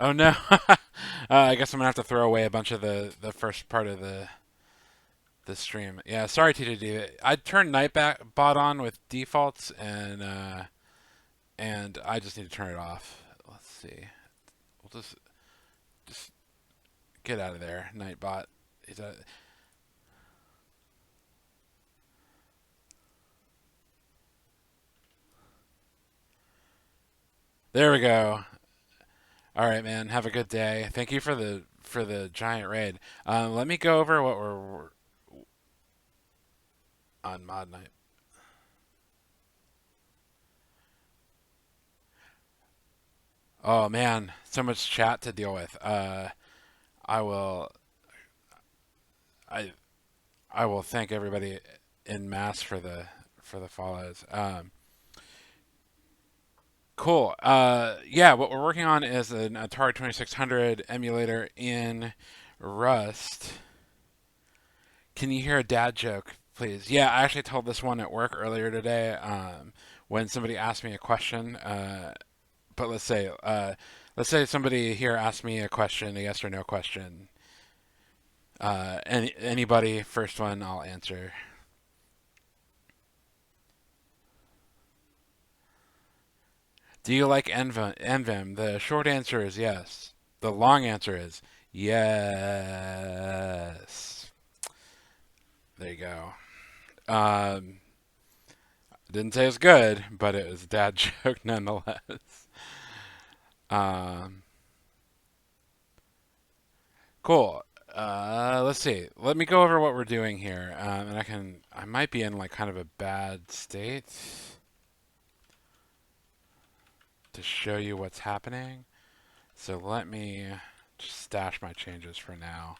Oh no. I guess I'm gonna have to throw away a bunch of the first part of the stream. Yeah, sorry TJD. I turned Nightbot on with defaults and I just need to turn it off. Let's see. We'll just get out of there, Nightbot. Is that, there we go. All right, man. Have a good day. Thank you for the giant raid. Let me go over what we're on Mod Night. Oh man, so much chat to deal with. I will I I will thank everybody in mass for the follows. Cool. Yeah, what we're working on is an Atari 2600 emulator in Rust. Can you hear a dad joke, please? Yeah, I actually told this one at work earlier today. When somebody asked me a question. But let's say somebody here asked me a question, a yes or no question. Anybody, first one, I'll answer. Do you like Envim? The short answer is yes. The long answer is yes. There you go. Um, didn't say it's good, but it was a dad joke nonetheless. Um, cool. Let's see. Let me go over what we're doing here, and I might be in like kind of a bad state to show you what's happening. So let me just stash my changes for now.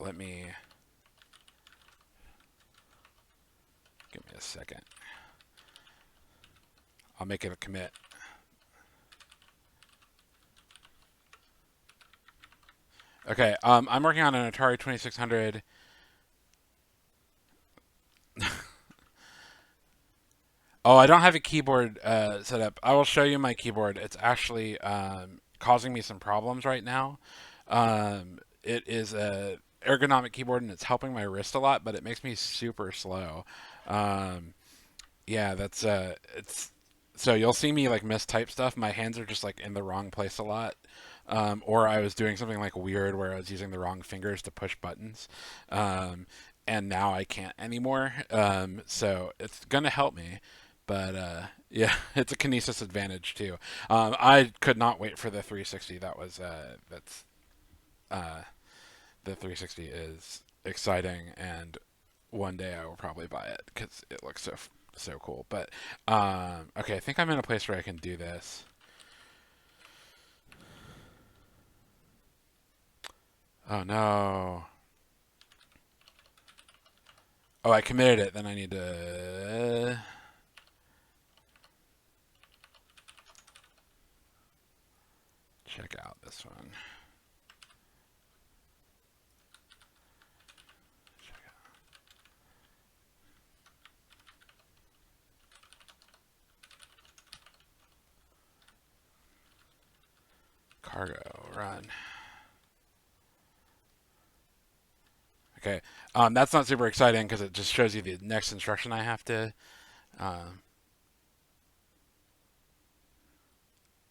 Let me give me a second. I'll make it a commit. Okay, I'm working on an Atari 2600. Oh, I don't have a keyboard set up. I will show you my keyboard. It's actually causing me some problems right now. It is a ergonomic keyboard and it's helping my wrist a lot, but it makes me super slow. Um, yeah, that's it's so you'll see me like mistype stuff. My hands are just like in the wrong place a lot. Or I was doing something like weird where I was using the wrong fingers to push buttons. Um, and now I can't anymore. So it's gonna help me. But yeah, it's a Kinesis advantage too. I could not wait for the 360. That's uh, the 360 is exciting, and one day I will probably buy it because it looks so cool. But okay, I think I'm in a place where I can do this. Oh no! Oh, I committed it. Then I need to check out this one. Cargo run. Okay, that's not super exciting because it just shows you the next instruction I have to. Um,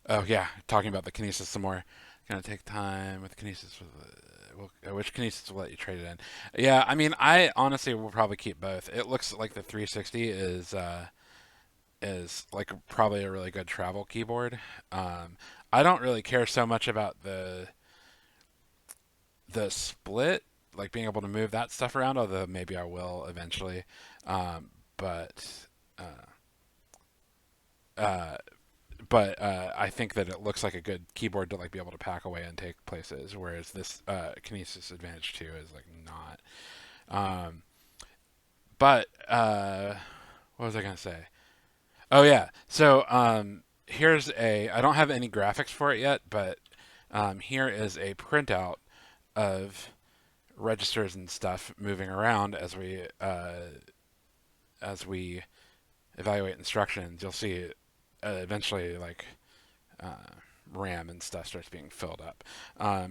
oh yeah, talking about the Kinesis some more. Gonna take time with Kinesis. Which Kinesis will let you trade it in? Yeah, I mean, I honestly will probably keep both. It looks like the 360 is like probably a really good travel keyboard. I don't really care so much about the split, like being able to move that stuff around, although maybe I will eventually. But uh, uh, I think that it looks like a good keyboard to like be able to pack away and take places, whereas this Kinesis Advantage 2 is like not. Um, but what was I gonna say? Oh yeah, so here's I don't have any graphics for it yet, but here is a printout of registers and stuff moving around as we evaluate instructions. You'll see eventually like uh, RAM and stuff starts being filled up.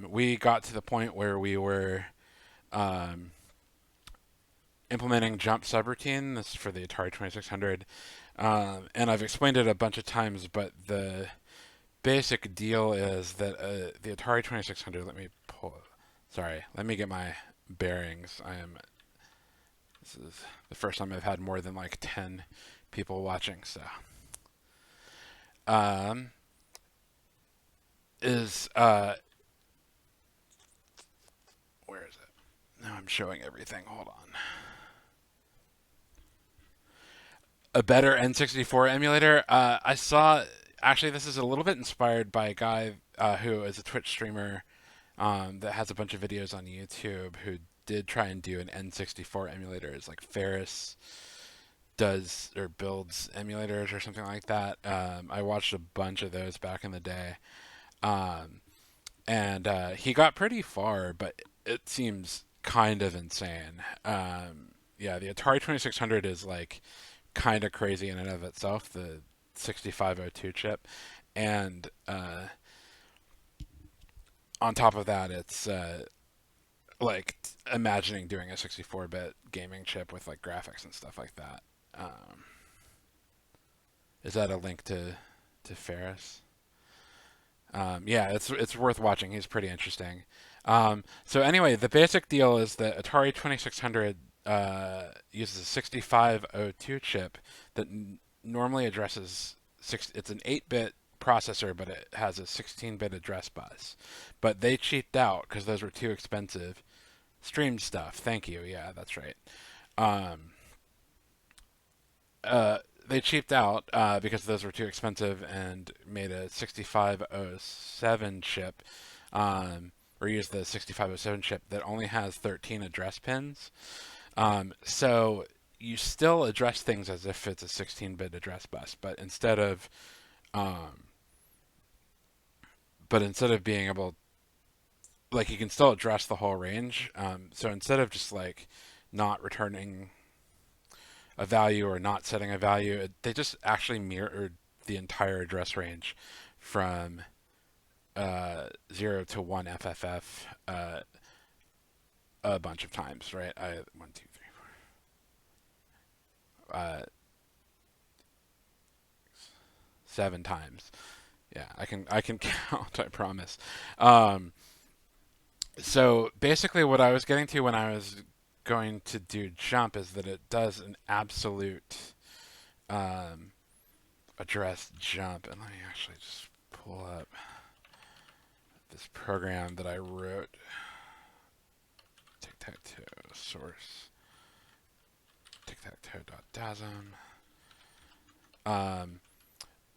We got to the point where we were um, implementing jump subroutine. This is for the Atari 2600, and I've explained it a bunch of times, but the basic deal is that the Atari 2600. Let me pull. Sorry, let me get my bearings. This is the first time I've had more than like 10 people watching, so um, is where is it? Now I'm showing everything. Hold on. A better N64 emulator. I saw. Actually, this is a little bit inspired by a guy who is a Twitch streamer that has a bunch of videos on YouTube who did try and do an N64 emulator. It's like Ferris does or builds emulators or something like that. I watched a bunch of those back in the day, um, and he got pretty far, but it seems kind of insane. Yeah, the Atari 2600 is like kind of crazy in and of itself. The 6502 chip, and on top of that, it's like imagining doing a 64-bit gaming chip with like graphics and stuff like that. Um, is that a link to Ferris? Yeah, it's worth watching. He's pretty interesting. So anyway, the basic deal is that Atari 2600 uses a 6502 chip that normally addresses It's an 8-bit processor, but it has a 16-bit address bus. But they cheaped out because those were too expensive. Stream stuff. Thank you. Yeah, that's right. Um, uh, they cheaped out because those were too expensive and made a 6507 chip, or used the 6507 chip that only has 13 address pins. So you still address things as if it's a 16-bit address bus, um, but instead of being able, like, you can still address the whole range. So instead of just like not returning a value or not setting a value, they just actually mirrored the entire address range from 0 to 1 FFF a bunch of times, right? 7 times. Yeah, I can count. I promise. Um, so basically, what I was getting to when I was going to do jump is that it does an absolute um, address jump. And let me actually just pull up this program that I wrote. Tic-tac-toe source. Tic-tac-toe.dasm. Um,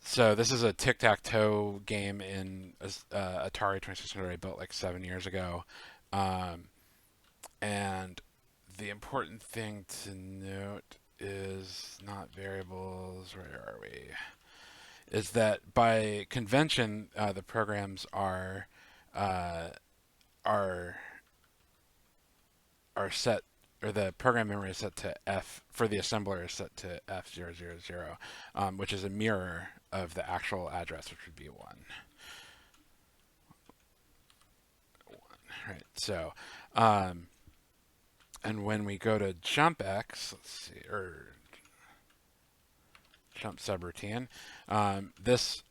so this is a tic-tac-toe game in Atari 2600 I built like 7 years ago. Um, and the important thing to note is not variables. Where are we? Is that by convention, the programs uh, are are set, or the program memory is set to F for the assembler is set to F000, which is a mirror of the actual address, which would be 1. Right. So, um, and when we go to jump X, let's see, or jump subroutine, this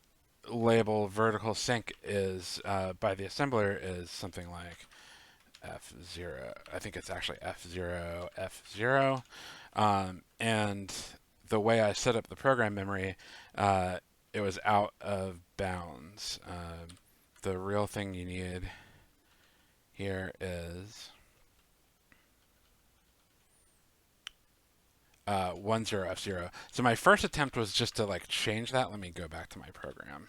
label vertical sync is by the assembler is something like F0. I think it's actually F0, F0. And the way I set up the program memory, it was out of bounds. The real thing you need here is 10F0. So my first attempt was just to like change that. Let me go back to my program.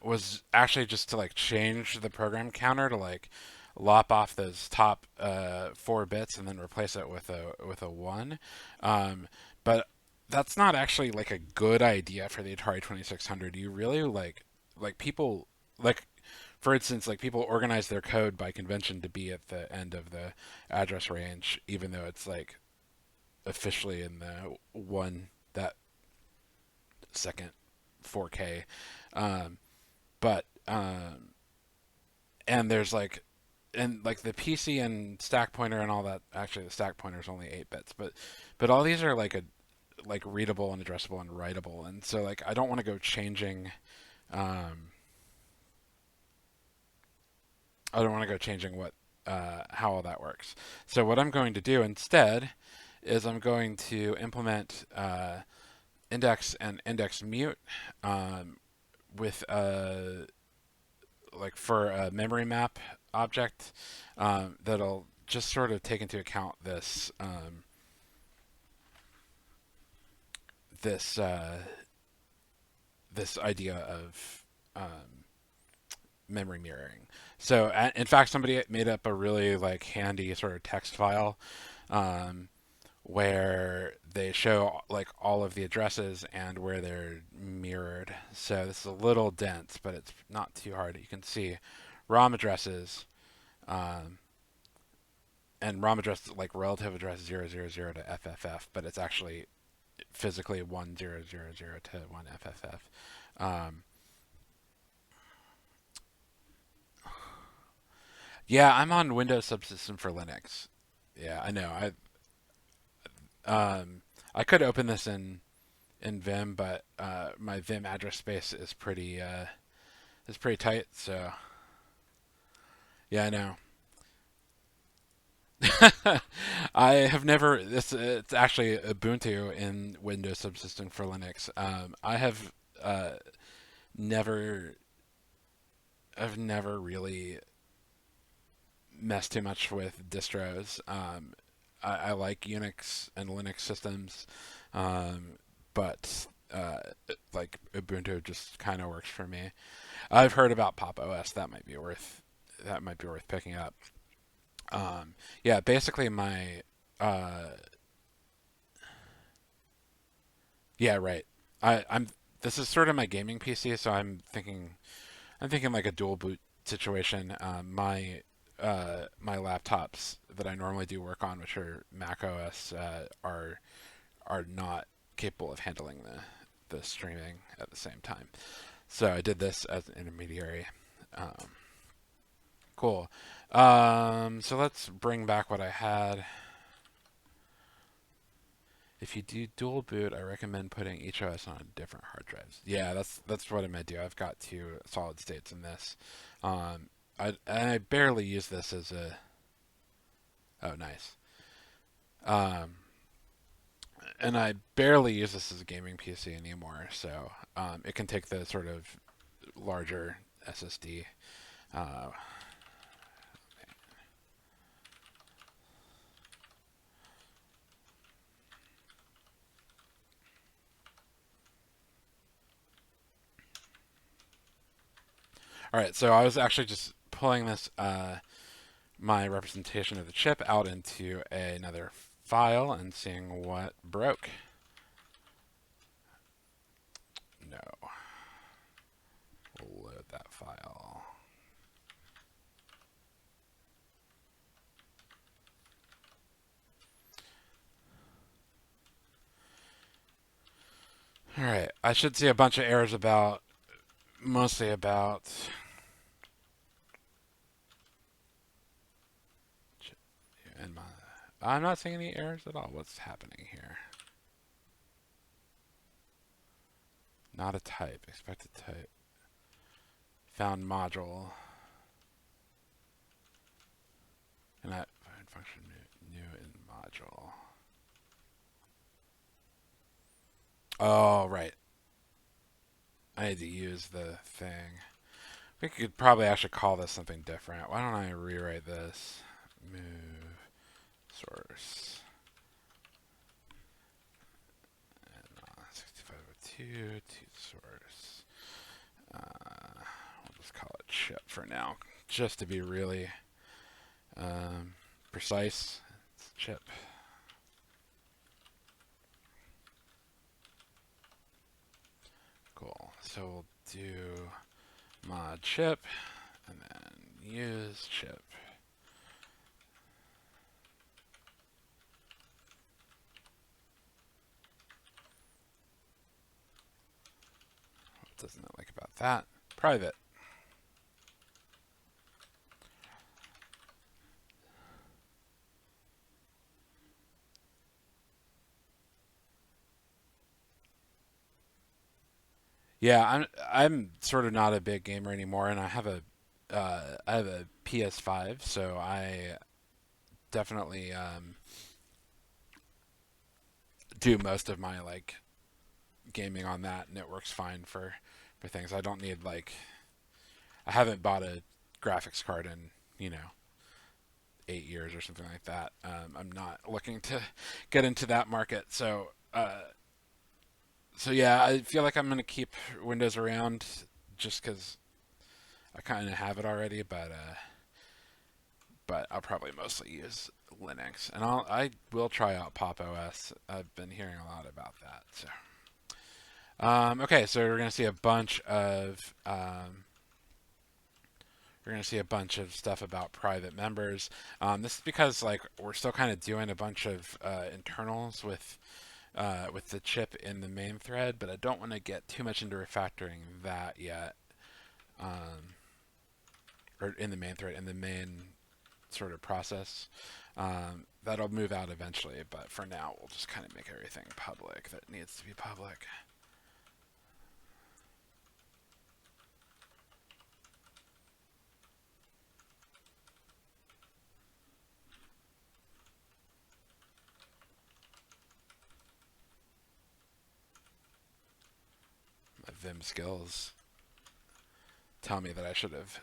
Was actually just to like change the program counter to like lop off those top 4 bits and then replace it with a one. But that's not actually like a good idea for the Atari 2600. You really like people like for instance, like people organize their code by convention to be at the end of the address range, even though it's like officially in the one that second 4K. Um, but and there's like the PC and stack pointer and all that. Actually, the stack pointer is only 8 bits, but all these are like readable and addressable and writable, and so like I don't want to go changing. Um, I don't want to go changing what how all that works. So what I'm going to do instead is I'm going to implement index and index mute with like for a memory map object that'll just sort of take into account this this idea of memory mirroring. So in fact, somebody made up a really like handy sort of text file um, where they show like all of the addresses and where they're mirrored. So this is a little dense, but it's not too hard. You can see ROM addresses um, and ROM address like relative address 000 to FFF, but it's actually physically 1000 to 1FFF. Um, yeah, I'm on Windows subsystem for Linux. Yeah, I know. I could open this in Vim, but my Vim address space is pretty tight. So yeah, I know. I have never. This it's actually Ubuntu in Windows subsystem for Linux. I have never. I've never really messed too much with distros. I like Unix and Linux systems, um, but like Ubuntu just kind of works for me. I've heard about Pop OS. That might be worth picking up. Yeah, basically my uh, yeah, right. I'm this is sort of my gaming PC, so I'm thinking like a dual boot situation. My laptops that I normally do work on, which are Mac OS, are not capable of handling the streaming at the same time. So I did this as an intermediary. Um, cool. So let's bring back what I had. If you do dual boot, I recommend putting each OS on different hard drives. Yeah, that's what I'm gonna do. I've got 2 solid states in this. I barely use this as a. Oh, nice. Um, and I barely use this as a gaming PC anymore, so it can take the sort of larger SSD. Uh, all right, so I was actually just pulling this my representation of the chip out into another file and seeing what broke. No, we'll load that file. All right, I should see a bunch of errors mostly about. And I'm not seeing any errors at all. What's happening here? Not a type. Expected type. Found module. And that function new in module. Oh, right. I need to use the thing. We could probably actually call this something different. Why don't I rewrite this? Move source. And 6502 to source. We'll just call it chip for now, just to be really Precise chip. Cool. So we'll do mod chip and then use chip. What doesn't it like about that? Private. Yeah, I'm sort of not a big gamer anymore, and I have a PS5, so I definitely do most of my like gaming on that, and it works fine for things. I don't need like I haven't bought a graphics card in 8 years or something like that. I'm not looking to get into that market, so yeah, I feel like I'm gonna keep Windows around just because I kind of have it already, but I'll probably mostly use Linux, and I will try out Pop OS. I've been hearing a lot about that. So, okay, so we're gonna see a bunch of stuff about private members. This is because like we're still kind of doing a bunch of internals with the chip in the main thread, but I don't want to get too much into refactoring that yet. Or in the main thread, in the main sort of process. That'll move out eventually, but for now, we'll just kind of make everything public that needs to be public. My Vim skills tell me that I should have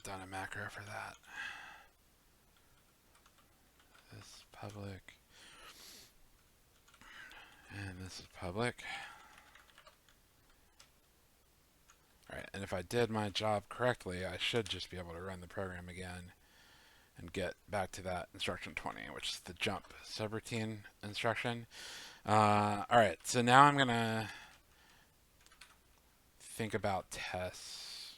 done a macro for that. This public, and this is public. Alright, and if I did my job correctly, I should just be able to run the program again and get back to that instruction 20, which is the jump subroutine instruction. Alright, so now I'm going to think about tests.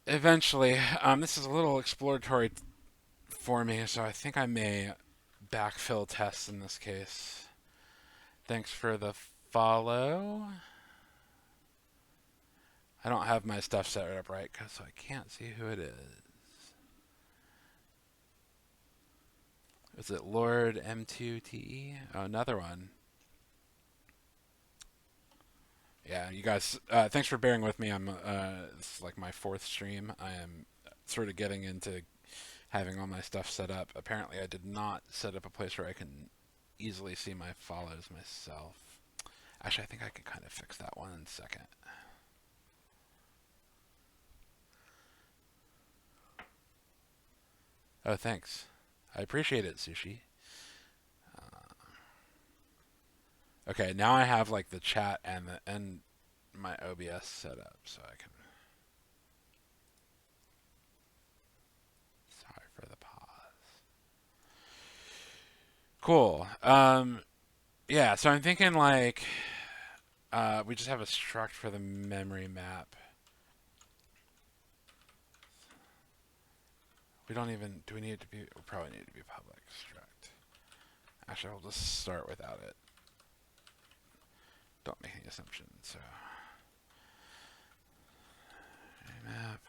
Eventually, this is a little exploratory for me, so I think I may backfill tests in this case. Thanks for the follow. I don't have my stuff set up right, so I can't see who it is. Is it Lord M2TE? Oh, another one. Yeah, you guys, thanks for bearing with me. This is like my fourth stream. I am sort of getting into having all my stuff set up. Apparently, I did not set up a place where I can easily see my follows myself. Actually, I think I can kind of fix that one in a second. Oh, thanks. I appreciate it, Sushi. Okay, now I have like the chat and my OBS set up, so I can. Sorry for the pause. Cool. Yeah. So I'm thinking like we just have a struct for the memory map. We don't even. Do we need it to be? We probably need it to be public struct. Actually, I'll just start without it. Don't make any assumptions. So map.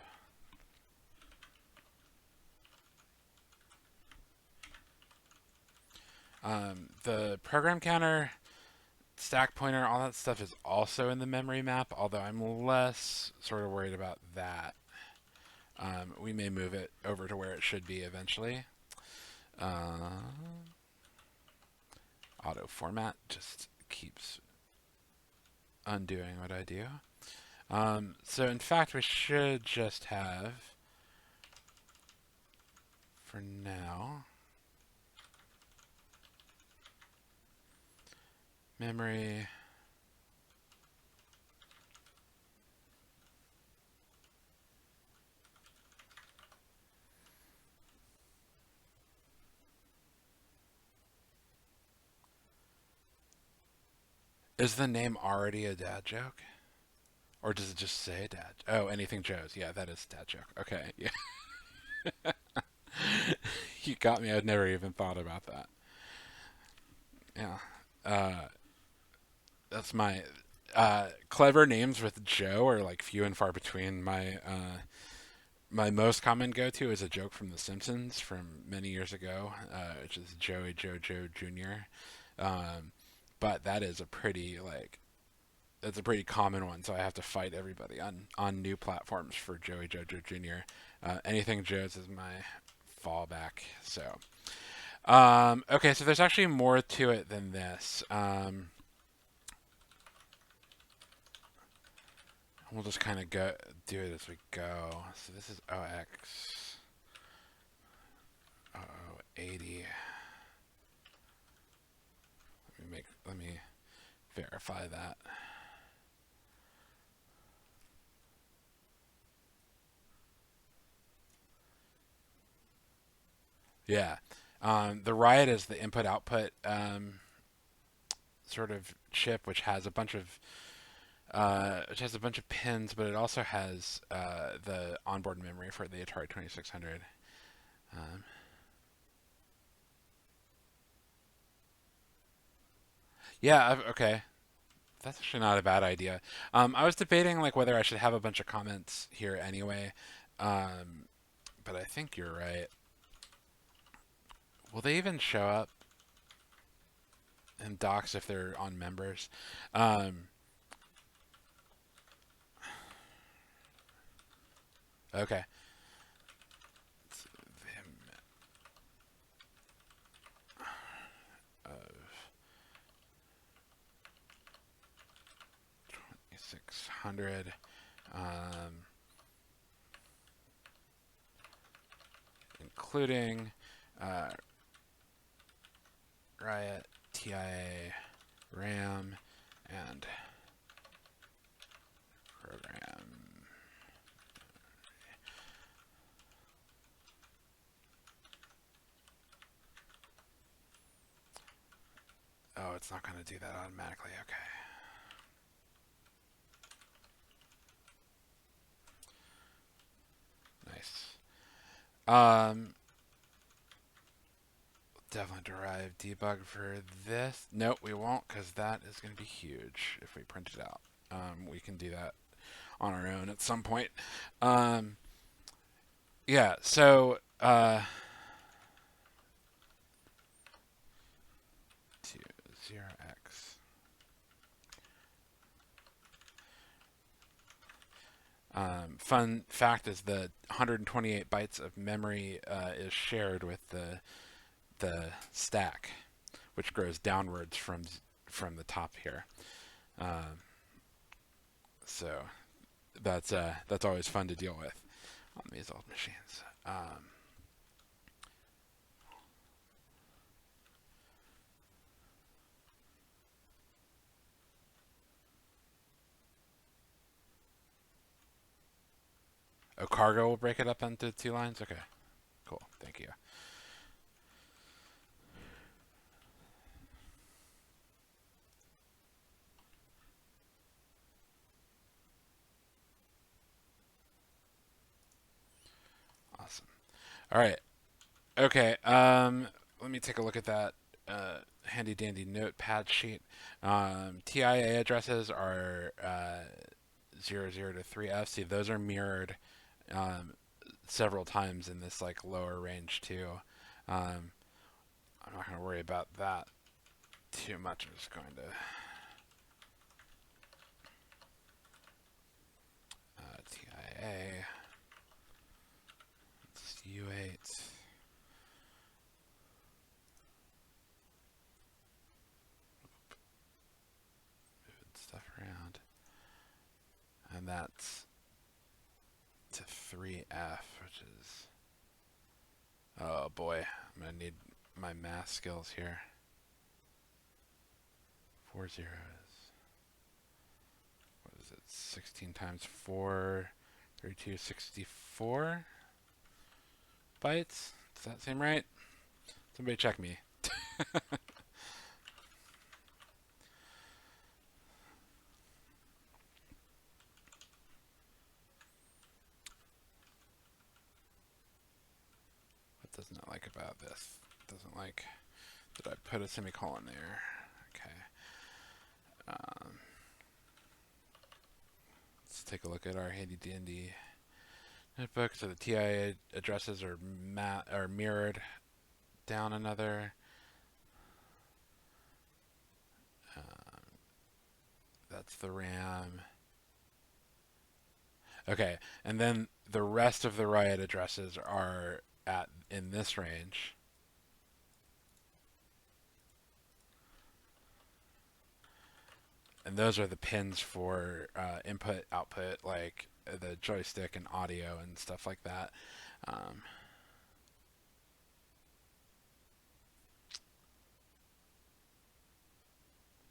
The program counter, stack pointer, all that stuff is also in the memory map, although I'm less sort of worried about that. We may move it over to where it should be eventually. Auto format just keeps undoing what I do. So in fact, we should just have, for now, memory Is the name already a dad joke? Or does it just say dad? Oh, anything Joe's. Yeah, that is dad joke. Okay, yeah. You got me. I'd never even thought about that. Yeah. Uh, that's my clever names with Joe are like few and far between. My most common go-to is a joke from The Simpsons from many years ago, which is Joey Jojo Jr. But that is a pretty like that's a pretty common one, so I have to fight everybody on new platforms for Joey Jojo Jr. Anything Joe's is my fallback. So okay, so there's actually more to it than this. We'll just kind of go do it as we go. So this is OX 80. Let me verify that. Yeah. The Riot is the input output sort of chip, which has a bunch of pins, but it also has the onboard memory for the Atari 2600. Um, yeah. Okay. That's actually not a bad idea. I was debating like whether I should have a bunch of comments here anyway, um, but I think you're right. Will they even show up in docs if they're on members? Um, okay. Of 600, including uh, Riot, TIA, RAM, and program. Oh, it's not going to do that automatically. Okay. Nice. Um, definitely derive debug for this. Nope, we won't because that is going to be huge if we print it out. We can do that on our own at some point. Um, yeah, so 0x. Fun fact is the 128 bytes of memory is shared with the stack, which grows downwards from the top here. Um, so that's always fun to deal with on these old machines. Oh, cargo will break it up into two lines. Okay, cool. Thank you. Awesome. All right. Okay. Let me take a look at that handy dandy notepad sheet. TIA addresses are 00 to 3F. See, those are mirrored um, several times in this like lower range too. Um, I'm not going to worry about that too much. I'm just going to TIA. It's U8. Moving stuff around. And that's to 3F, which is. Oh boy, I'm going to need my math skills here. 4 zeros. What is it? 16 times 4, 32, 64 bytes? Does that seem right? Somebody check me. like about this. Doesn't like that I put a semicolon there. Okay. Let's take a look at our handy dandy notebook. So the TI addresses are mirrored down another. That's the RAM. Okay, and then the rest of the riot addresses are in this range. And those are the pins for input, output, like the joystick and audio and stuff like that.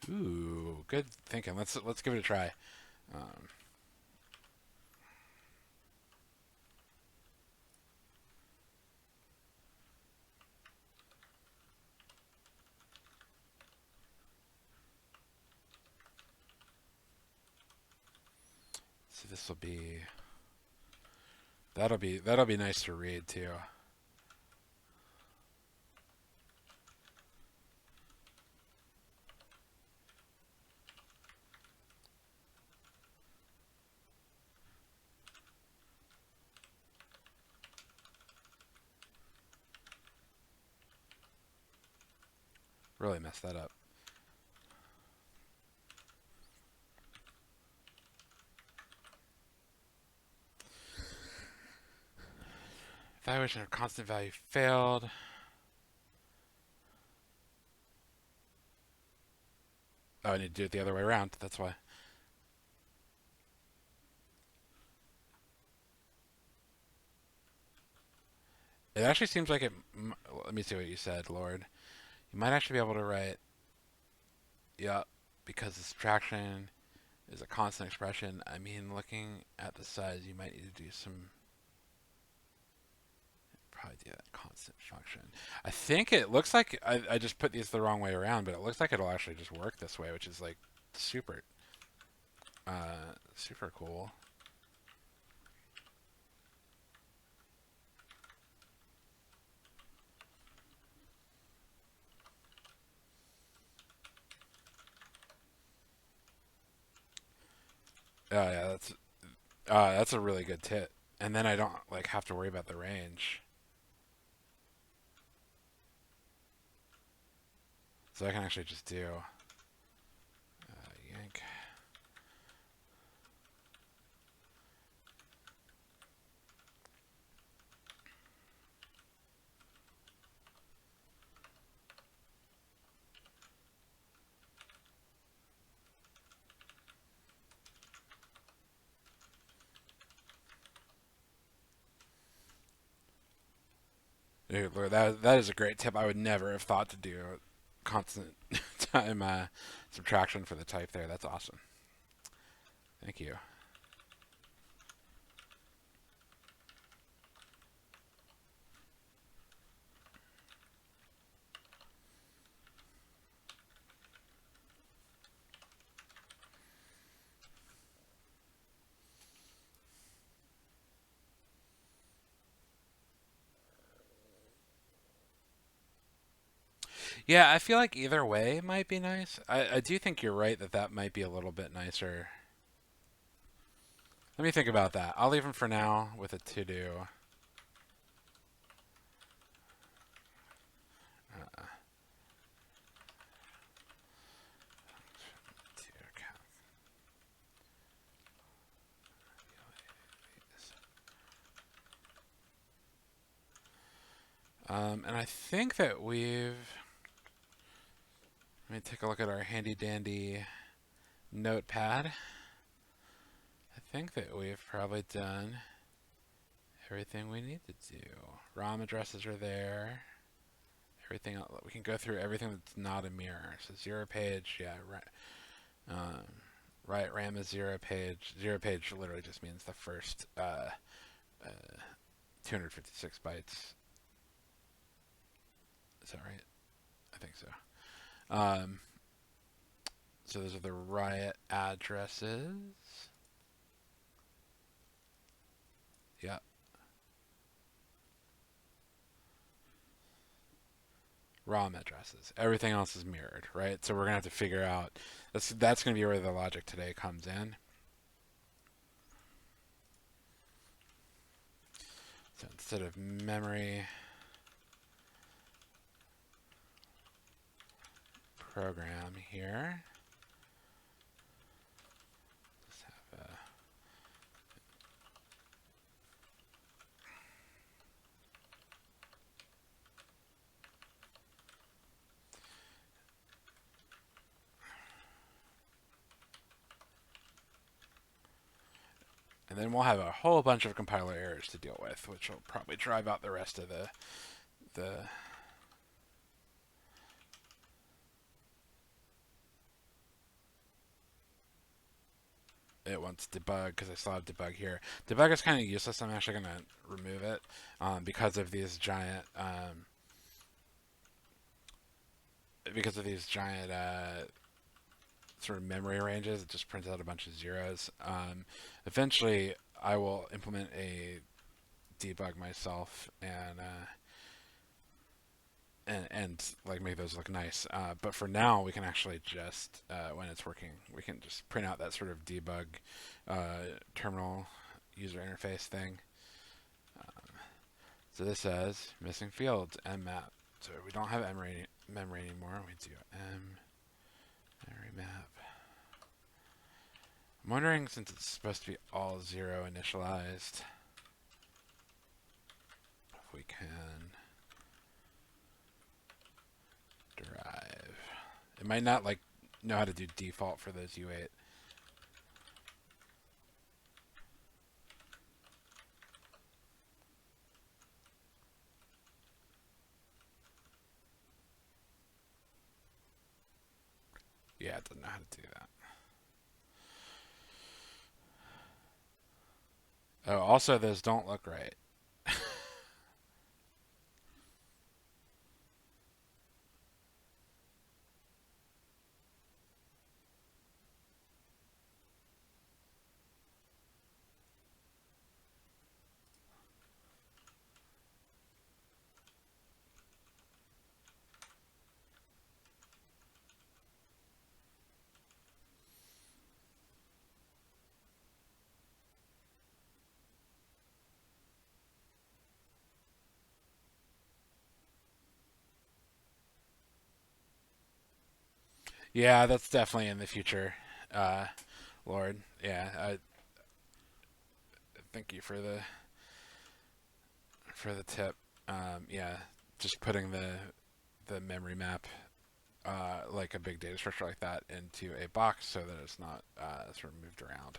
Ooh, good thinking. Let's give it a try. Um, so this will be that'll be nice to read too. Really messed that up. Evaluation of constant value failed. Oh, I need to do it the other way around. That's why. It actually seems like it. Let me see what you said, Lord. You might actually be able to write, yeah, because the subtraction is a constant expression. I mean, looking at the size, you might need to do some. Probably do that constant function. I think it looks like I just put these the wrong way around, but it looks like it'll actually just work this way, which is like super, super cool. Oh yeah, that's a really good tip. And then I don't like have to worry about the range. So I can actually just do yank. Dude, Lord, that is a great tip. I would never have thought to do constant time subtraction for the type there. That's awesome. Thank you. Yeah, I feel like either way might be nice. I do think you're right that that might be a little bit nicer. Let me think about that. I'll leave them for now with a to do. Uh, and I think that we've. Let me take a look at our handy dandy notepad. I think that we've probably done everything we need to do. ROM addresses are there. Everything else, we can go through everything that's not a mirror. So zero page, yeah, right. Right, RAM is zero page. Zero page literally just means the first 256 bytes. Is that right? I think so. So those are the riot addresses. Yeah. ROM addresses. Everything else is mirrored, right? So we're gonna have to figure out that's gonna be where the logic today comes in. So instead of memory program here, let's have a and then we'll have a whole bunch of compiler errors to deal with, which will probably drive out the rest of the it wants debug because I still have debug here. Debug is kind of useless. I'm actually going to remove it because of these giant sort of memory ranges. It just prints out a bunch of zeros. Eventually, I will implement a debug myself and like make those look nice. But for now, we can actually just when it's working, we can just print out that sort of debug terminal user interface thing. So this says missing fields mmap. So we don't have memory anymore. We do memory map. I'm wondering, since it's supposed to be all zero initialized, if we can derive. It might not like know how to do default for those U8. Yeah, it doesn't know how to do that. Oh, also those don't look right. Yeah, that's definitely in the future, Lord. Yeah, thank you for the tip. Yeah, just putting the memory map like a big data structure like that into a box so that it's not sort of moved around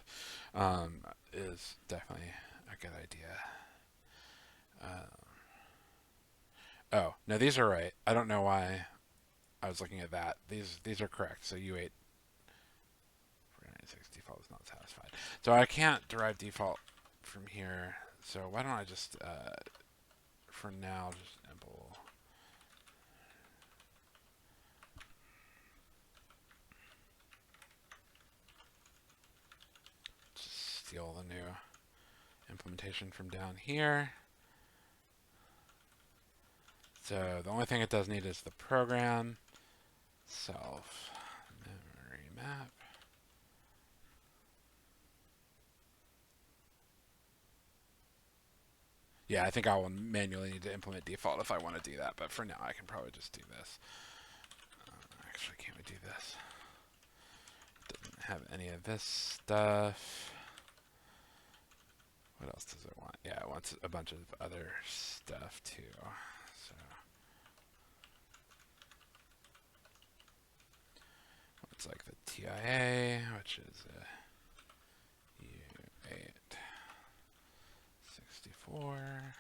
is definitely a good idea. Oh, no, these are right. I don't know why I was looking at that. These are correct. So U8 496 default is not satisfied. So I can't derive default from here. So why don't I just for now just enable just steal the new implementation from down here. So the only thing it does need is the program self memory map. Yeah, I think I will manually need to implement default if I want to do that, but for now I can probably just do this. Actually, can't we do this? Doesn't have any of this stuff. What else does it want? Yeah, it wants a bunch of other stuff too. So it's like the TIA, which is a U8 64.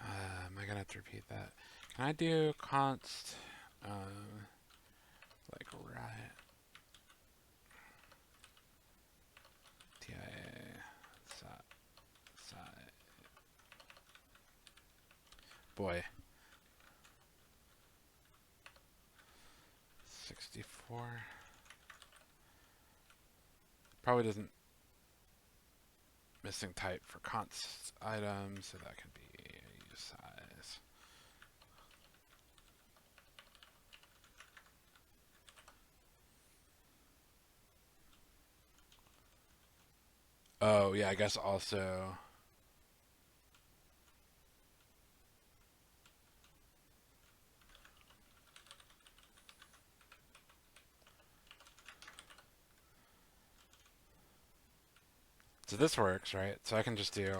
Am I gonna have to repeat that? Can I do const like right TIA side? Boy. 64. Probably doesn't missing type for const items, so that can be use size. Oh yeah, I guess also. So this works, right? So I can just do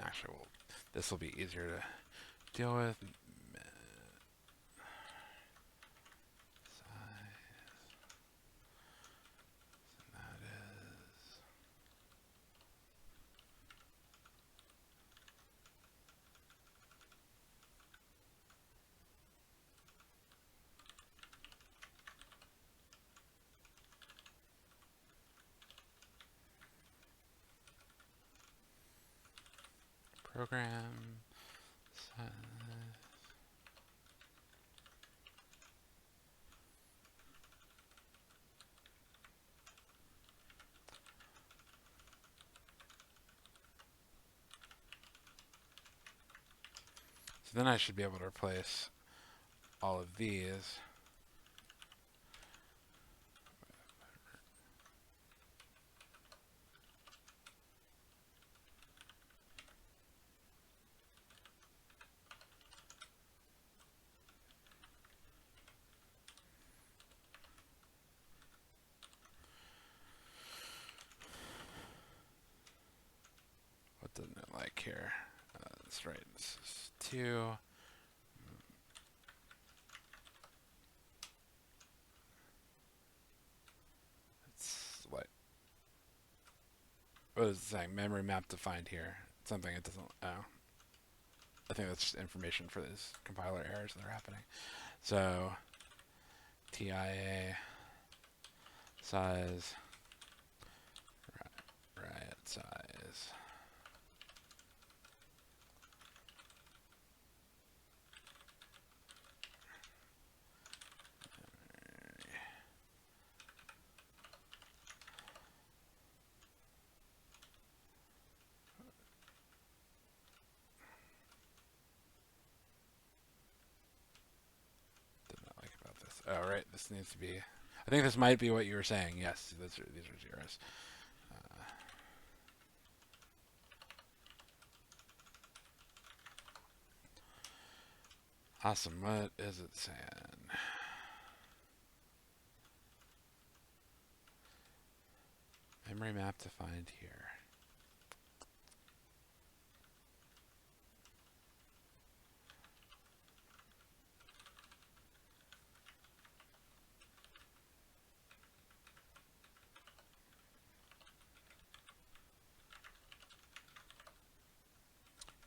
actually, well, this will be easier to deal with. That is program size. So then I should be able to replace all of these. What doesn't it like here? That's right. This is 2. It's like, what is it saying? Memory map defined here. Something it doesn't. Oh, I think that's just information for these compiler errors that are happening. So TIA size, riot size. Did not like about this. Oh, right. This needs to be. I think this might be what you were saying. Yes, these are zeros. Awesome. What is it saying? Memory map defined here.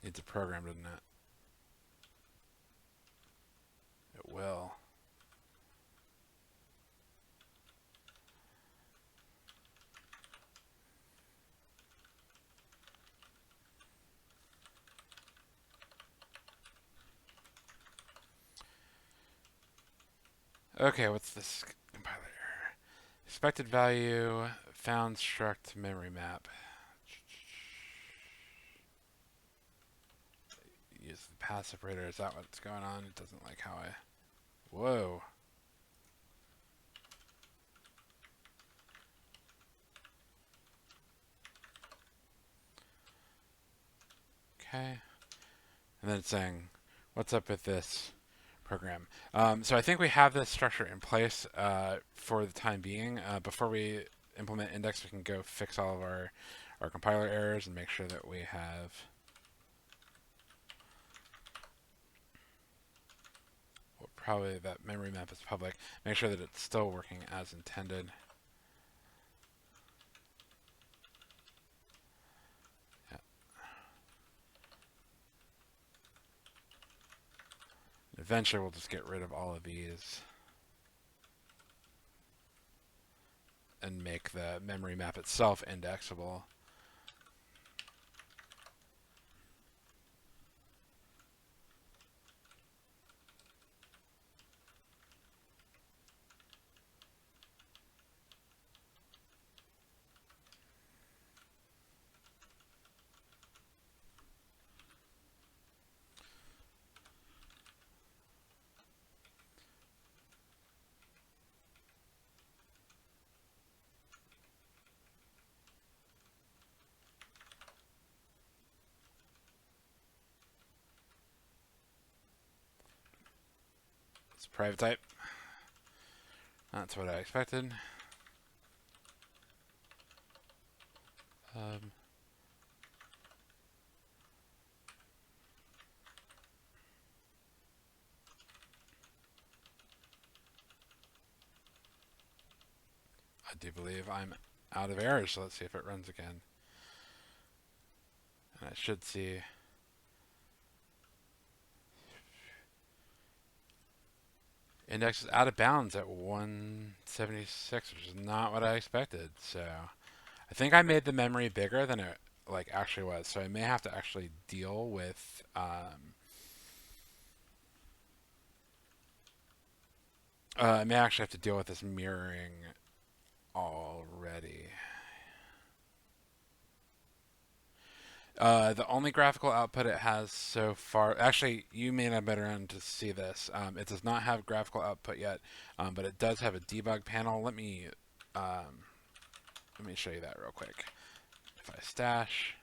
Needs a program, doesn't it? It will. Okay, what's this compiler error? Expected value found struct memory map. Use the path separator. Is that what's going on? It doesn't like how I. Whoa. Okay. And then it's saying, what's up with this program? So I think we have this structure in place for the time being. Before we implement index, we can go fix all of our compiler errors and make sure that we have probably that memory map is public. Make sure that it's still working as intended. Yeah. Eventually we'll just get rid of all of these and make the memory map itself indexable. It's private type. That's what I expected. Um, I do believe I'm out of errors, so let's see if it runs again. And I should see index is out of bounds at 176, which is not what I expected. So I think I made the memory bigger than it like actually was. So I may have to actually deal with I may actually have to deal with this mirroring already. The only graphical output it has so far, actually, you may not have been around to see this. It does not have graphical output yet, but it does have a debug panel. Let me show you that real quick. If I stash,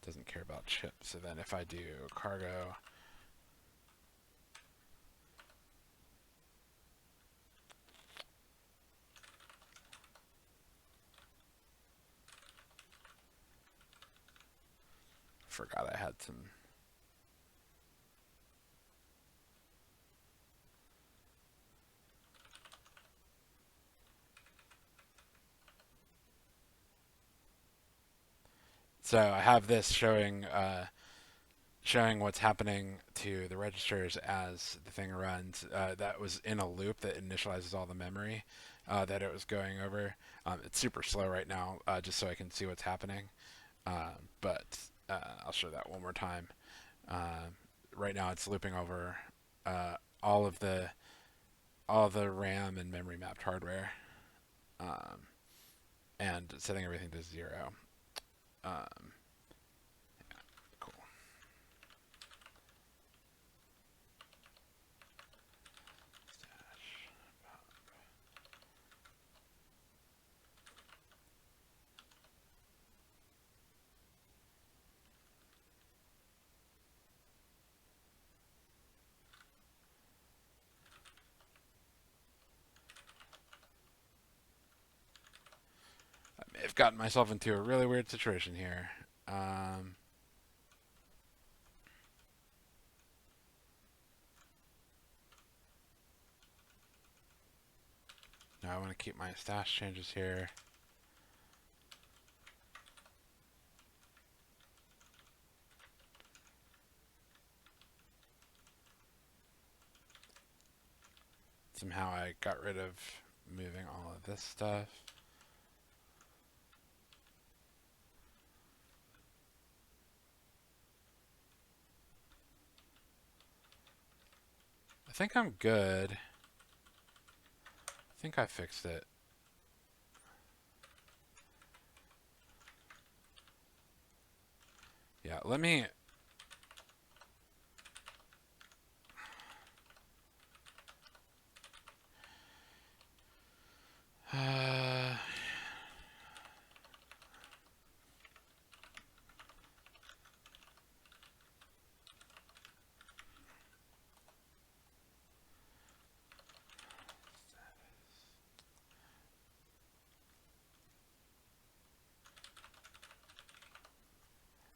doesn't care about chips. So then if I do cargo, forgot I had some. So I have this showing what's happening to the registers as the thing runs. That was in a loop that initializes all the memory that it was going over. It's super slow right now, just so I can see what's happening. But I'll show that one more time. Uh, right now, it's looping over uh, all of the RAM and memory mapped hardware, um, and setting everything to 0. Um, cool. I may have gotten myself into a really weird situation here. Um, now I want to keep my stash changes here. Somehow I got rid of moving all of this stuff. I think I'm good. I think I fixed it. Yeah, let me...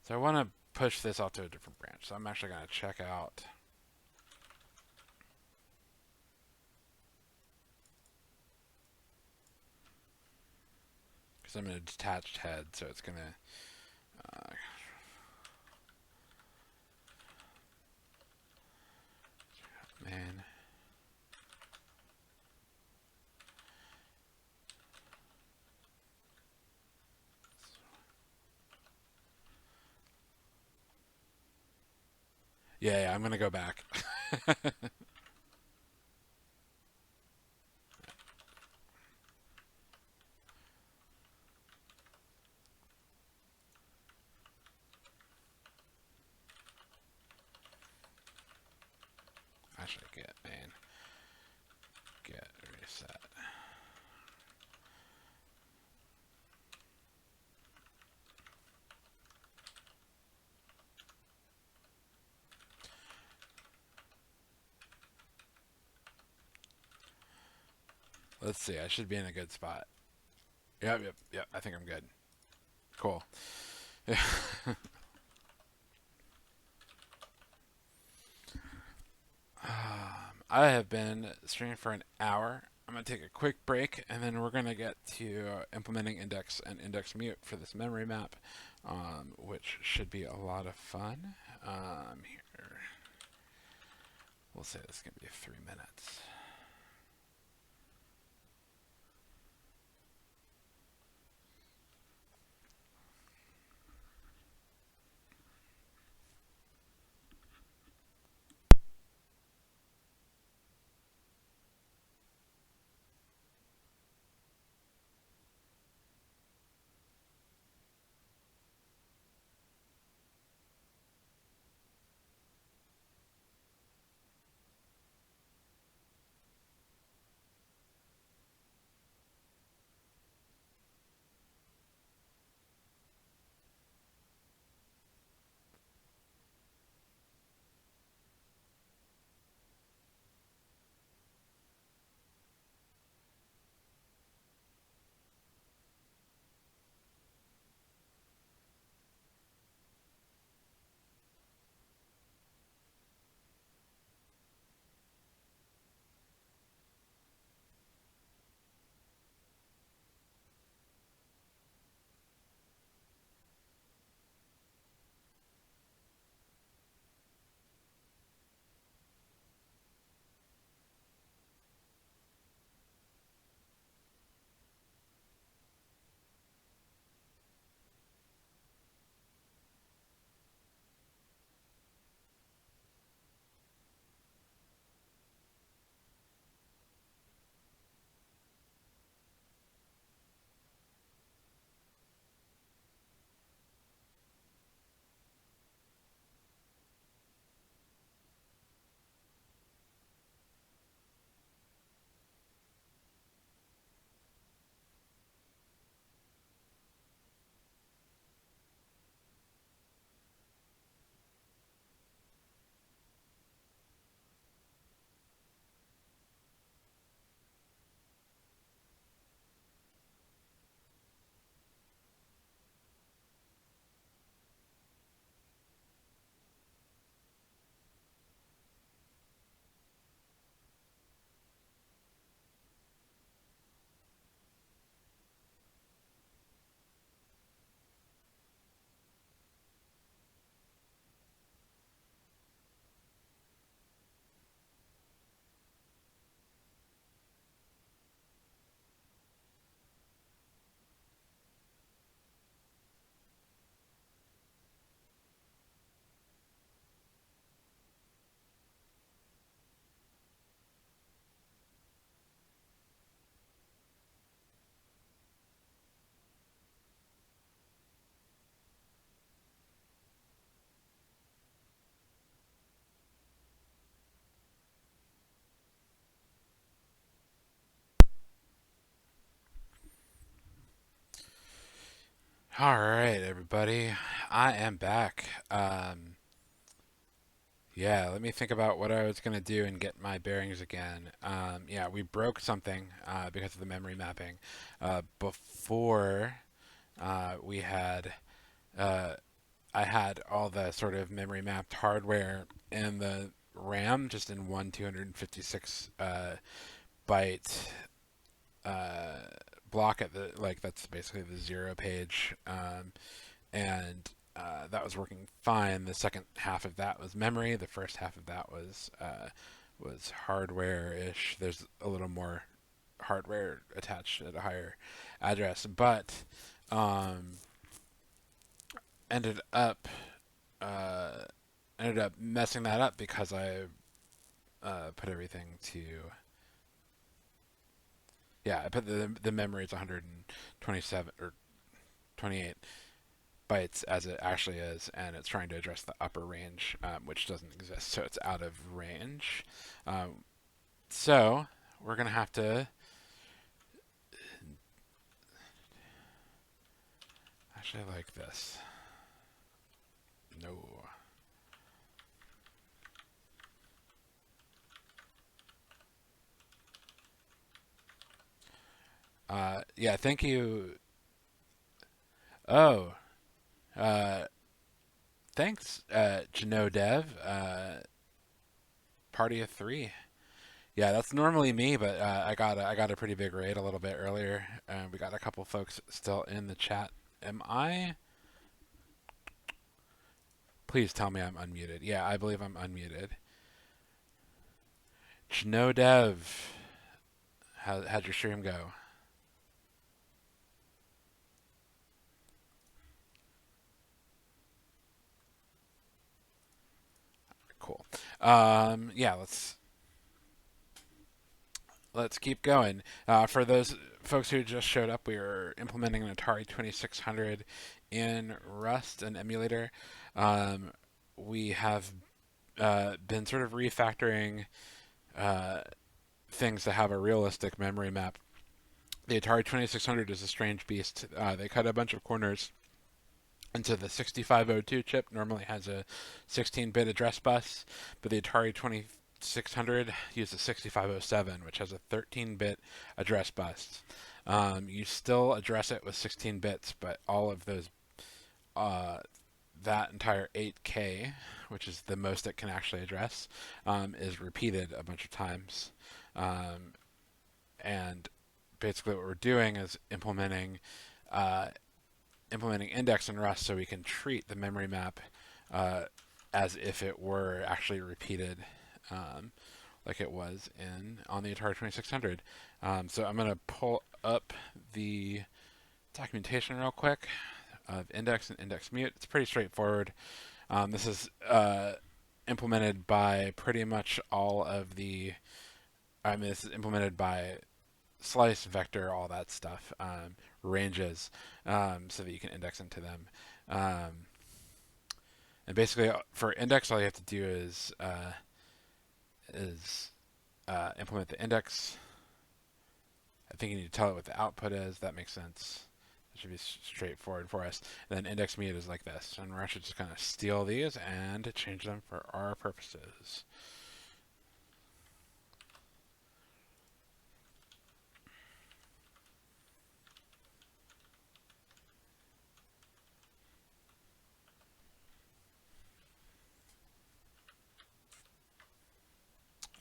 so I want to push this out to a different branch. So I'm actually going to check out because I'm in a detached head, so it's gonna. Uh, man, yeah, I'm gonna go back. Actually, get reset. Let's see. I should be in a good spot. Yep. I think I'm good. Cool. Yeah. I have been streaming for an hour. I'm going to take a quick break, and then we're going to get to implementing index and index mute for this memory map, which should be a lot of fun. Here, we'll say this is going to be 3 minutes. All right, everybody. I am back. Yeah, let me think about what I was going to do and get my bearings again. Yeah, we broke something because of the memory mapping. Before we had, uh, I had all the sort of memory mapped hardware and the RAM just in one 256 byte uh, block at the that's basically the 0 page, and that was working fine. The second half of that was memory. The first half of that was hardware-ish. There's a little more hardware attached at a higher address, but um, ended up uh, ended up messing that up because I put everything to I put the memory is 127 or 28 bytes as it actually is, and it's trying to address the upper range, which doesn't exist, so it's out of range. So we're gonna have to actually like this. No. Yeah, thank you. Oh, uh, thanks, Jano Dev. Party of 3. Yeah, that's normally me, but I got a pretty big raid a little bit earlier. We got a couple folks still in the chat. Am I? Please tell me I'm unmuted. Yeah, I believe I'm unmuted. Jano Dev, how'd your stream go? Cool. Yeah, let's keep going. For those folks who just showed up, we are implementing an Atari 2600 in Rust, an emulator. We have been sort of refactoring uh, things to have a realistic memory map. The Atari 2600 is a strange beast. They cut a bunch of corners into the 6502 chip. Normally has a 16-bit address bus, but the Atari 2600 uses 6507, which has a 13-bit address bus. You still address it with 16 bits, but all of those, that entire 8K, which is the most it can actually address, is repeated a bunch of times. And basically, what we're doing is implementing index in Rust so we can treat the memory map as if it were actually repeated, like it was on the Atari 2600. So I'm going to pull up the documentation real quick of index and index mute. It's pretty straightforward. This is implemented by pretty much all of the. This is implemented by slice, vector, all that stuff, ranges, so that you can index into them. And basically, for index, all you have to do is implement the index. I think you need to tell it what the output is. That makes sense. It should be straightforward for us. And then index mute is like this, and we're actually just going to steal these and change them for our purposes.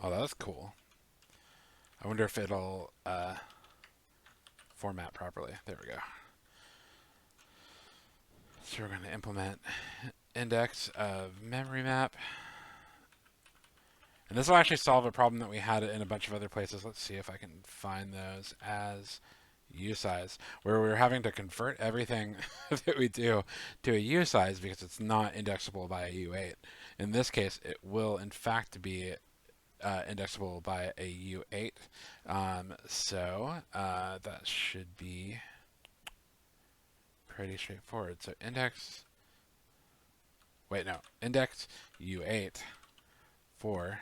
Oh, that's cool. I wonder if it'll format properly. There we go. So we're going to implement index of memory map. And this will actually solve a problem that we had in a bunch of other places. Let's see if I can find those as usize, where we're having to convert everything that we do to a usize because it's not indexable by a U8. In this case, it will in fact be indexable by a U8. So that should be pretty straightforward. So index U8 for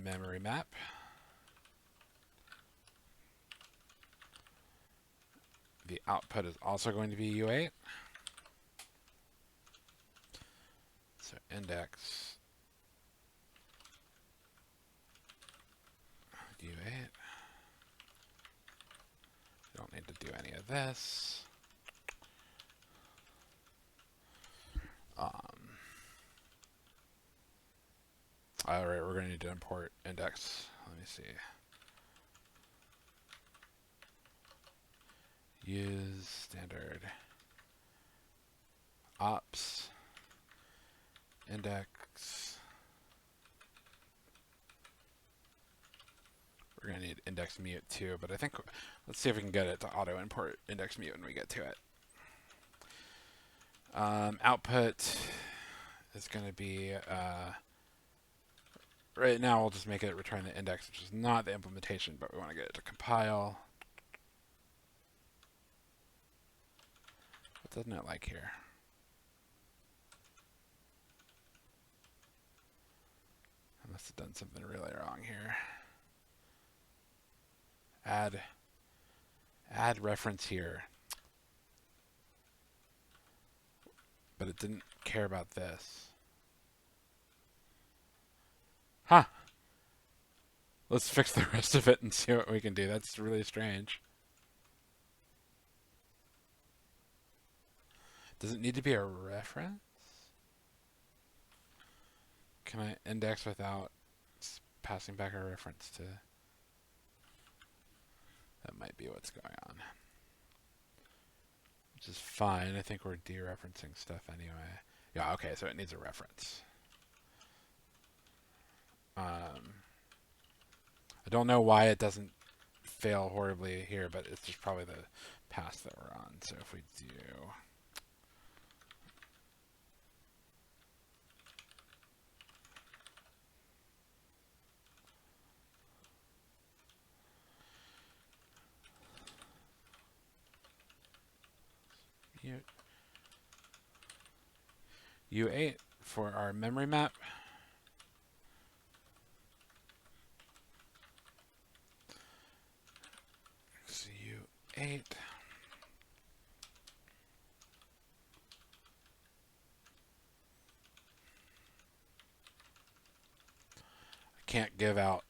memory map. The output is also going to be U8. So index U8. You don't need to do any of this. All right, we're going to need to import index. Let me see. use standard ops index. We're going to need index mute too, but I think, let's see if we can get it to auto import index mute when we get to it. Output is going to be, right now we'll just make it return the index, which is not the implementation, but we want to get it to compile. What doesn't it like here? I must have done something really wrong here. Add reference here. But it didn't care about this. Huh. Let's fix the rest of it and see what we can do. That's really strange. Does it need to be a reference? Can I index without passing back a reference to? That might be what's going on. Which is fine. I think we're dereferencing stuff anyway. Yeah, okay, so it needs a reference. I don't know why it doesn't fail horribly here, but it's just probably the path that we're on. So if we do U8 for our memory map. So U8. I can't give out.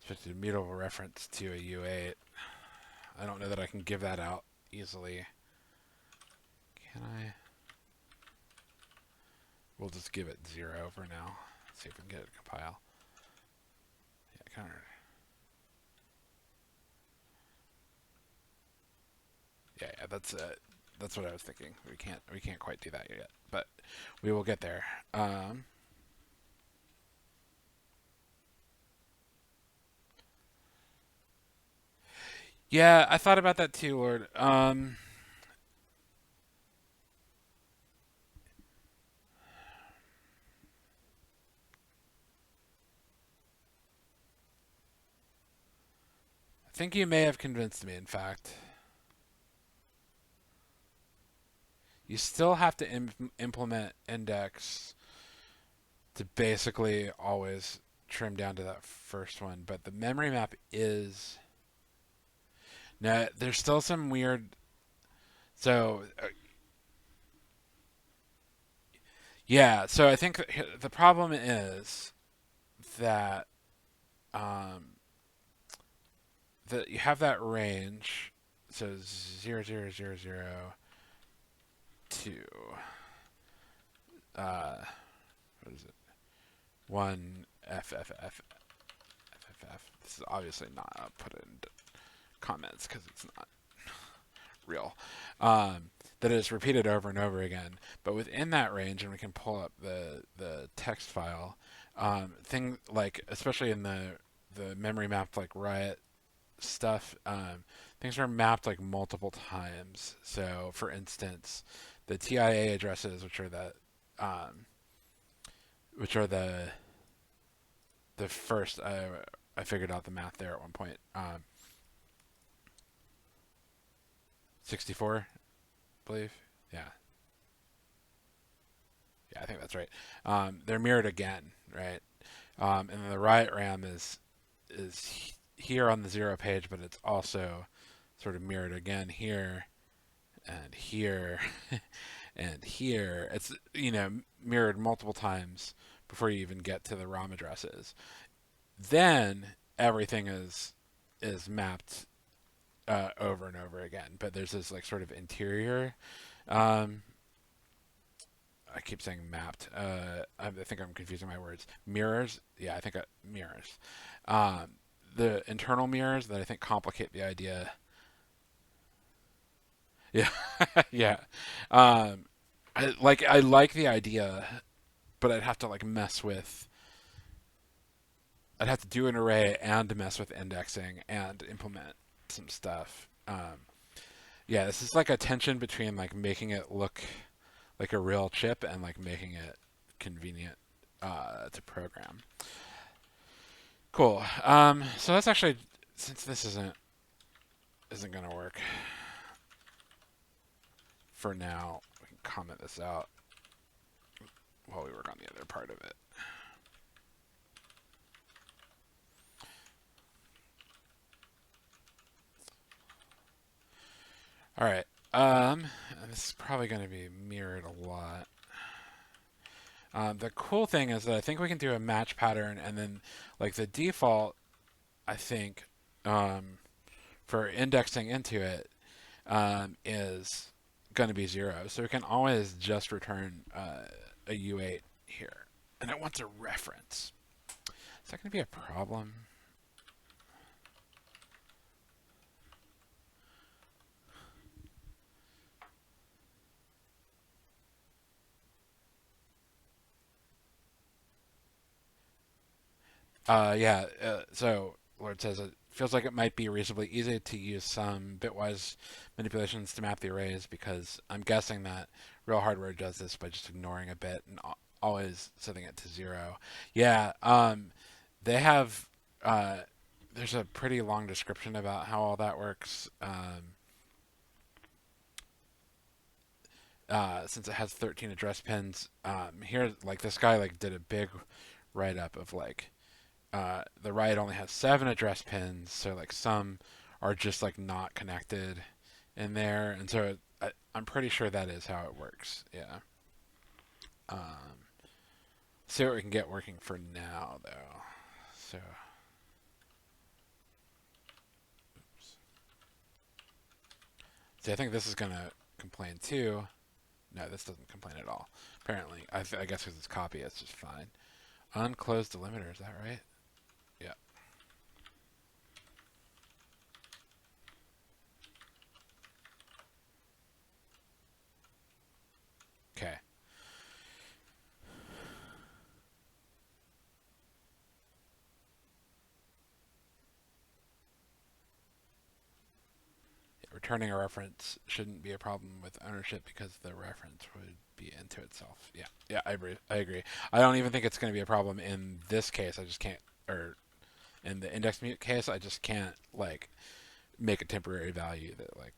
Expected immutable reference to a U8. I don't know that I can give that out easily. Can I? We'll just give it 0 for now. See if we can get it to compile. Yeah, kind of. Yeah, that's what I was thinking. We can't quite do that yet, but we will get there. Yeah, I thought about that too, Lord. I think you may have convinced me, in fact. You still have to implement index to basically always trim down to that first one, but the memory map is... Now, there's still some weird... So, yeah, so I think the problem is that that you have that range, so 0, 0, 0, 0, 2, what is it? 1 F F F F F F. This is obviously not put in comments because it's not real. That is repeated over and over again. But within that range, and we can pull up the text file, thing like, especially in the memory mapped like Riot stuff, things are mapped like multiple times. So for instance, the TIA addresses, which are the first, I figured out the math there at one point. 64, I believe. Yeah. Yeah, I think that's right. They're mirrored again, right? And then the riot RAM is here on the 0 page, but it's also sort of mirrored again here and here and here. It's, mirrored multiple times before you even get to the ROM addresses. Then everything is mapped over and over again. But there's this like sort of interior. Um, I keep saying mapped. I think I'm confusing my words. Mirrors. Yeah, I think mirrors. Um, the internal mirrors that I think complicate the idea. Yeah, yeah. Um, I like the idea, but I'd have to like mess with. I'd have to do an array and mess with indexing and implement some stuff. Yeah, this is like a tension between like making it look like a real chip and like making it convenient to program. Cool. So that's actually, since this isn't gonna work for now, we can comment this out while we work on the other part of it. All right. And this is probably going to be mirrored a lot. The cool thing is that I think we can do a match pattern, and then like the default, I think, for indexing into it is going to be 0. So we can always just return a U8 here, and it wants a reference. Is that going to be a problem? Yeah. So Lord says it feels like it might be reasonably easy to use some bitwise manipulations to map the arrays because I'm guessing that real hardware does this by just ignoring a bit and always setting it to 0. Yeah. They have. There's a pretty long description about how all that works. Since it has 13 address pins, here like this guy like did a big write up of like the write only has 7 address pins, so like some are just like not connected in there, and so I'm pretty sure that is how it works. Yeah. Um, see what we can get working for now, though. So, see, I think this is gonna complain too. No, this doesn't complain at all. Apparently, I guess because it's copy, it's just fine. Unclosed delimiter, is that right? Yeah. Okay. Returning a reference shouldn't be a problem with ownership because the reference would be into itself. Yeah, yeah, I agree. I agree. I don't even think it's going to be a problem in this case. I just can't, or in the index mute case, I just can't like make a temporary value that like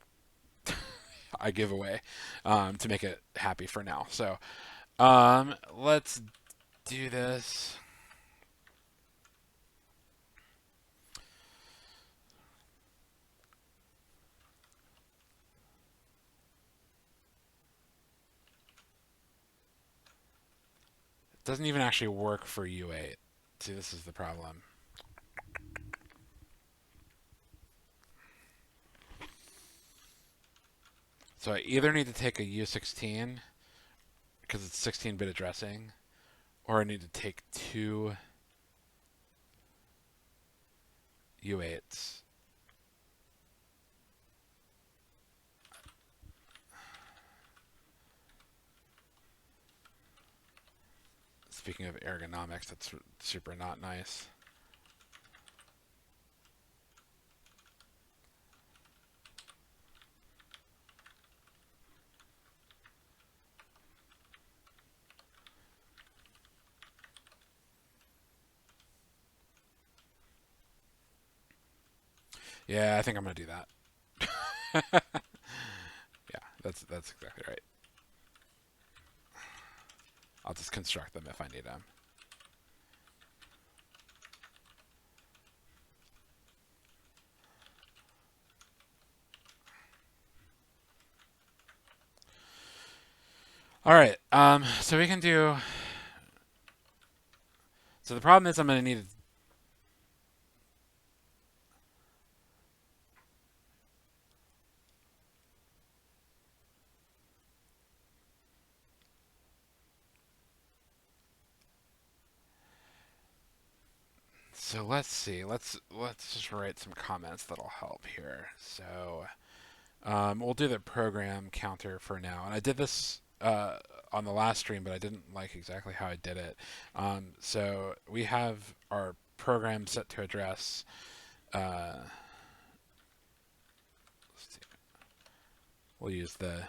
I give away to make it happy for now. So let's do this. It doesn't even actually work for U8. See, this is the problem. So I either need to take a U16 because it's 16-bit addressing, or I need to take 2 U8s. Speaking of ergonomics, that's super not nice. Yeah, I think I'm gonna do that. Yeah, that's exactly right. I'll just construct them if I need them. All right. So we can do. So the problem is, I'm gonna need. So let's see. Let's just write some comments that'll help here. So we'll do the program counter for now. And I did this on the last stream, but I didn't like exactly how I did it. So we have our program set to address. Let's see. We'll use the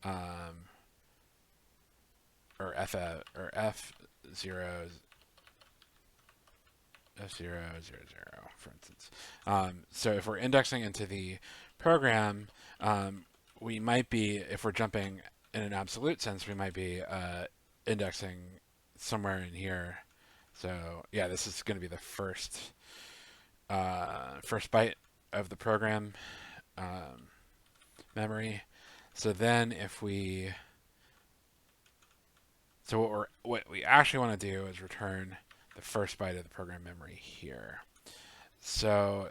um, or F0 F000, for instance. So if we're indexing into the program, we might be, if we're jumping in an absolute sense, we might be indexing somewhere in here. So yeah, this is going to be the first byte of the program memory. So then what we actually want to do is return the first byte of the program memory here. So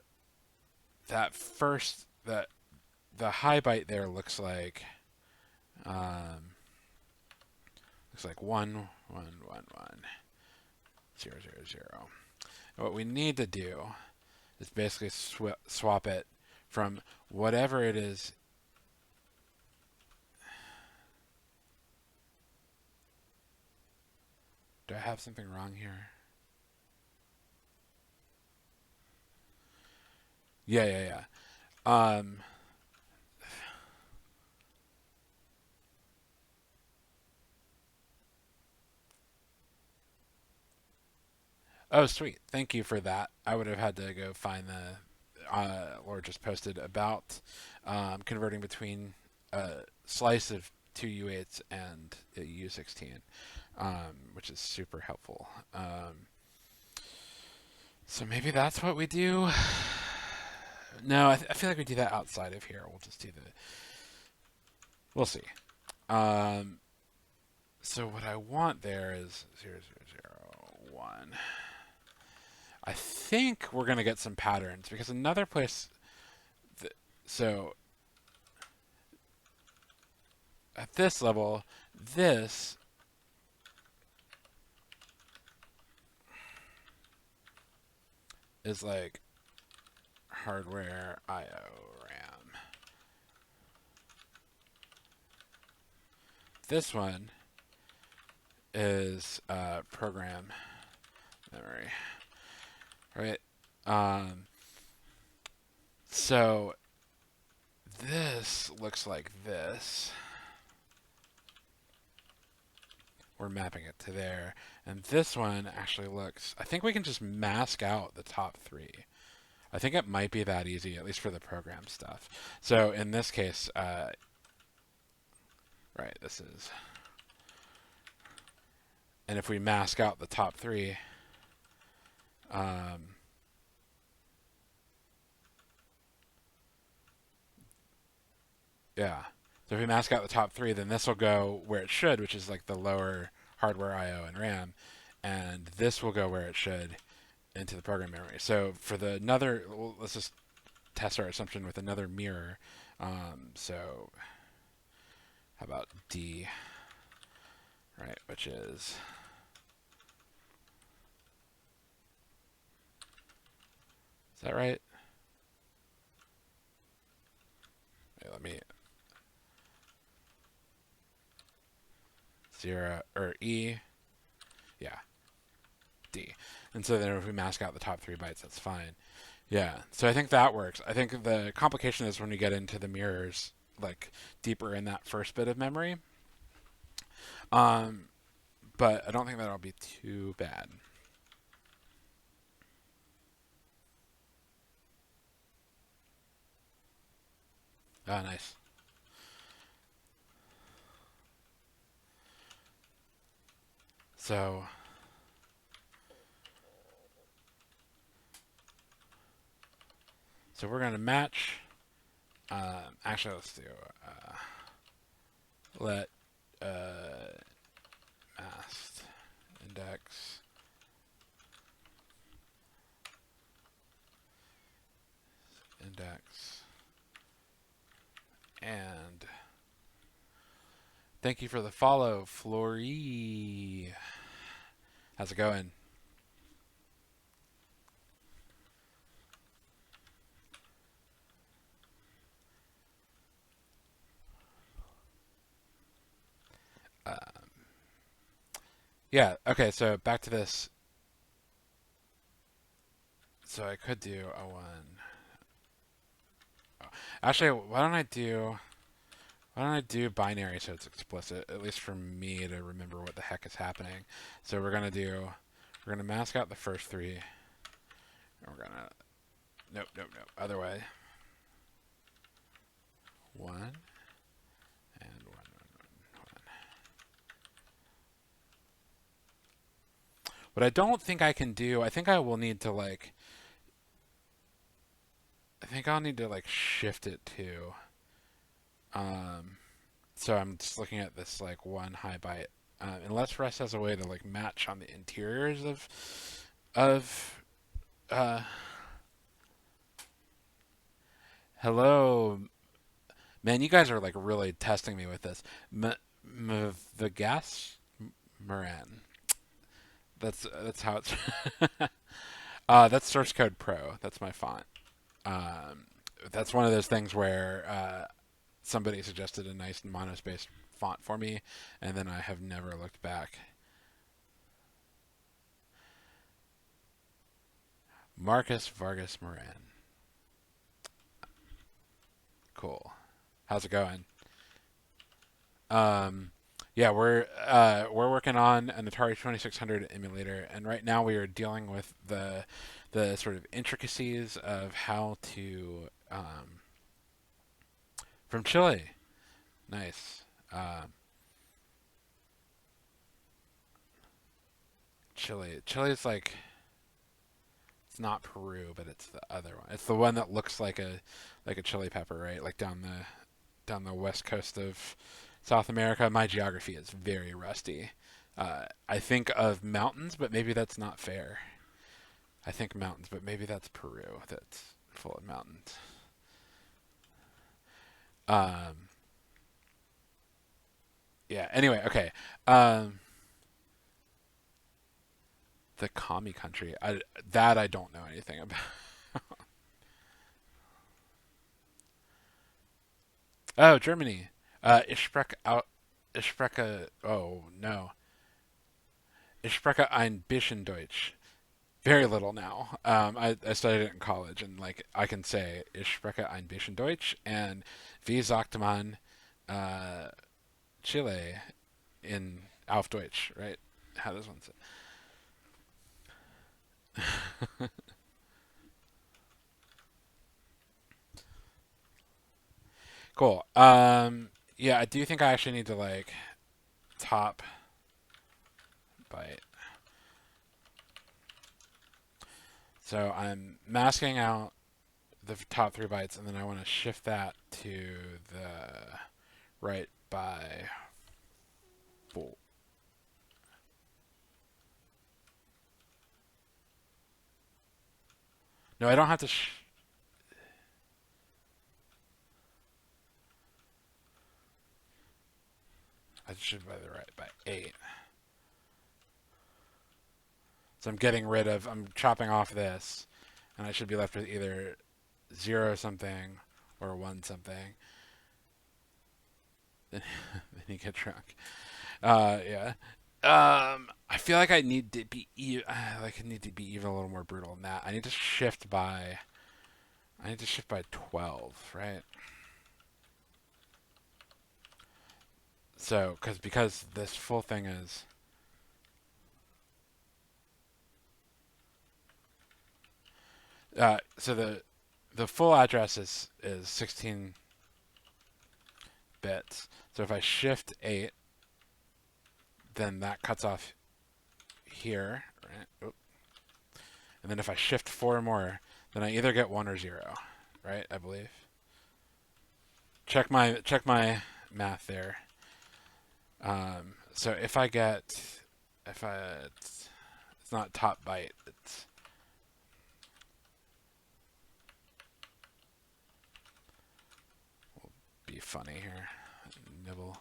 that the high byte there looks like 1111000. What we need to do is basically swap it from whatever it is. Do I have something wrong here? Yeah. Oh, sweet. Thank you for that. I would have had to go find the Laura just posted about converting between a slice of two U8s and a U16, which is super helpful. So maybe that's what we do. No, I feel like we do that outside of here. We'll just do the. We'll see. Um, so what I want there is 0001. I think we're going to get some patterns because another place. So at this level, this is like hardware IO RAM. This one is program memory, right? So this looks like this. We're mapping it to there. And this one actually looks, I think we can just mask out the top three. I think it might be that easy, at least for the program stuff. So in this case, right, this is, and if we mask out the top three, yeah. So if we mask out the top three, then this will go where it should, which is like the lower hardware I/O and RAM, and this will go where it should into the program memory. So for the another, well, let's just test our assumption with another mirror. So how about D, right, which is that right? Wait, let me 0 or E, yeah, D. And so then if we mask out the top 3 bytes, that's fine. Yeah, so I think that works. I think the complication is when we get into the mirrors, like deeper in that first bit of memory. But I don't think that'll be too bad. Oh, nice. So we're going to match. Actually, let's do let masked index and Thank you for the follow, Flory. How's it going? Uh, yeah, okay, so back to this. So I could do a one. Oh, actually, why don't I do binary so it's explicit, at least for me to remember what the heck is happening. So we're gonna mask out the first three. And we're gonna, nope, nope, nope, other way. One, and one. What I don't think I can do, I think I will need to like, I think I'll need to like shift it to, um, so I'm just looking at this like one high byte. Unless Rust has a way to like match on the interiors of uh hello, man, you guys are like really testing me with this. The gas Moran. That's how it's that's source code pro. That's my font. Um, that's one of those things where somebody suggested a nice monospaced font for me, and then I have never looked back. Marcus Vargas Moran. Cool. How's it going? Um, yeah, we're working on an Atari 2600 emulator, and right now we are dealing with the sort of intricacies of how to from Chile. Nice. Chile. Chile is like it's not Peru, but it's the other one. It's the one that looks like a chili pepper, right? Like down the west coast of South America. My geography is very rusty. I think of mountains, but maybe that's not fair. I think mountains, but maybe that's Peru that's full of mountains. Um, yeah. Anyway, okay. Um, the commie country. I don't know anything about. Oh, Germany. Ich spreche. Oh no. Ich spreche ein bisschen Deutsch. Very little now. I studied it in college, and like I can say ich spreche ein bisschen Deutsch and wie sagt man uh, Chile in auf Deutsch, right? How does one say? Cool. Yeah, I do think I actually need to like top byte. So I'm masking out the top 3 bytes, and then I want to shift that to the right by 4. No, I don't have to. I should by the right by 8. So I'm getting rid of. I'm chopping off this, and I should be left with either 0 something or 1 something. Then you get drunk. Yeah. I feel like I need to be like I need to be even a little more brutal than that. I need to shift by. I need to shift by 12, right? So, because this full thing is. So the full address is 16 bits. So if I shift 8, then that cuts off here, right? Oop. And then if I shift 4 more, then I either get 1 or 0, right? I believe. Check my math there. So if I get if I it's not top byte, it's be funny here. Nibble.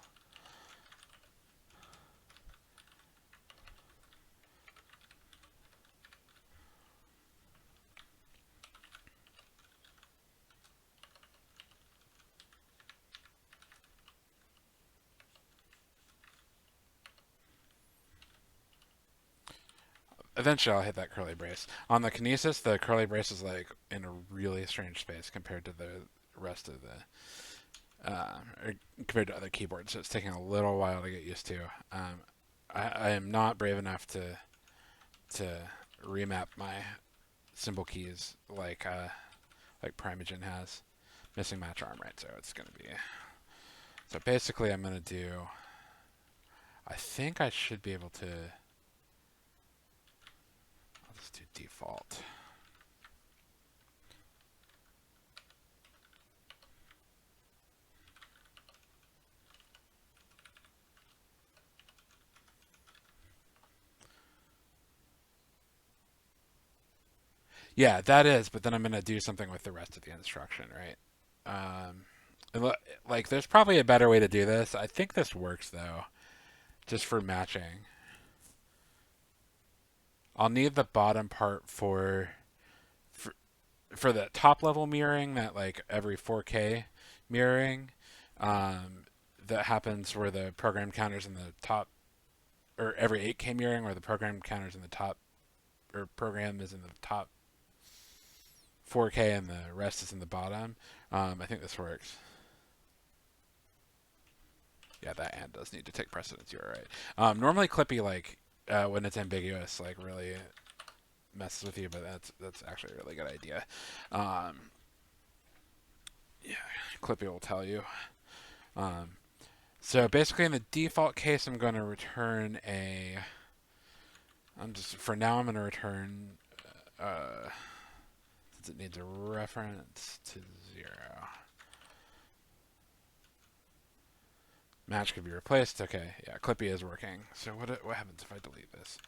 Eventually, I'll hit that curly brace. On the Kinesis, the curly brace is like in a really strange space compared to the rest of or compared to other keyboards. So it's taking a little while to get used to. I am not brave enough to remap my symbol keys like Primogen has. Missing match arm, right? So it's gonna be. So basically, I'm gonna do. I think I should be able to. I'll just do default. Yeah, that is, but then I'm going to do something with the rest of the instruction, right? Um, like, there's probably a better way to do this. I think this works, though, just for matching. I'll need the bottom part for, for the top level mirroring, that, like, every 4K mirroring that happens where the program counters in the top, or every 8K mirroring where the program counters in the top, or program is in the top 4K and the rest is in the bottom. I think this works. Yeah, that and does need to take precedence. You're right. Normally, Clippy, like when it's ambiguous, like really messes with you, but that's actually a really good idea. Um, yeah, Clippy will tell you. Um, so basically, in the default case, I'm going to return a. I'm just for now. I'm going to return since it needs a reference to 0. Match could be replaced. Okay, yeah, Clippy is working. So what happens if I delete this?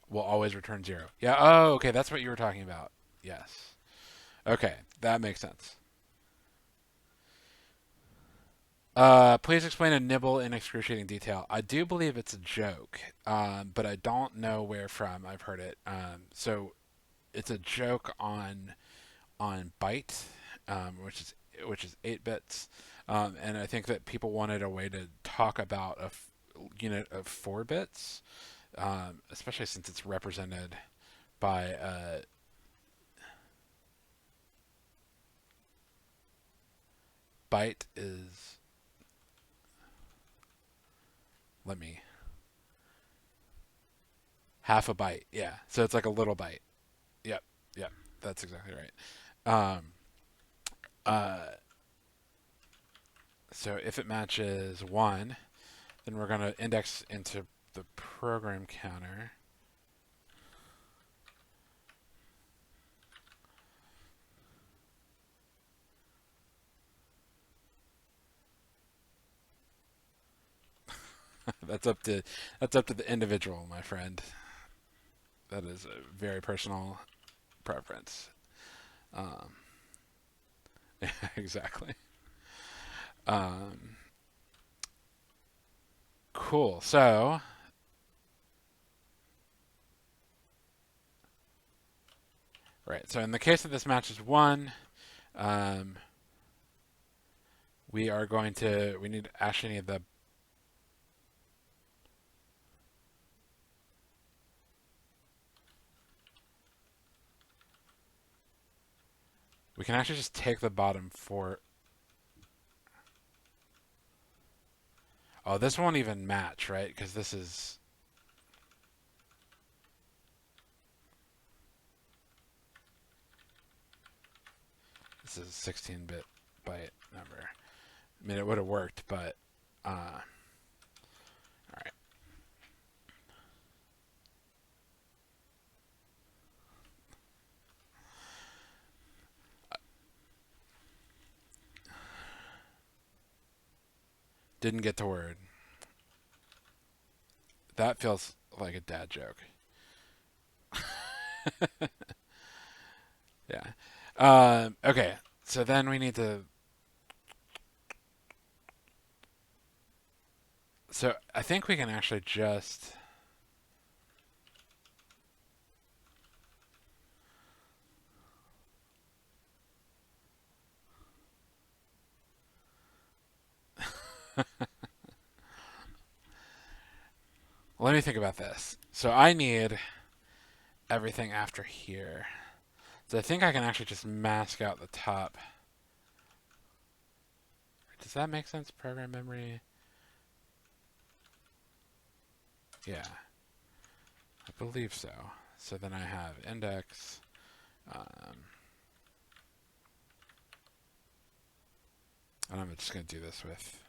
Will always return 0. Yeah. Oh, okay. That's what you were talking about. Yes. Okay, that makes sense. Please explain a nibble in excruciating detail. I do believe it's a joke, but I don't know where from I've heard it. So it's a joke on byte, which is 8 bits, and I think that people wanted a way to talk about a unit of 4 bits, especially since it's represented by byte is. Let me half a byte. Yeah, so it's like a little byte. Yep, yep, that's exactly right. Uh, so if it matches 1, then we're going to index into the program counter. That's up to the individual, my friend. That is a very personal preference. Um, exactly. Um, cool. So, right. So in the case that this matches 1, um, we need actually need the. We can actually just take the bottom 4. Oh, this won't even match, right? Because this is a 16-bit byte number. I mean, it would have worked, but all right. Didn't get to word. That feels like a dad joke. Yeah. Okay. So then we need to. So I think we can actually just. Let me think about this. So I need everything after here. So I think I can actually just mask out the top. Does that make sense? Program memory. Yeah, I believe so. So then I have index. And I'm just going to do this with.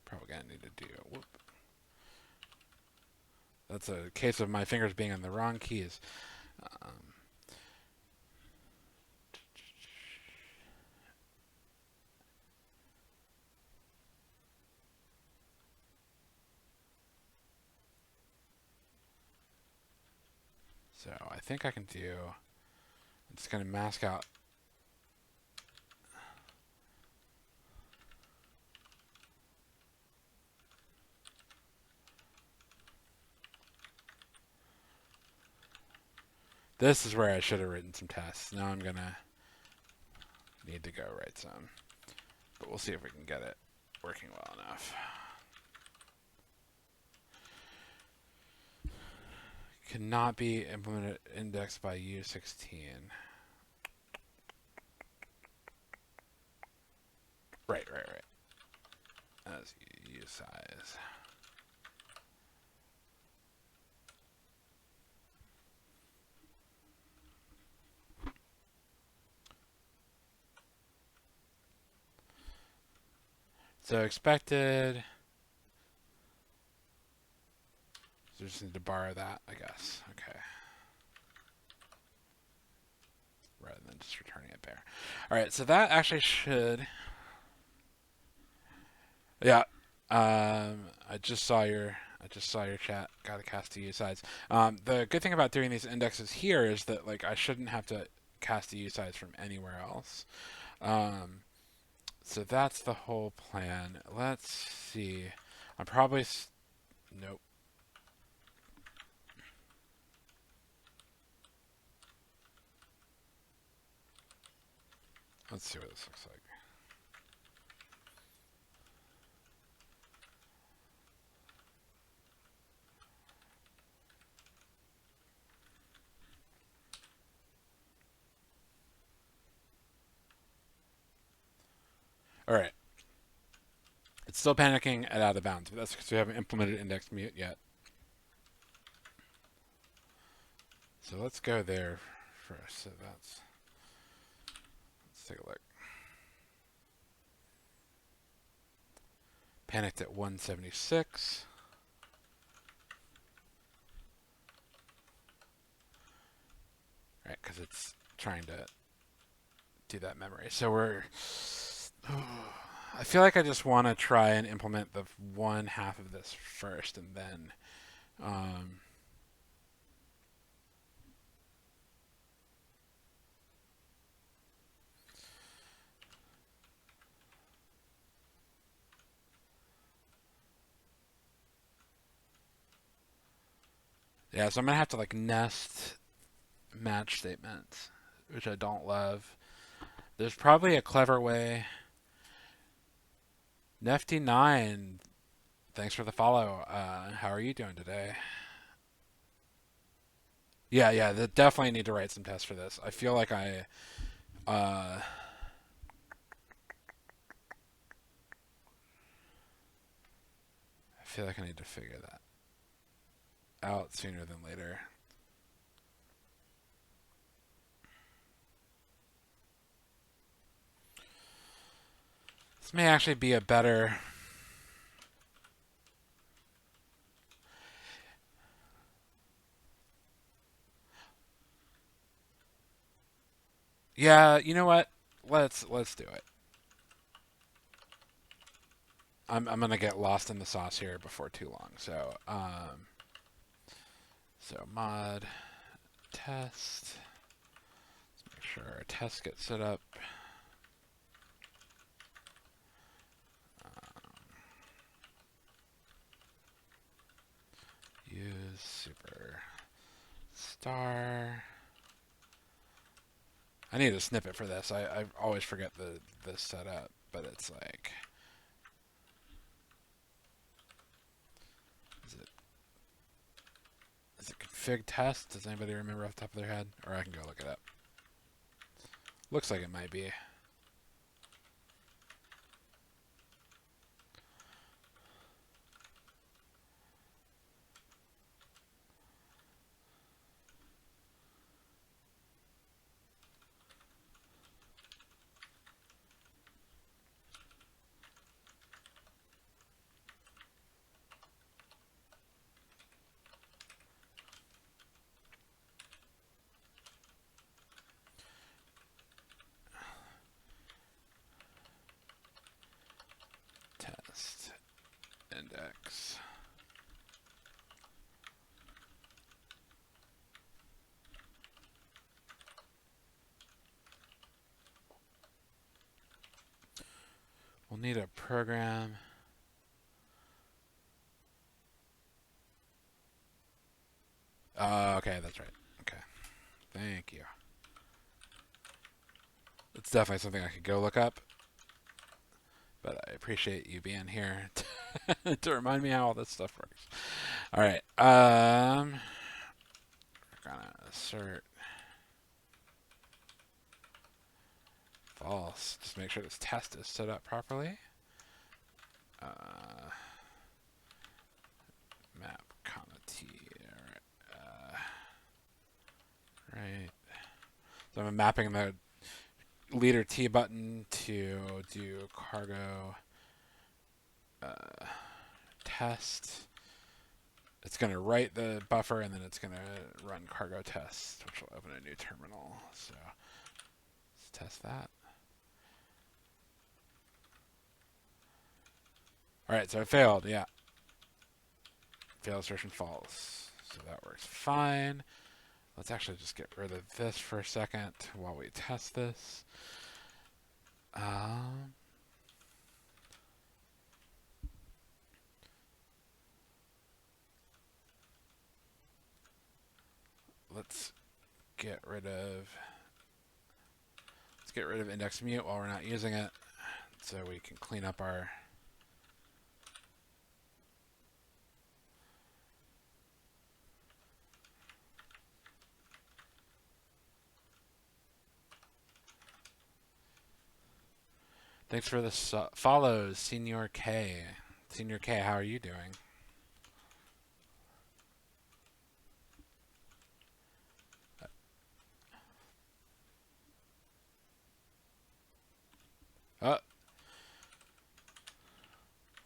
Probably going to need to do. Whoop. That's a case of my fingers being on the wrong keys. Um, so I think I can do. I'm just going to mask out. This is where I should have written some tests. Now I'm going to need to go write some. But we'll see if we can get it working well enough. Cannot be implemented indexed by U16. Right. As U size. So expected. So just need to borrow that, I guess. Okay. Rather than just returning it there. All right. So that actually should. Yeah. I just saw your chat. Got to cast to U size. The good thing about doing these indexes here is that like I shouldn't have to cast a U size from anywhere else. So that's the whole plan. Let's see. I'm probably nope. Let's see what this looks like. All right. It's still panicking at out of bounds, but that's because we haven't implemented index mute yet. So let's go there first. So let's take a look. Panicked at 176. Right, because it's trying to do that memory. So we're. I feel like I just want to try and implement the one half of this first, and then. Yeah, so I'm gonna have to like nest match statements, which I don't love. There's probably a clever way. Nefty9, thanks for the follow. How are you doing today? Yeah, they definitely need to write some tests for this. I feel like I feel like I need to figure that out sooner than later. This may actually be a better. Yeah, you know what? Let's do it. I'm gonna get lost in the sauce here before too long. So mod test. Let's make sure our test gets set up. star. I need a snippet for this. I always forget this setup, but it's like, is it config test? Does anybody remember off the top of their head? Or I can go look it up. Looks like it might be. Test index. We'll need a program. Okay, that's right. Okay. Thank you. It's definitely something I could go look up. But I appreciate you being here to remind me how all this stuff works. All right. We're gonna assert false. Just make sure this test is set up properly. Map comma t. Right. So I'm mapping the leader T button to do cargo test. It's going to write the buffer, and then it's going to run cargo test, which will open a new terminal. So let's test that. All right, so it failed. Yeah. Failed assertion false. So that works fine. Let's actually just get rid of this for a second while we test this. Let's get rid of index mute while we're not using it, so we can clean up our Thanks for the follows, Senior K. Senior K, how are you doing?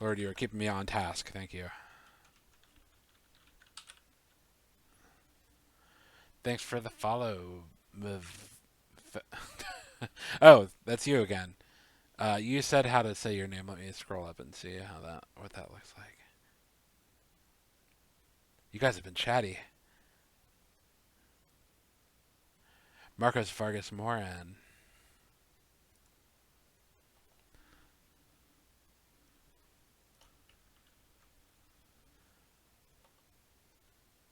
Lord, you are keeping me on task. Thank you. Thanks for the follow. Oh, that's you again. You said how to say your name. Let me scroll up and see what that looks like. You guys have been chatty. Marcos Vargas Moran.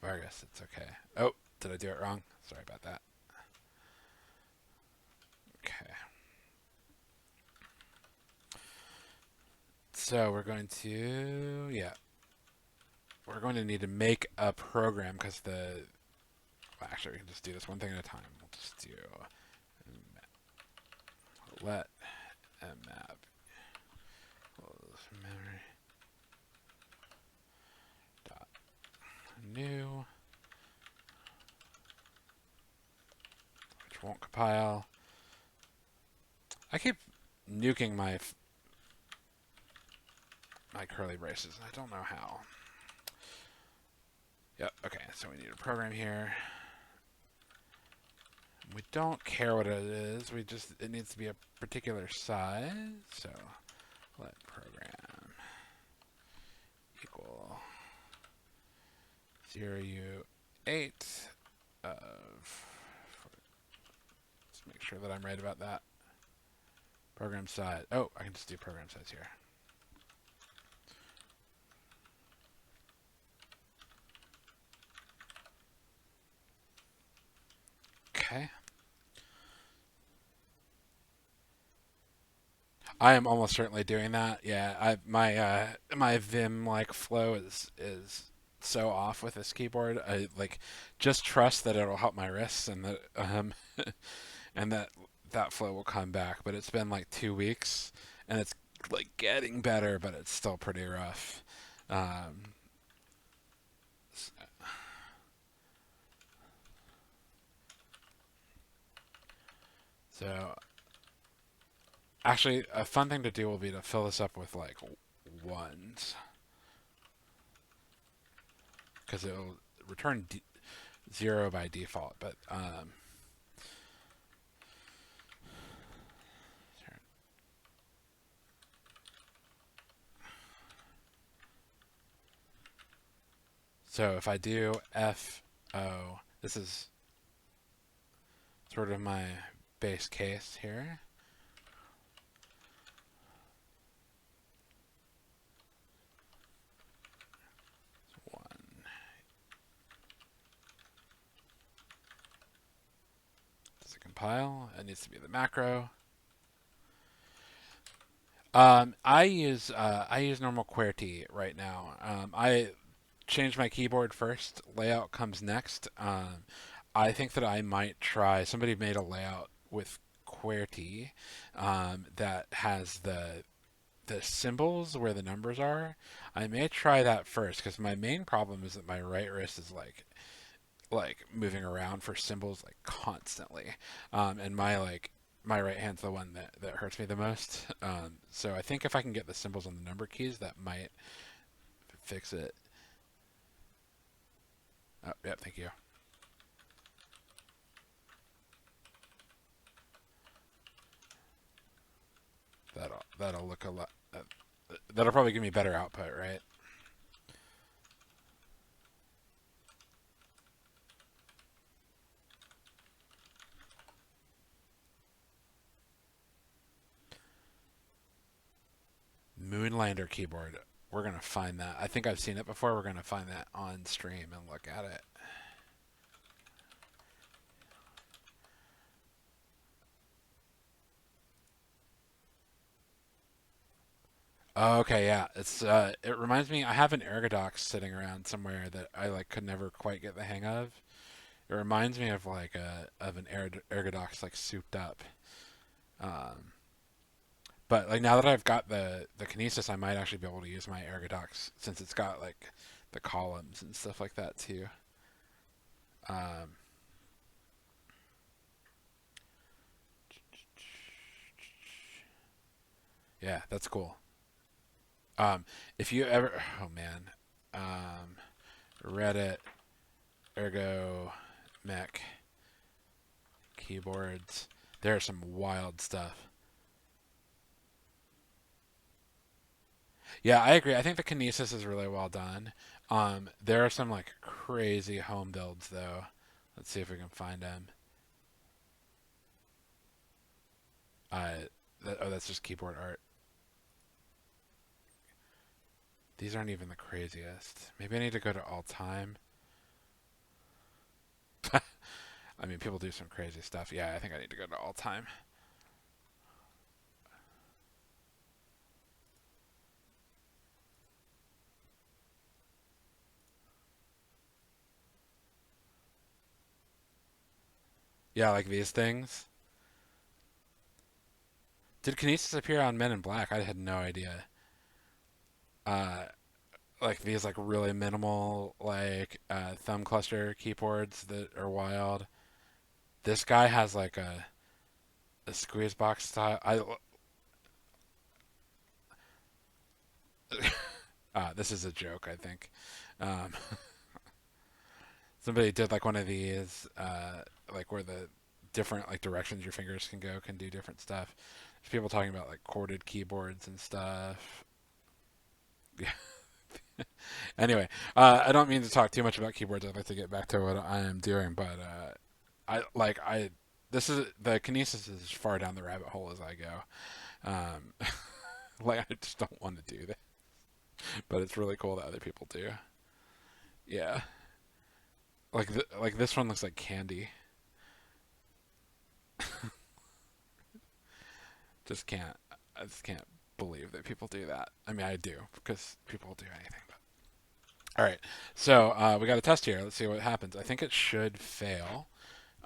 Vargas, it's okay. Oh, did I do it wrong? Sorry about that. Okay. So we're going to, we're going to need to make a program because actually we can just do this one thing at a time. We'll just do let mmap memory dot new, which won't compile. I keep nuking my curly braces. I don't know how. Yep, okay, so we need a program here. We don't care what it is. It needs to be a particular size. So let program equal 0u8 of, let's make sure that I'm right about that. Program size. Oh, I can just do program size here. I am almost certainly doing that. Yeah, my Vim like flow is so off with this keyboard. I like just trust that it'll help my wrists and that and that flow will come back. But it's been like 2 weeks and it's like getting better, but it's still pretty rough. Um, so actually, a fun thing to do will be to fill this up with like ones because it'll return zero by default. But so if I do FO, this is sort of my base case here. One. Does it compile? It needs to be the macro. I use normal QWERTY right now. I changed my keyboard first. Layout comes next. I think that I might try. Somebody made a layout with QWERTY that has the symbols where the numbers are. I may try that first because my main problem is that my right wrist is like moving around for symbols like constantly, and my right hand's the one that hurts me the most. So I think if I can get the symbols on the number keys, that might fix it. Oh, yeah, thank you. That'll look a lot. That'll probably give me better output, right? Moonlander keyboard. We're gonna find that. I think I've seen it before. We're gonna find that on stream and look at it. Oh, okay, yeah. It reminds me. I have an Ergodox sitting around somewhere that I like could never quite get the hang of. It reminds me of like an Ergodox like souped up. Um, but like now that I've got the Kinesis, I might actually be able to use my Ergodox since it's got like the columns and stuff like that too. Um, yeah, that's cool. If you ever, oh man, um, Reddit Ergo Mech keyboards. There's some wild stuff. Yeah, I agree. I think the Kinesis is really well done. There are some like crazy home builds though. Let's see if we can find them. Oh, that's just keyboard art. These aren't even the craziest. Maybe I need to go to all time. I mean, people do some crazy stuff. Yeah, I think I need to go to all time. Yeah, like these things. Did Kinesis appear on Men in Black? I had no idea. Uh, like these like really minimal like thumb cluster keyboards that are wild. This guy has like a squeeze box style. This is a joke, I think. Um, somebody did like one of these, like where the different like directions your fingers can go can do different stuff. There's people talking about like corded keyboards and stuff. Yeah. Anyway, I don't mean to talk too much about keyboards. I'd like to get back to what I am doing, but I this is the Kinesis is as far down the rabbit hole as I go. Like I just don't want to do that, but it's really cool that other people do. Yeah, like this one looks like candy. Just can't. I just can't believe that people do that. I mean, I do because people do anything. But all right, so we got a test here. Let's see what happens. I think it should fail.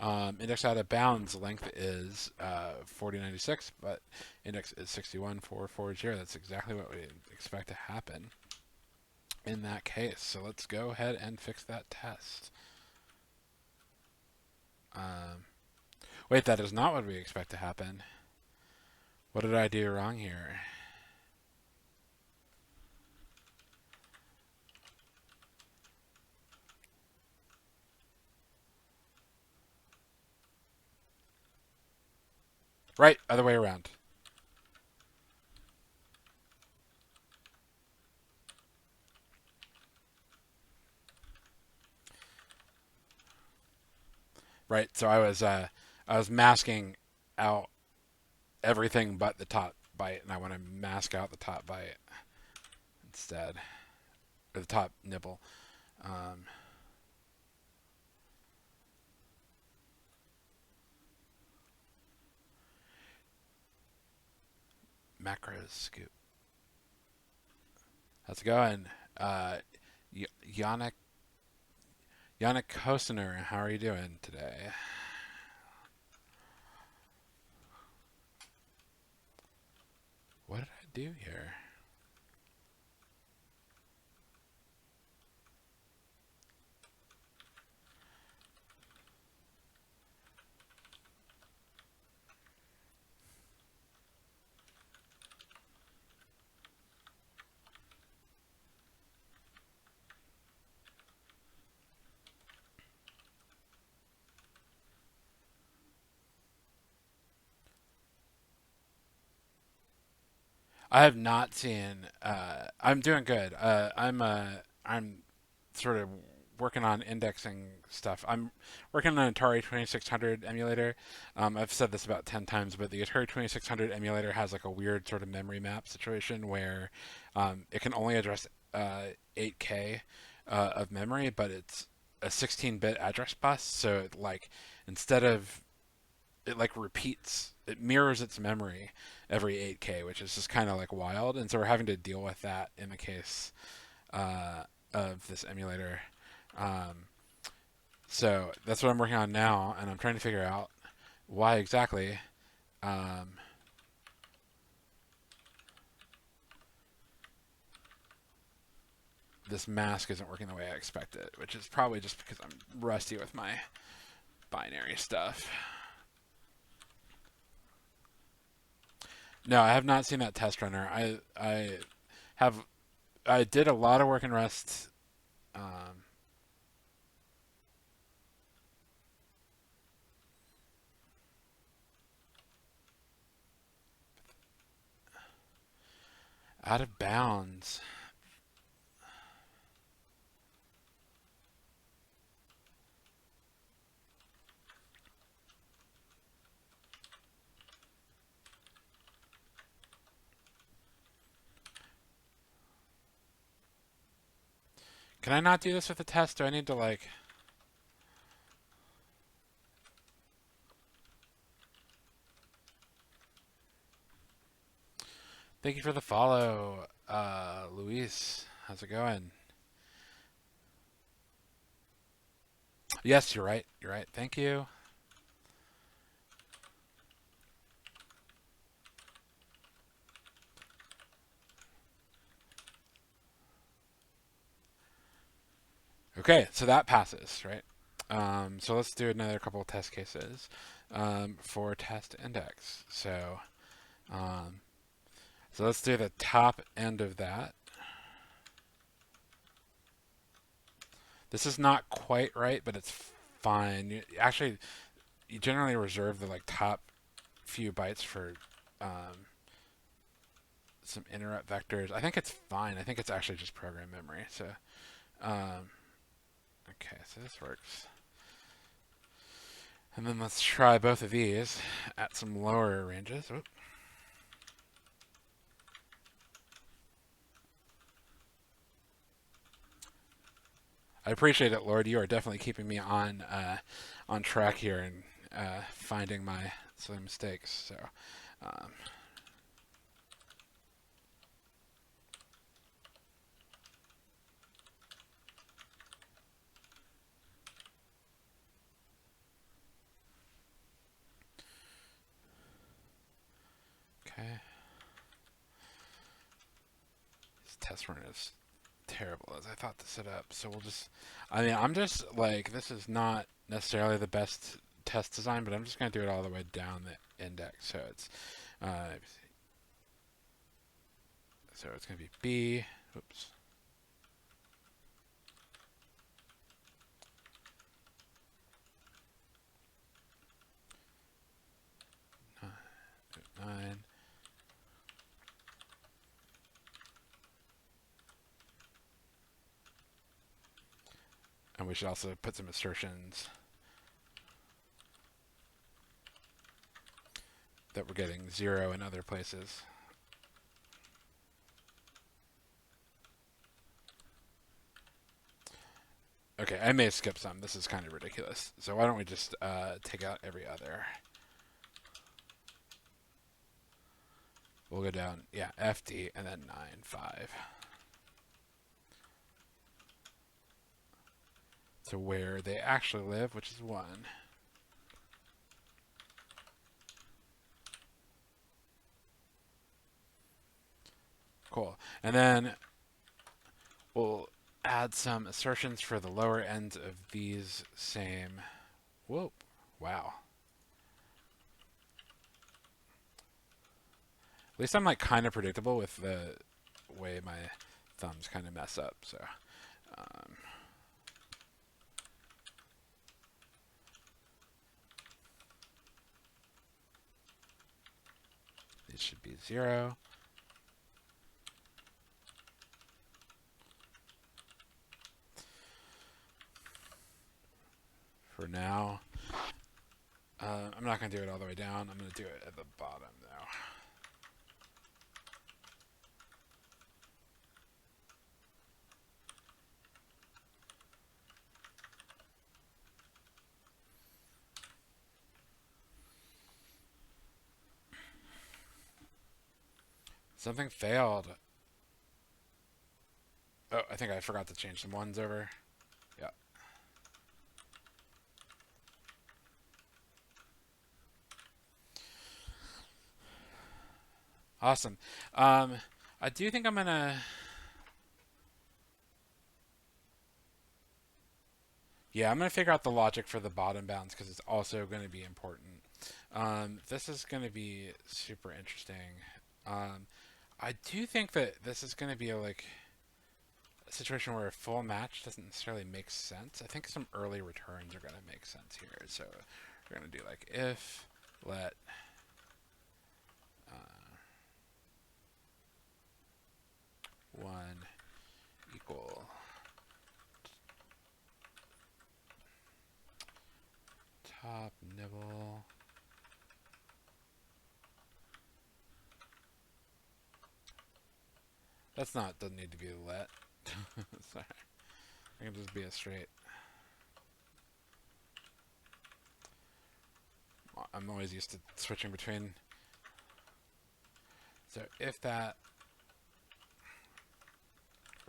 Index out of bounds length is 4096, but index is 61440. That's exactly what we expect to happen in that case. So let's go ahead and fix that test. Wait, that is not what we expect to happen. What did I do wrong here? Right, other way around. Right, so I was masking out everything but the top byte, and I want to mask out the top byte instead, or the top nibble. Um, macros scoop. How's it going? Yannick Hosner, how are you doing today? What did I do here? I have not seen. I'm doing good. I'm sort of working on indexing stuff. I'm working on an Atari 2600 emulator. I've said this about 10 times, but the Atari 2600 emulator has like a weird sort of memory map situation where it can only address 8K of memory, but it's a 16-bit address bus. So like instead of it like repeats, it mirrors its memory every 8K, which is just kind of like wild. And so we're having to deal with that in the case of this emulator. Um, so that's what I'm working on now, and I'm trying to figure out why exactly um, this mask isn't working the way I expected, which is probably just because I'm rusty with my binary stuff. No, I have not seen that test runner. Have I did a lot of work in Rust. Um, Out of bounds. Can I not do this with the test? Do I need to like? Thank you for the follow, Luis. How's it going? Yes, you're right. You're right. Thank you. Okay, so that passes, right? So let's do another couple of test cases for test index. Um, so let's do the top end of that. This is not quite right, but it's fine. You generally reserve the like top few bytes for some interrupt vectors. I think it's fine. I think it's actually just program memory. So, um, okay, so this works. And then let's try both of these at some lower ranges. Oop. I appreciate it, Lord. You are definitely keeping me on track here and finding my silly mistakes. So, um, Okay. This test run is terrible as I thought to set up. So we'll just, I mean, I'm just like, this is not necessarily the best test design, but I'm just going to do it all the way down the index. So it's going to be B. Oops. Nine. And we should also put some assertions that we're getting 0 in other places. Okay, I may skip some. This is kind of ridiculous. So why don't we just take out every other? We'll go down, yeah, FD, and then 9, 5. To where they actually live, which is 1. Cool. And then we'll add some assertions for the lower ends of these same. Whoa. Wow. At least I'm like kind of predictable with the way my thumbs kind of mess up. So it should be 0. For now. I'm not going to do it all the way down. I'm going to do it at the bottom, though. Something failed. Oh, I think I forgot to change some 1s over. Yeah. Awesome. I do think I'm going to... Yeah, I'm going to figure out the logic for the bottom bounds because it's also going to be important. This is going to be super interesting. I do think that this is going to be a situation where a full match doesn't necessarily make sense. I think some early returns are going to make sense here. So we're going to do like if, let, 1 equal top nibble. Doesn't need to be let. Sorry. I can just be a straight. I'm always used to switching between. So if that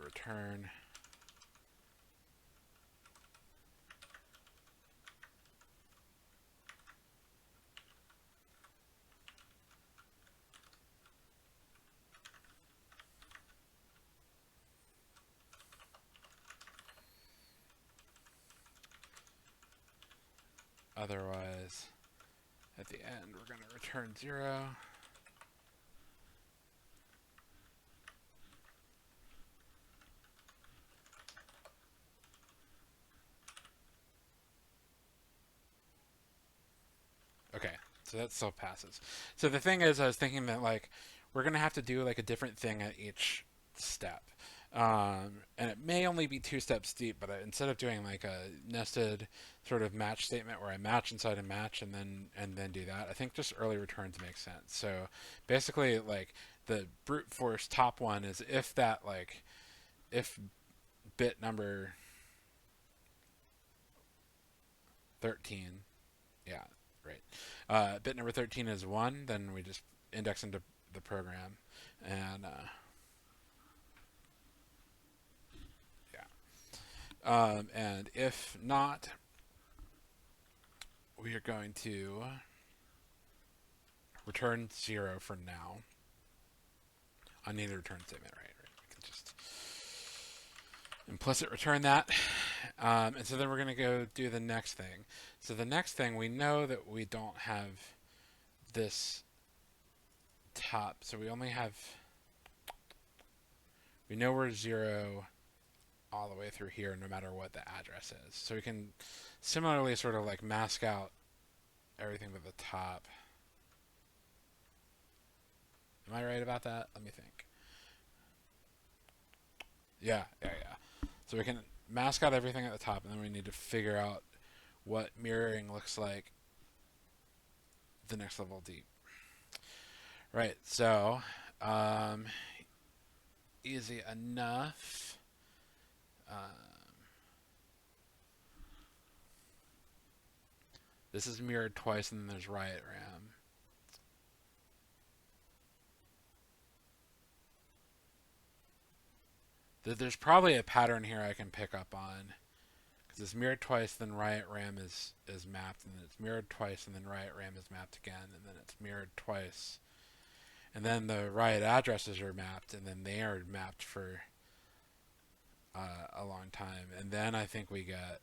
return otherwise, at the end, we're going to return 0. Okay, so that still passes. So the thing is, I was thinking that like we're going to have to do like a different thing at each step. And it may only be 2 steps deep, but instead of doing like a nested sort of match statement where I match inside a match and then do that, I think just early returns make sense. So basically, like the brute force top one is if that like if bit number 13, yeah, right. Bit number 13 is 1, then we just index into the program, and and if not, we are going to return 0 for now. I need a return statement, right? We can just implicit return that. And so then we're going to go do the next thing. So the next thing, we know that we don't have this top. So we only have, we know we're 0 all the way through here no matter what the address is. So we can similarly sort of like mask out everything but the top. Am I right about that? Let me think. Yeah. So we can mask out everything at the top, and then we need to figure out what mirroring looks like the next level deep. Right, so easy enough. This is mirrored twice, and then there's riot RAM. There's probably a pattern here I can pick up on. Because it's mirrored twice, then riot RAM is mapped, and then it's mirrored twice, and then riot RAM is mapped again, and then it's mirrored twice. And then the riot addresses are mapped, and then they are mapped for a long time. And then I think we get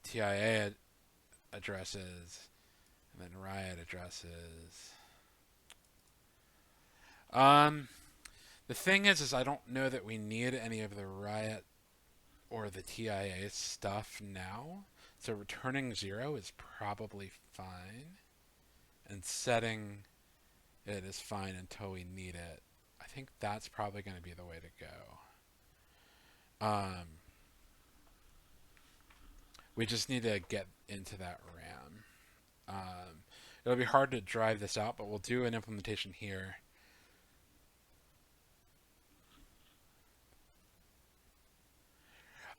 TIA addresses, and then riot addresses. The thing is I don't know that we need any of the riot or the TIA stuff now. So returning 0 is probably fine, and setting it is fine until we need it. I think that's probably going to be the way to go. We just need to get into that RAM. It'll be hard to drive this out, but we'll do an implementation here.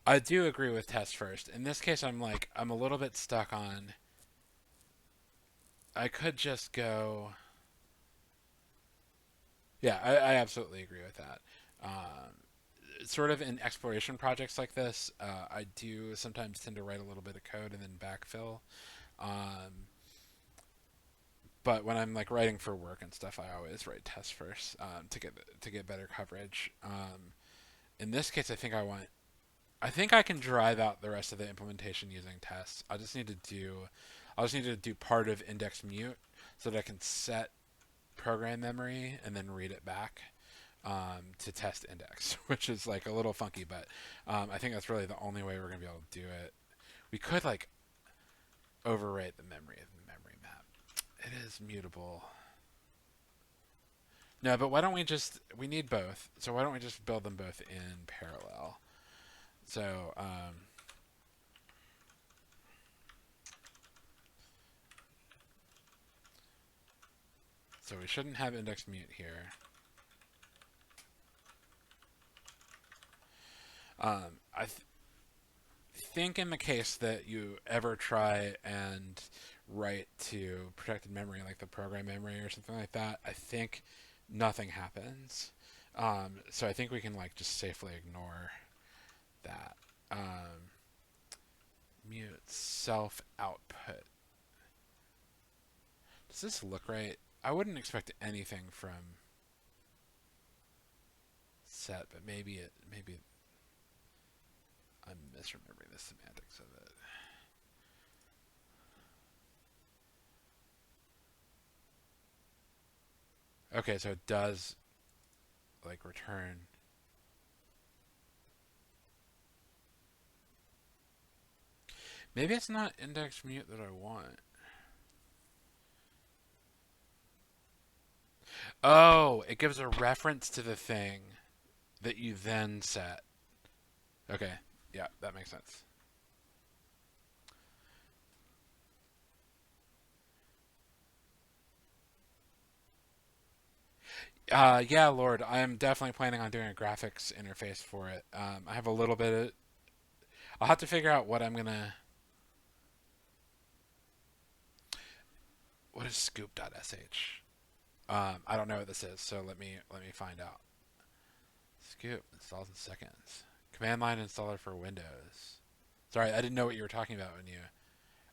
I do agree with test first. In this case, I'm a little bit stuck on. I could just go. Yeah, I absolutely agree with that. Sort of in exploration projects like this, I do sometimes tend to write a little bit of code and then backfill. But when I'm like writing for work and stuff, I always write tests first to get better coverage. In this case, I think I can drive out the rest of the implementation using tests. I just need to do part of index mute so that I can set program memory and then read it back to test index, which is like a little funky, but I think that's really the only way we're gonna be able to do it. We could like overwrite the memory of the memory map. It is mutable. No, but why don't we need both, so why don't we just build them both in parallel? So, so we shouldn't have index mute here. I think in the case that you ever try and write to protected memory, like the program memory or something like that, I think nothing happens. So I think we can like just safely ignore that. Mute self output. Does this look right? I wouldn't expect anything from set, but maybe I'm misremembering the semantics of it. Okay, so it does like return. Maybe it's not index mute that I want. Oh, it gives a reference to the thing that you then set. Okay, yeah, that makes sense. Yeah, Lord, I am definitely planning on doing a graphics interface for it. I have a little bit of. I'll have to figure out what I'm gonna. What is scoop.sh? I don't know what this is, so let me find out. Scoop installs in seconds. Command line installer for Windows. Sorry, I didn't know what you were talking about when you.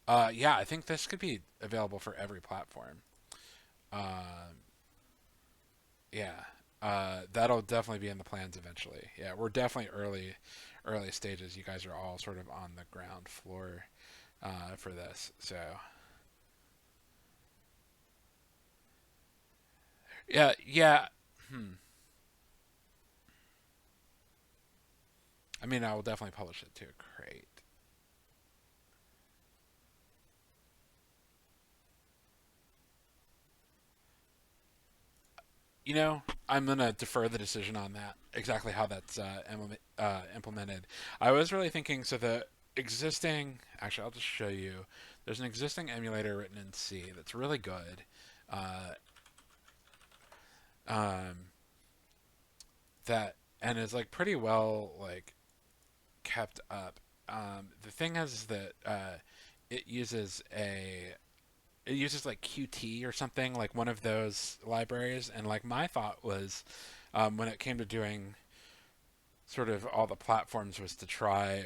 Yeah, I think this could be available for every platform. Uh, yeah, that'll definitely be in the plans eventually. Yeah, we're definitely early stages. You guys are all sort of on the ground floor for this. So yeah, yeah. Hmm. I mean, I will definitely publish it to a crate. I'm gonna defer the decision on that. Exactly how that's implemented. I was really thinking. So the existing, actually, I'll just show you. There's an existing emulator written in C that's really good. Uh, um, that and is like pretty well like kept up. The thing is that it uses a it uses like Qt or something like one of those libraries, and like my thought was when it came to doing sort of all the platforms was to try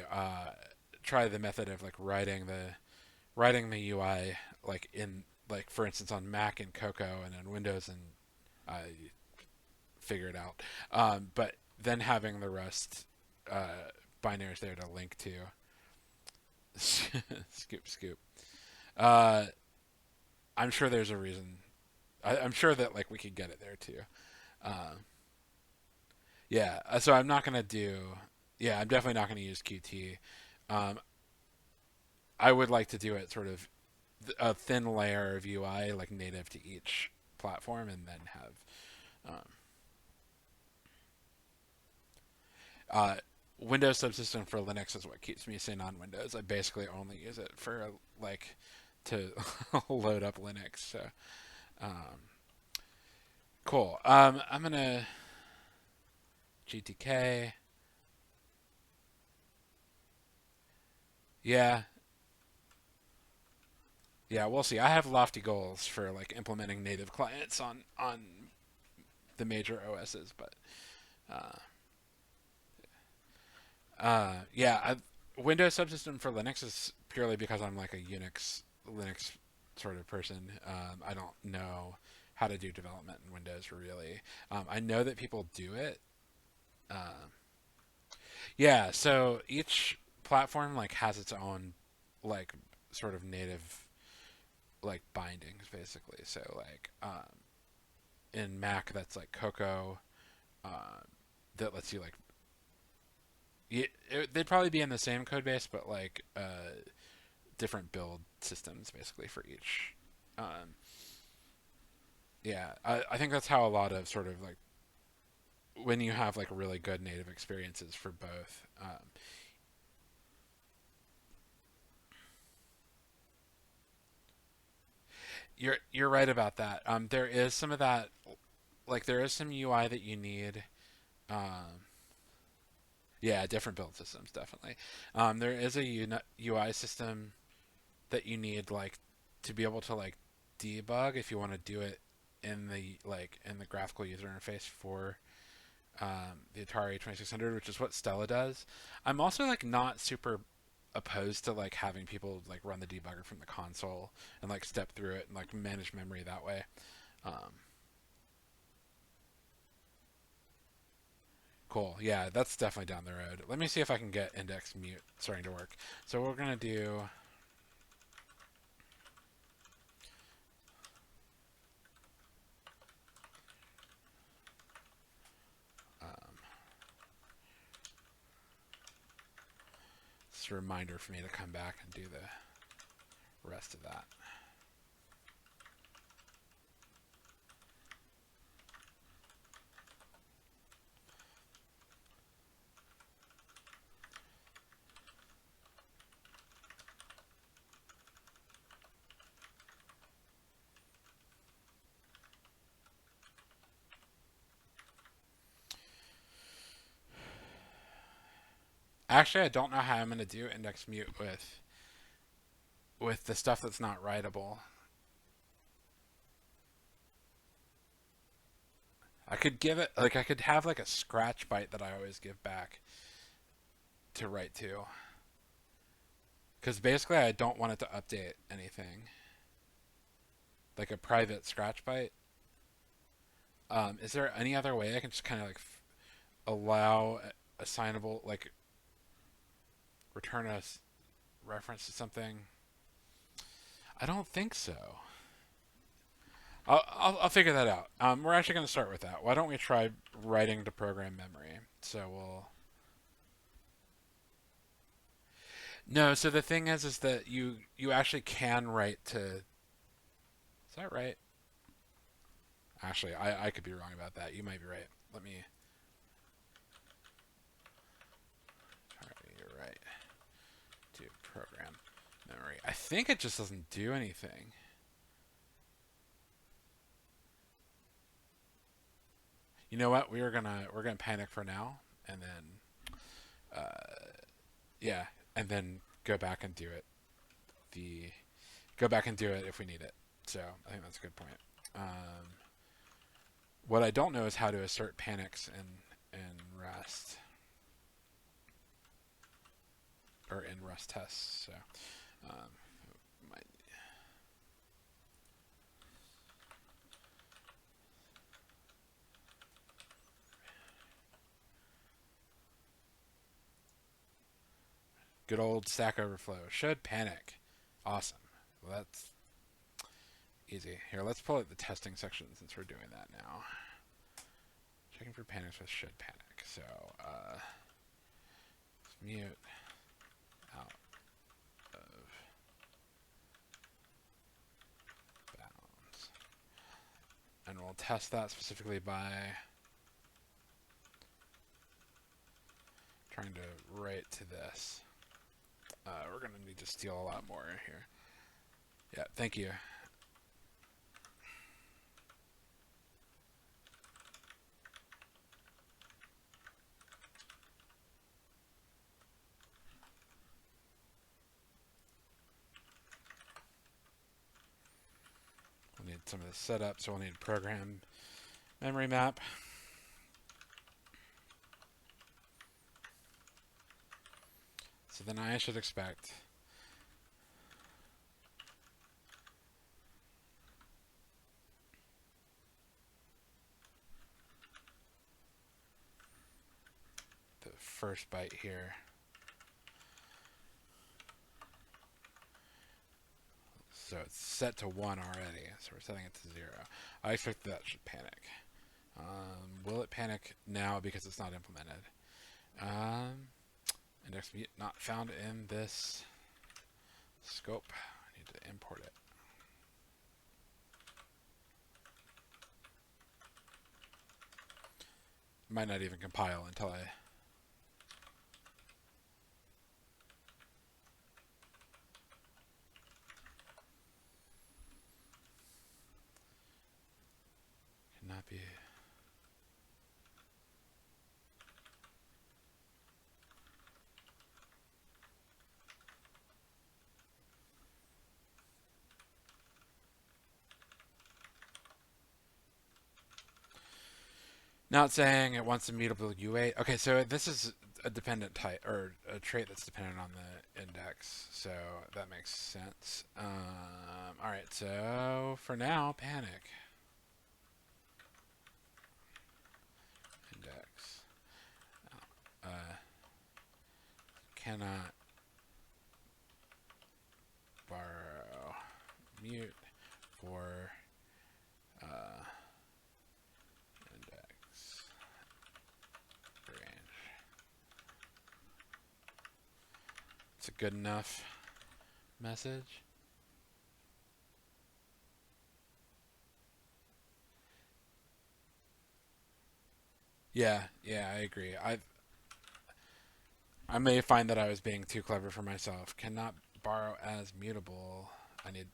the method of like writing the UI like in like for instance on Mac and Cocoa and on Windows and uh, figure it out. But then having the Rust binaries there to link to. Scoop, scoop. Uh, I'm sure there's a reason. I'm sure that like we could get it there too. Um, yeah. So I'm not gonna do. Yeah, I'm definitely not gonna use Qt. Um, I would like to do it sort of a thin layer of UI like native to each platform, and then have um, Uh, Windows subsystem for Linux is what keeps me sane on Windows. I basically only use it for like to load up Linux. So um, cool. I'm gonna GTK. Yeah, yeah. We'll see. I have lofty goals for like implementing native clients on the major OSs, but uh, yeah, Windows subsystem for Linux is purely because I'm like a Linux sort of person. I don't know how to do development in Windows really. I know that people do it. Um, yeah, so each platform like has its own like sort of native like bindings basically. So like in Mac that's like Cocoa um, that lets you like they'd probably be in the same code base, but like different build systems basically for each. Um, yeah, I think that's how a lot of sort of like when you have like really good native experiences for both. You're right about that. There is some of that, like there is some UI that you need. Um, yeah, different build systems definitely. There is a UI system that you need like to be able to like debug if you want to do it in the graphical user interface for the Atari 2600, which is what Stella does. I'm also like not super opposed to like having people like run the debugger from the console and like step through it and like manage memory that way. Um, cool. Yeah, that's definitely down the road. Let me see if I can get index mute starting to work. So we're gonna do. Um, it's a reminder for me to come back and do the rest of that. Actually, I don't know how I'm gonna do index mute with the stuff that's not writable. I could give it like I could have like a scratch byte that I always give back to write to. Because basically I don't want it to update anything. Like a private scratch byte. Is there any other way I can just kind of like allow assignable, like return a reference to something? I don't think so. I'll figure that out. We're actually going to start with that. Why don't we try writing to program memory? So we'll. No, so the thing is that you actually can write to. Is that right? Actually, I could be wrong about that. You might be right. Let me. You're right. To program memory. I think it just doesn't do anything. You know what? We're gonna panic for now, and then yeah, and then go back and do it. The Go back and do it if we need it. So I think that's a good point. Um, what I don't know is how to assert panics in Rust or in Rust tests. So um, might, good old Stack Overflow should panic. Awesome. Well, that's easy. Here, let's pull out the testing section since we're doing that now. Checking for panics with should panic. So mute out of bounds. And we'll test that specifically by trying to write to this. We're going to need to steal a lot more here. Yeah, thank you. We'll need some of this setup, so we'll need program memory map. So then I should expect the first byte here. So it's set to 1 already, so we're setting it to 0. I expect that should panic. Will it panic now because it's not implemented? Index mute not found in this scope. I need to import it. Might not even compile until I... Cannot be... Not saying it wants a mutable U8. Okay, so this is a dependent type, or a trait that's dependent on the index, so that makes sense. Alright, so for now, panic. Index. Cannot borrow mute for index range. It's a good enough message. Yeah, I agree. I may find that I was being too clever for myself. Cannot borrow as mutable. I need.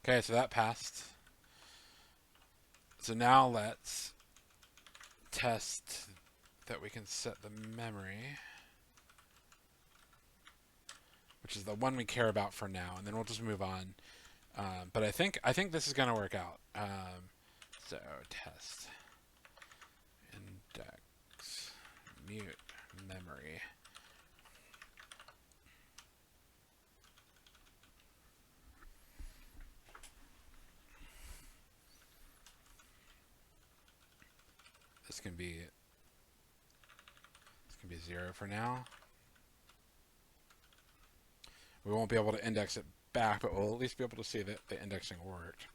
Okay, so that passed. So now let's test that we can set the memory. which is the one we care about for now, and then we'll just move on. But I think this is going to work out. So test index mute memory. This can be 0 for now. We won't be able to index it back, but we'll at least be able to see that the indexing worked.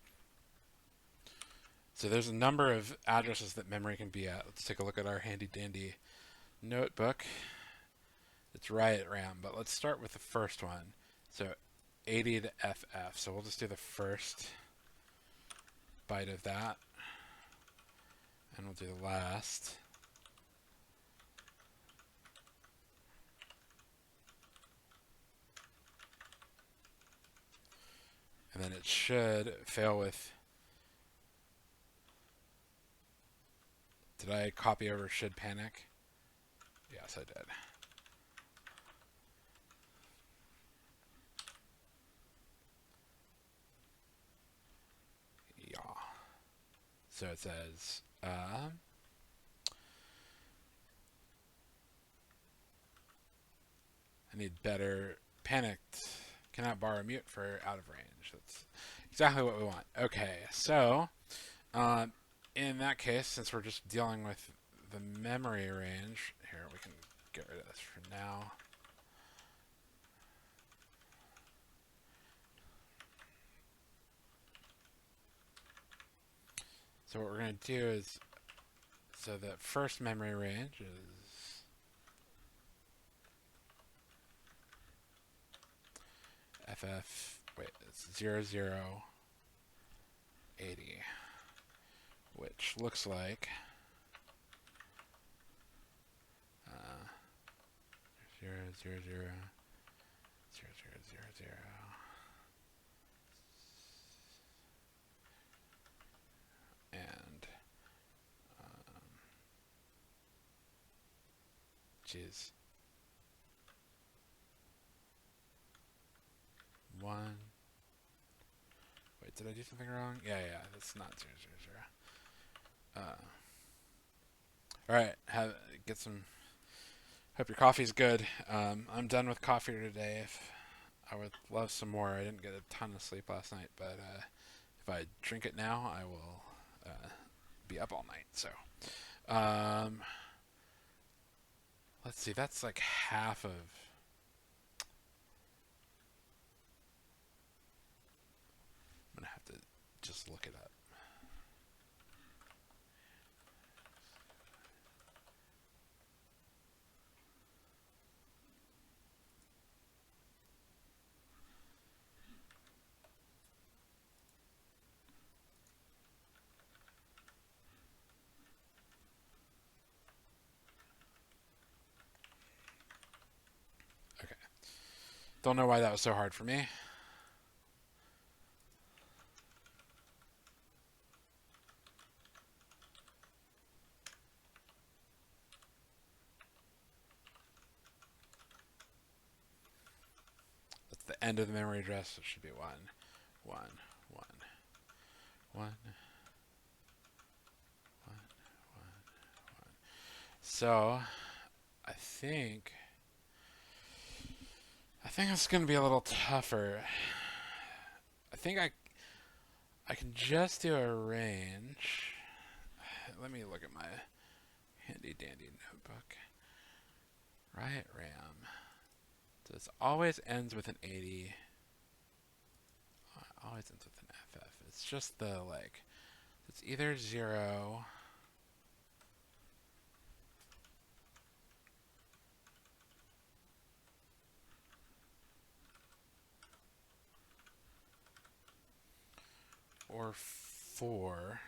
So there's a number of addresses that memory can be at. Let's take a look at our handy dandy notebook. It's riot RAM, but let's start with the first one. So 80 to FF. So we'll just do the first byte of that, and we'll do the last. And then it should fail with... Did I copy over should panic? Yes, I did. Yeah. So it says, I need better. Panicked. Cannot borrow mute for out of range. That's exactly what we want. Okay, so in that case, since we're just dealing with the memory range, here we can get rid of this for now. So what we're going to do is, so the first memory range is it's 0080, which looks like 0000000. And geez, 1. Wait, did I do something wrong? Yeah, that's not 000. All right, get some. Hope your coffee's good. I'm done with coffee today. I would love some more. I didn't get a ton of sleep last night, but if I drink it now, I will be up all night. So, let's see. That's like half of. I'm gonna have to just look it up. Okay. Don't know why that was so hard for me. That's the end of the memory address. It should be 1, 1, 1, 1, 1, 1. So, I think it's going to be a little tougher. I think I can just do a range. Let me look at my handy dandy notebook. Riot RAM. So this always ends with an 80. Always ends with an FF. It's just the it's either 0 or 4.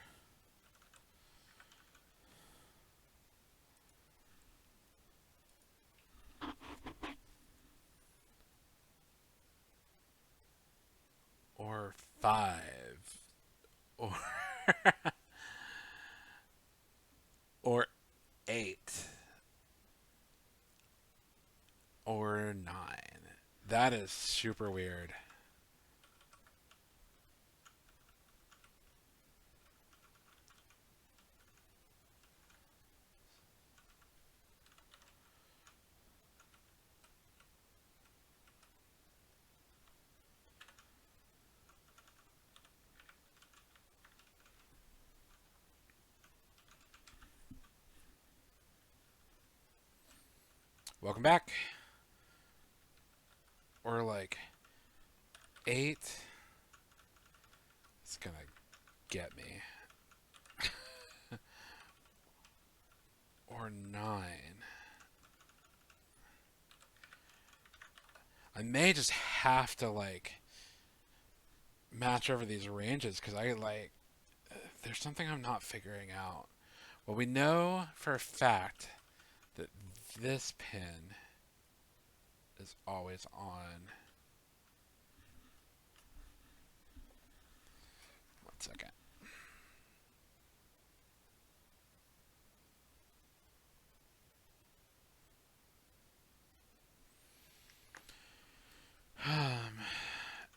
Or 5. Or or 8. Or 9. That is super weird. Welcome back. Or like 8. It's gonna get me. Or 9. I may just have to like match over these ranges because I like there's something I'm not figuring out. Well, we know for a fact that this pin is always on. 1 second.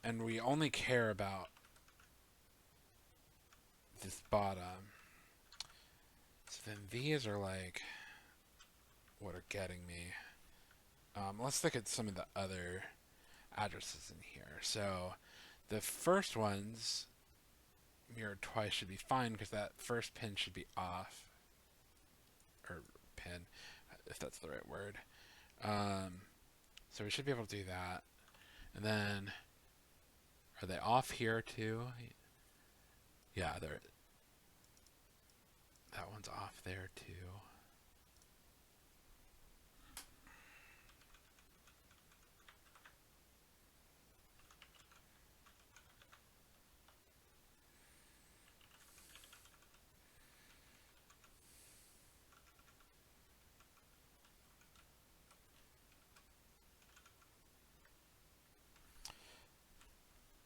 And we only care about this bottom. So then these are like what are getting me. Let's look at some of the other addresses in here. So the first ones mirrored twice should be fine because that first pin should be off. Or pin, if that's the right word. So we should be able to do that. And then, are they off here too? Yeah, they're. That one's off there too.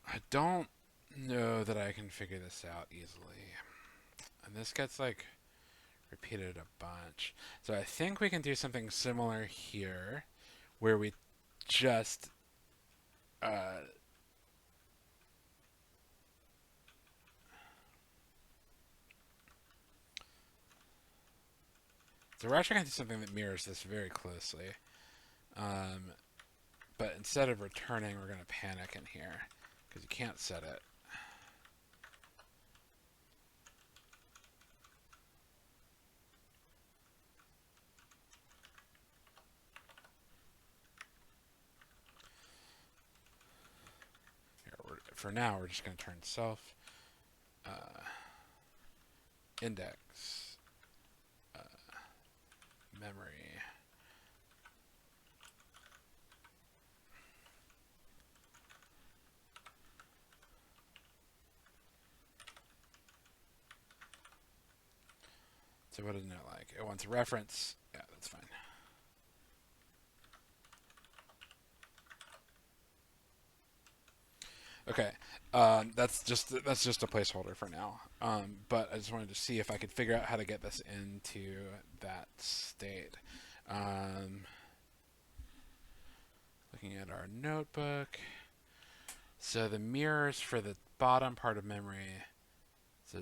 I don't know that I can figure this out easily. And this gets like repeated a bunch. So I think we can do something similar here where we just so we're actually going to do something that mirrors this very closely. But instead of returning, we're going to panic in here because you can't set it. Here, for now, we're just going to turn self index memory. So what does it like? It wants a reference. Yeah, that's fine. Okay, that's just a placeholder for now. But I just wanted to see if I could figure out how to get this into that state. Looking at our notebook. So the mirrors for the bottom part of memory. So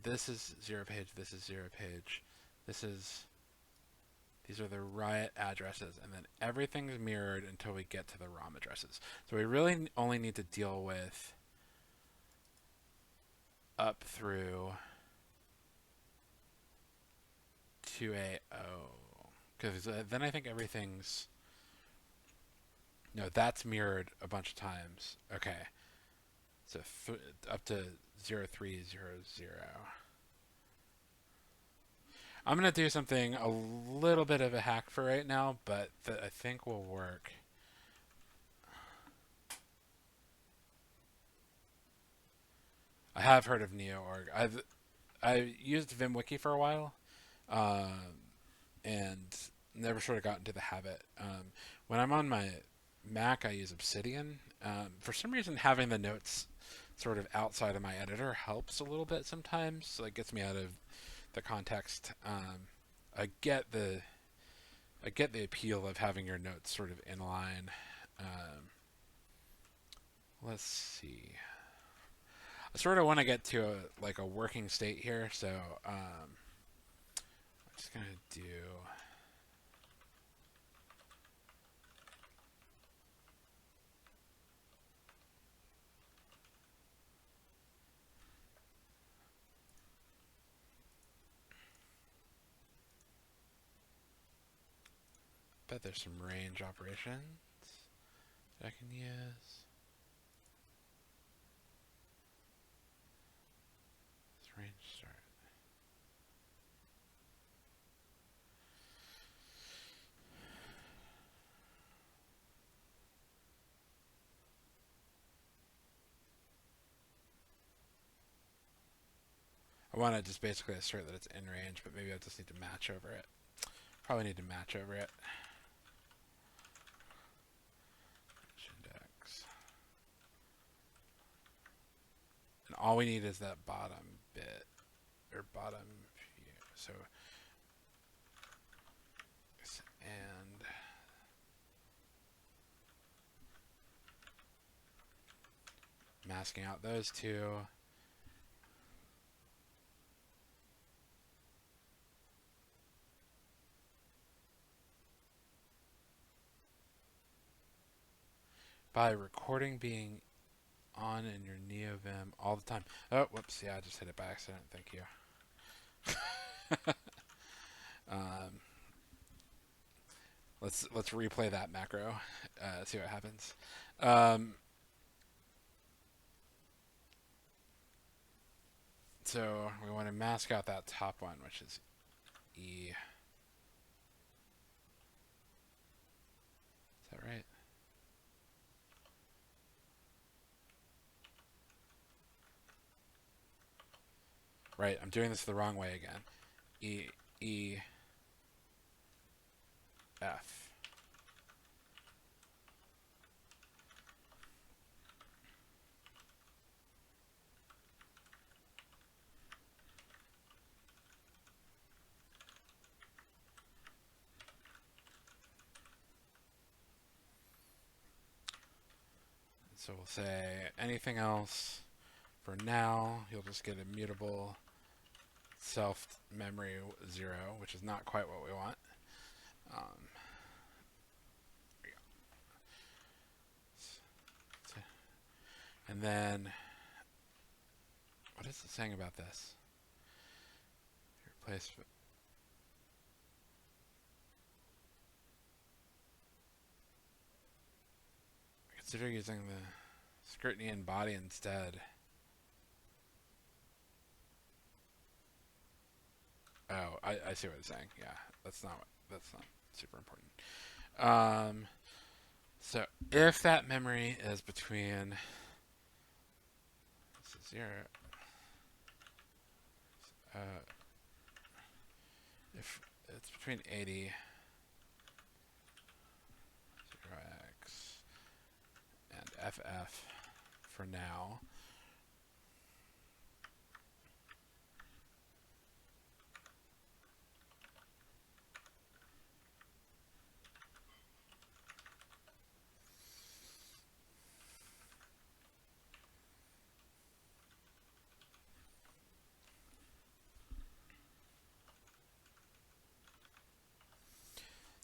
this is 0 page. This is 0 page. These are the right addresses, and then everything's mirrored until we get to the ROM addresses. So we really only need to deal with up through 2A0. Because then I think everything's... No, that's mirrored a bunch of times. Okay. So up to 0300. I'm going to do something a little bit of a hack for right now, but that I think will work. I have heard of NeoOrg. I used VimWiki for a while, and never sort of got into the habit. When I'm on my Mac, I use Obsidian. For some reason, having the notes sort of outside of my editor helps a little bit sometimes. So it gets me out of the context. I get the appeal of having your notes sort of in line. Um, let's see. I sort of want to get to like a working state here, so I'm just gonna do. Bet there's some range operations that I can use. Let's range start. I want to just basically assert that it's in range, but maybe I just need to match over it. Probably need to match over it. Index. And all we need is that bottom bit, or bottom view. So, and masking out those two. By recording being on in your NeoVim all the time. Oh, whoops! Yeah, I just hit it by accident. Thank you. um, let's replay that macro. See what happens. So we want to mask out that top one, which is E. Is that right? Right, I'm doing this the wrong way again. E, E, F. So we'll say anything else. For now, you'll just get immutable self memory 0, which is not quite what we want. And then, what is it saying about this? Replace. Consider using the scrutiny and body instead. Oh, I see what it's saying. Yeah, that's not super important. So if that memory is between this is 0, if it's between 80 0x and FF for now.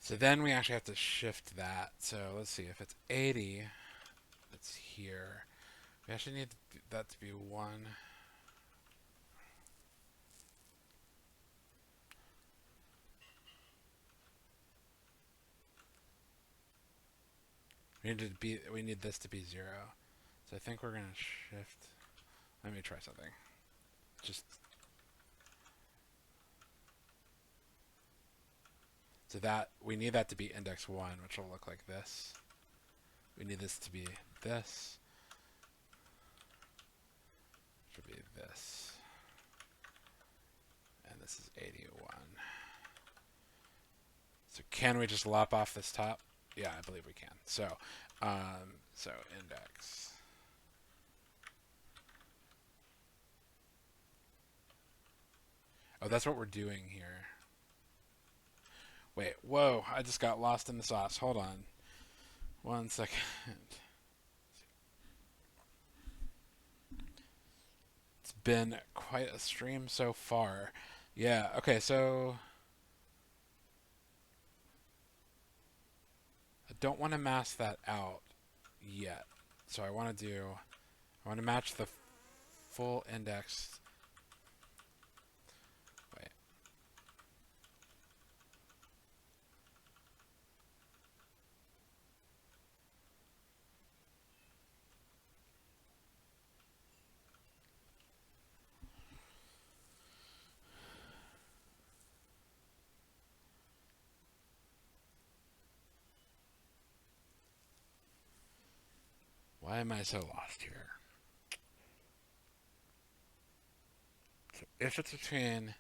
So then we actually have to shift that. So let's see, if it's 80, it's here. We actually need that to be 1. We need this to be 0. So I think we're gonna shift. Let me try something. Just so that we need that to be index 1, which will look like this. We need this to be this. Should be this. And this is 81. So can we just lop off this top? Yeah, I believe we can. So, so index. Oh, that's what we're doing here. Wait, whoa, I just got lost in the sauce. Hold on. One second. It's been quite a stream so far. Yeah, okay, so I don't want to mask that out yet. So I want to match the full index. Wait. Why am I so lost here? So if it's between...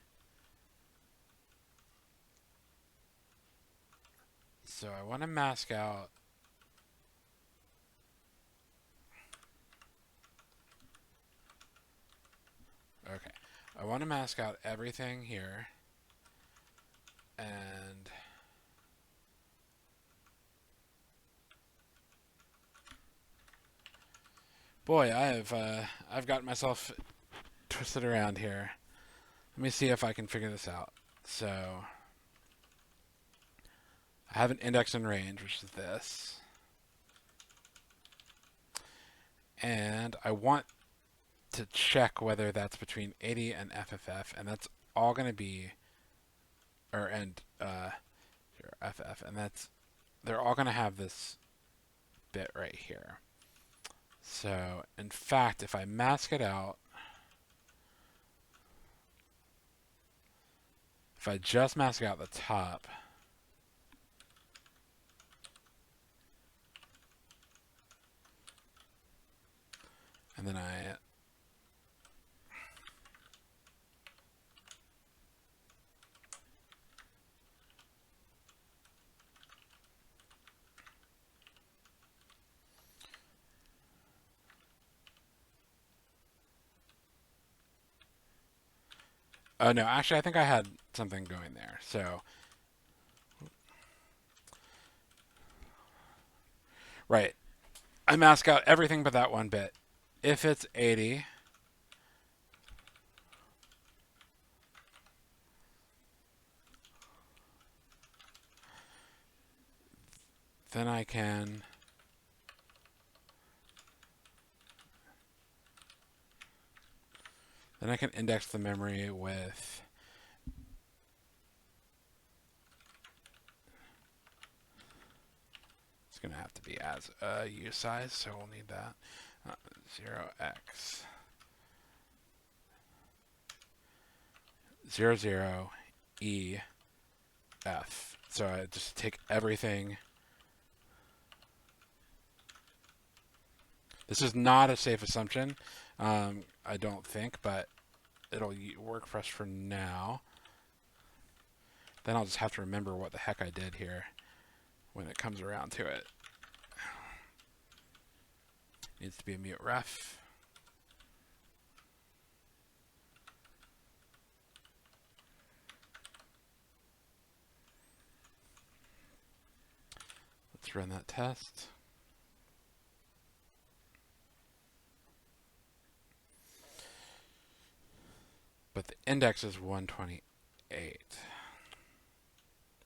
So I want to mask out... Okay. I want to mask out everything here. And... Boy, I've got myself twisted around here. Let me see if I can figure this out. So I have an index in range, which is this. And I want to check whether that's between 80 and FFF, and that's all going to be, FF, and they're all going to have this bit right here. So, in fact, if I mask it out, if I just mask out the top, and then oh no, actually I think I had something going there. So, right, I mask out everything but that one bit. If it's 80, then I can index the memory with it's going to have to be as a U size, so we'll need that. 0x 00 E F. So I just take everything. This is not a safe assumption, I don't think, but it'll work for us for now. Then I'll just have to remember what the heck I did here when it comes around to it. Needs to be a mute ref. Let's run that test. But the index is 128.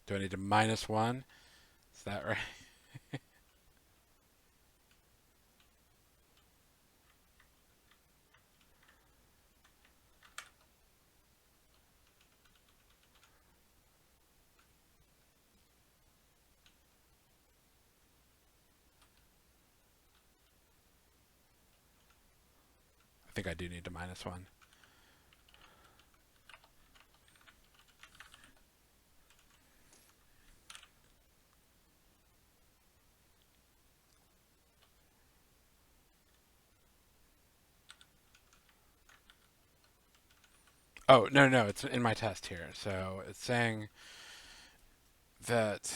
Do I need to minus 1? Is that right? I think I do need to minus 1. Oh, no, it's in my test here. So it's saying that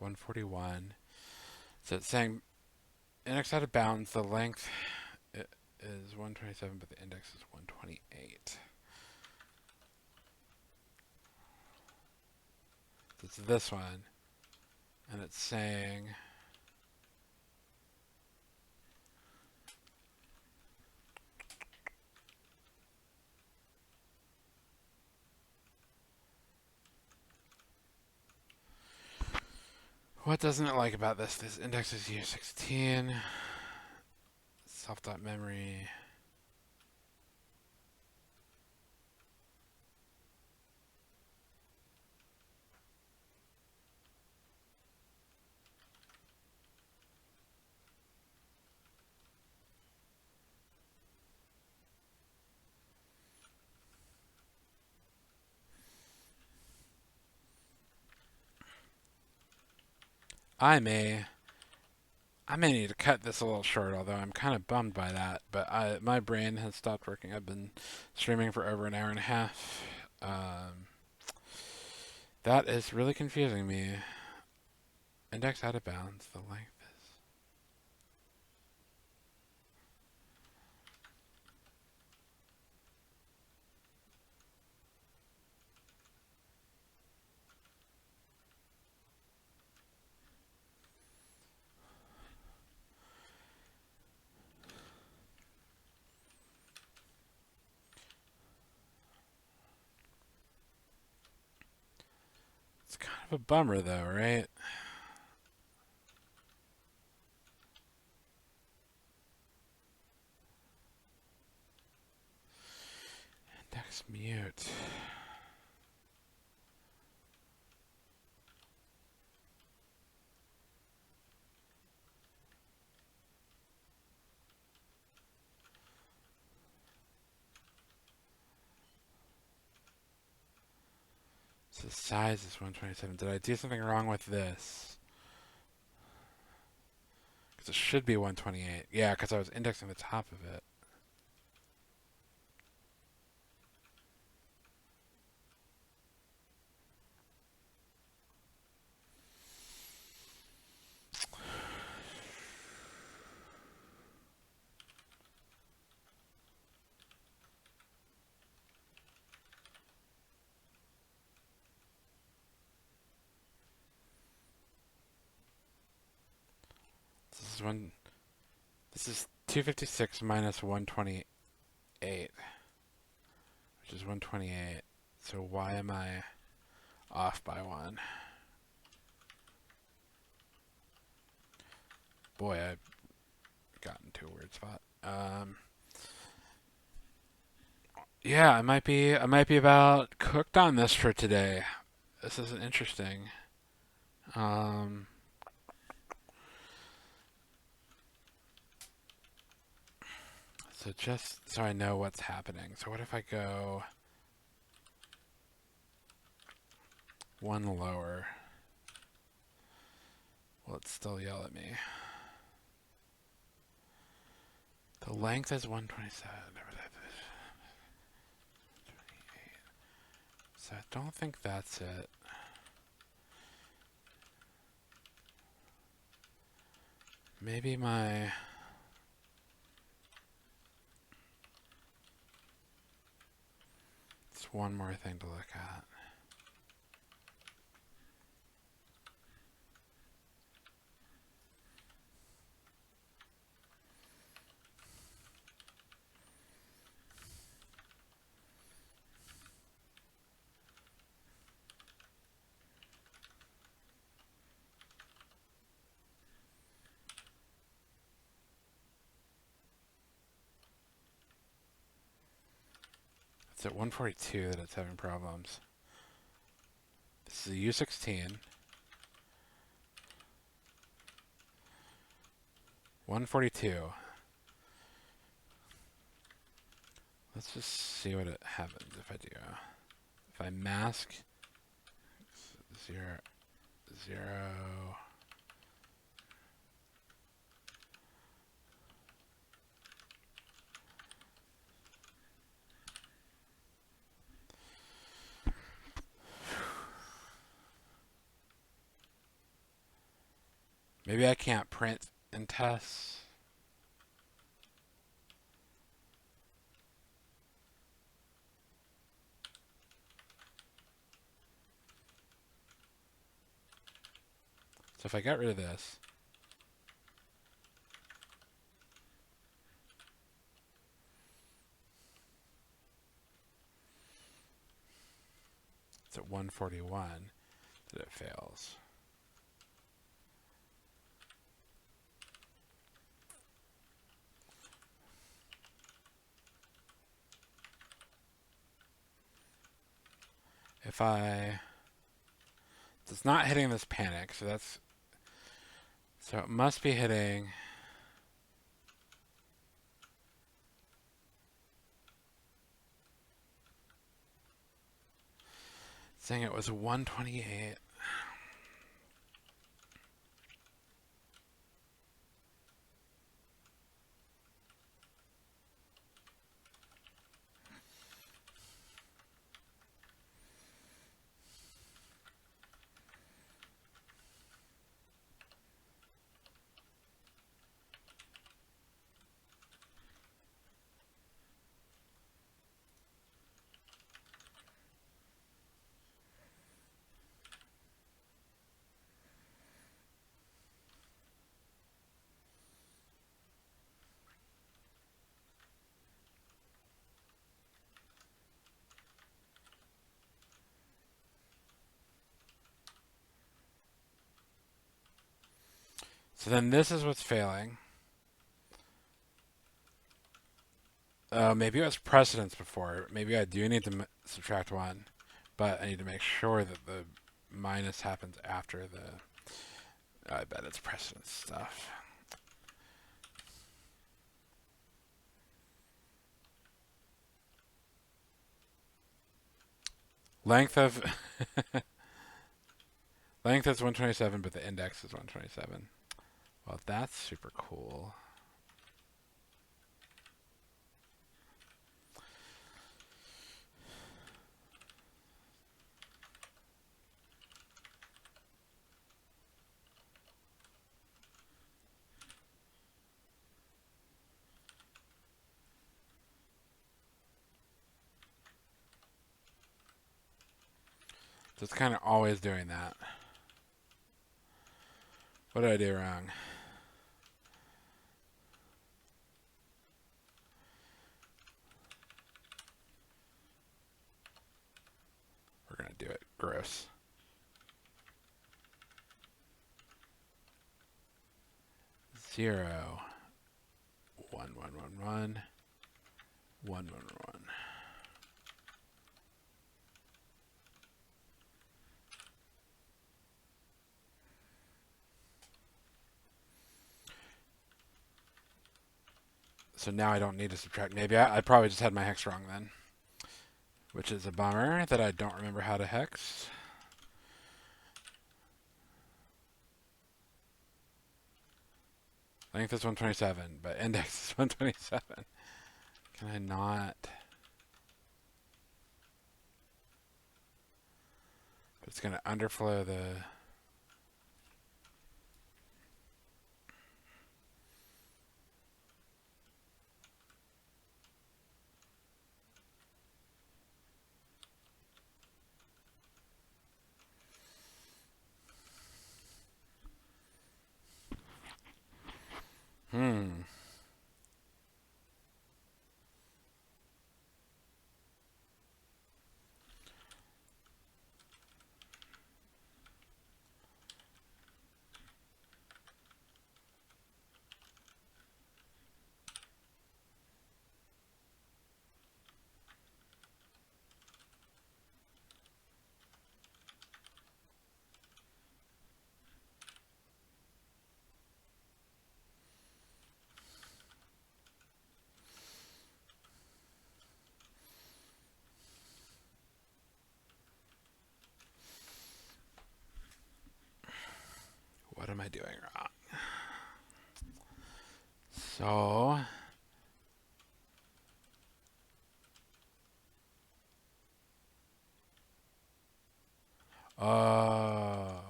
$141. So it's saying index out of bounds, the length is 127, but the index is 128. It's this one, and it's saying what doesn't it like about this? This index is year 16. Self.memory. I may need to cut this a little short, although I'm kind of bummed by that. But my brain has stopped working. I've been streaming for over an hour and a half. That is really confusing me. Index out of bounds. The length is. It's kind of a bummer, though, right? Index mute. So the size is 127. Did I do something wrong with this? Because it should be 128. Yeah, because I was indexing the top of it. This is one. This is 256 minus 128, which is 128. So why am I off by one? Boy, I've gotten to a weird spot. Yeah, I might be about cooked on this for today. This isn't interesting. Um, so just so I know what's happening. So what if I go one lower? Will it still yell at me? The length is 127. So I don't think that's it. Maybe my... It's one more thing to look at. It's at 142 that it's having problems. This is a U16. 142. Let's just see what it happens if I do. If I mask 0, 0. Maybe I can't print and test. So if I get rid of this, it's at 141 that it fails. If it's not hitting this panic, so it must be hitting. Saying it was 128. So then this is what's failing. Maybe it was precedence before. Maybe I do need to subtract 1, but I need to make sure that the minus happens after the... I bet it's precedence stuff. Length of... Length is 127, but the index is 127. Well, that's super cool. So it's kind of always doing that. What did I do wrong? We're going to do it gross. 0, 1, 1, 1, 1, 1, 1, 1. So now I don't need to subtract. Maybe I probably just had my hex wrong then, which is a bummer that I don't remember how to hex. Length is 127, but index is 127. Can I not? But it's going to underflow the... What am I doing wrong? So... Oh...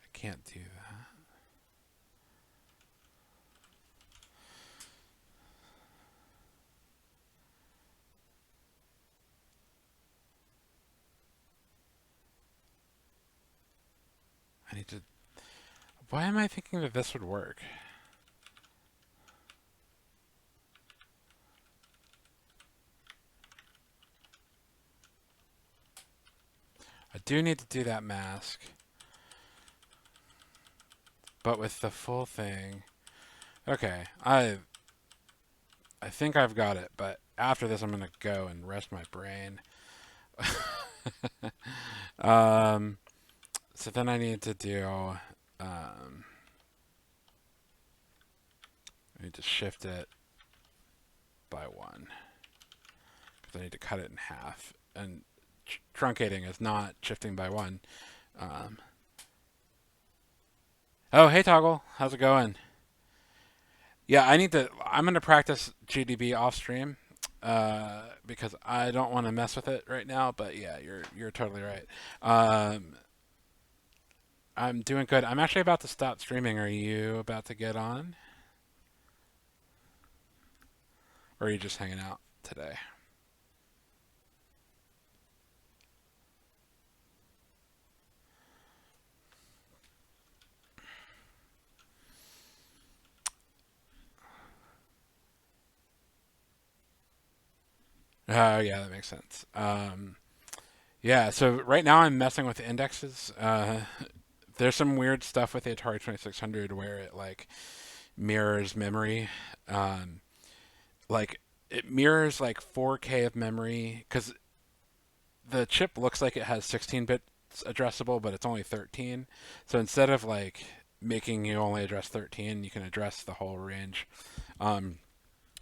I can't do that. need to. Why am I thinking that this would work? I do need to do that mask, but with the full thing. Okay, I think I've got it, but after this, I'm gonna go and rest my brain. um, so then I need to do. I need to shift it by one because I need to cut it in half. And truncating is not shifting by one. Um, oh, hey Toggle, how's it going? Yeah, I need to. I'm gonna practice GDB off stream because I don't want to mess with it right now. But yeah, you're totally right. Um, I'm doing good. I'm actually about to stop streaming. Are you about to get on, or are you just hanging out today? Oh yeah, that makes sense. Yeah, so right now I'm messing with the indexes. There's some weird stuff with the Atari 2600 where it like mirrors memory. Um, like it mirrors like 4K of memory because the chip looks like it has 16 bits addressable, but it's only 13. So instead of like making you only address 13, you can address the whole range. Um,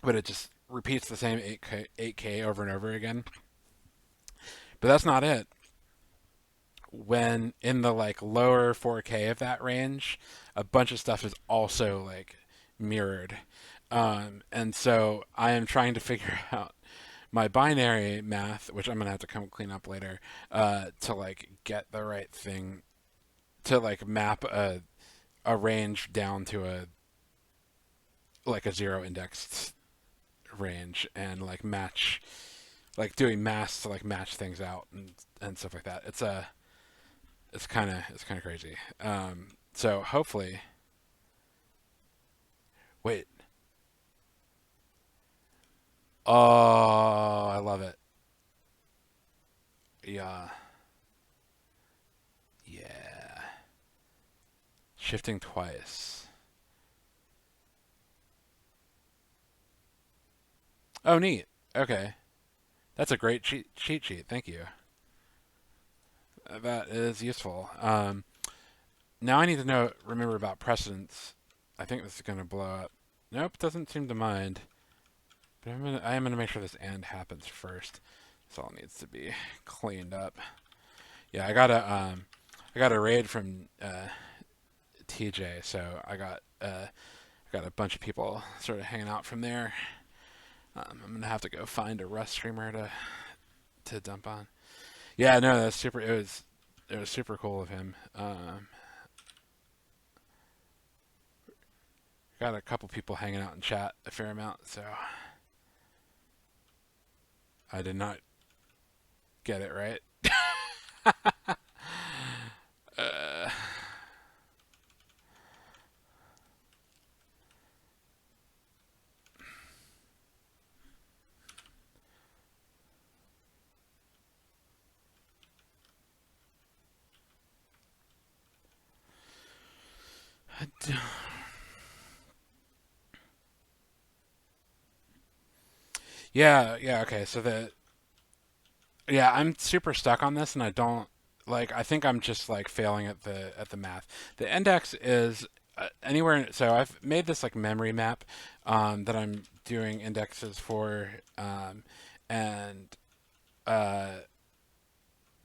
but it just repeats the same 8K over and over again. But that's not it. When in the like lower 4K of that range, a bunch of stuff is also like mirrored. And so I am trying to figure out my binary math, which I'm gonna have to come clean up later, to like get the right thing to like map a range down to a like a zero indexed range and like match like doing math to like match things out and stuff like that. It's kind of crazy. So hopefully, wait. Oh, I love it. Yeah, yeah. Shifting twice. Oh, neat. Okay, that's a great cheat sheet. Thank you. That is useful. Now I need to remember about precedence. I think this is gonna blow up. Nope, doesn't seem to mind. But I am gonna make sure this and happens first. This all needs to be cleaned up. Yeah, I got a raid from TJ, so I got a bunch of people sort of hanging out from there. I'm gonna have to go find a Rust streamer to dump on. Yeah, no, that's super. It was super cool of him. Got a couple people hanging out in chat a fair amount, so I did not get it right. uh, yeah, yeah. Okay, so yeah, I'm super stuck on this, and I don't like. I think I'm just like failing at the math. The index is anywhere. So I've made this like memory map that I'm doing indexes for, and uh,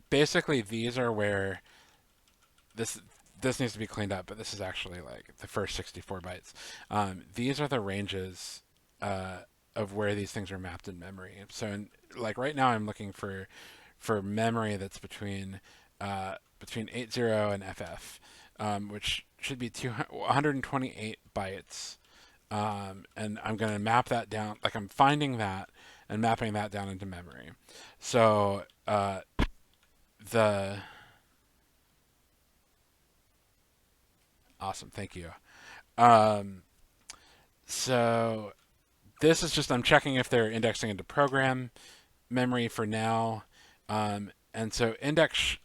basically these are where this this needs to be cleaned up. But this is actually like the first 64 bytes. These are the ranges. Of where these things are mapped in memory. So, like right now, I'm looking for memory that's between 80 and FF, which should be 128 bytes. And I'm going to map that down. Like I'm finding that and mapping that down into memory. So the Awesome. Thank you. Um, so this is just I'm checking if they're indexing into program memory for now. And so index,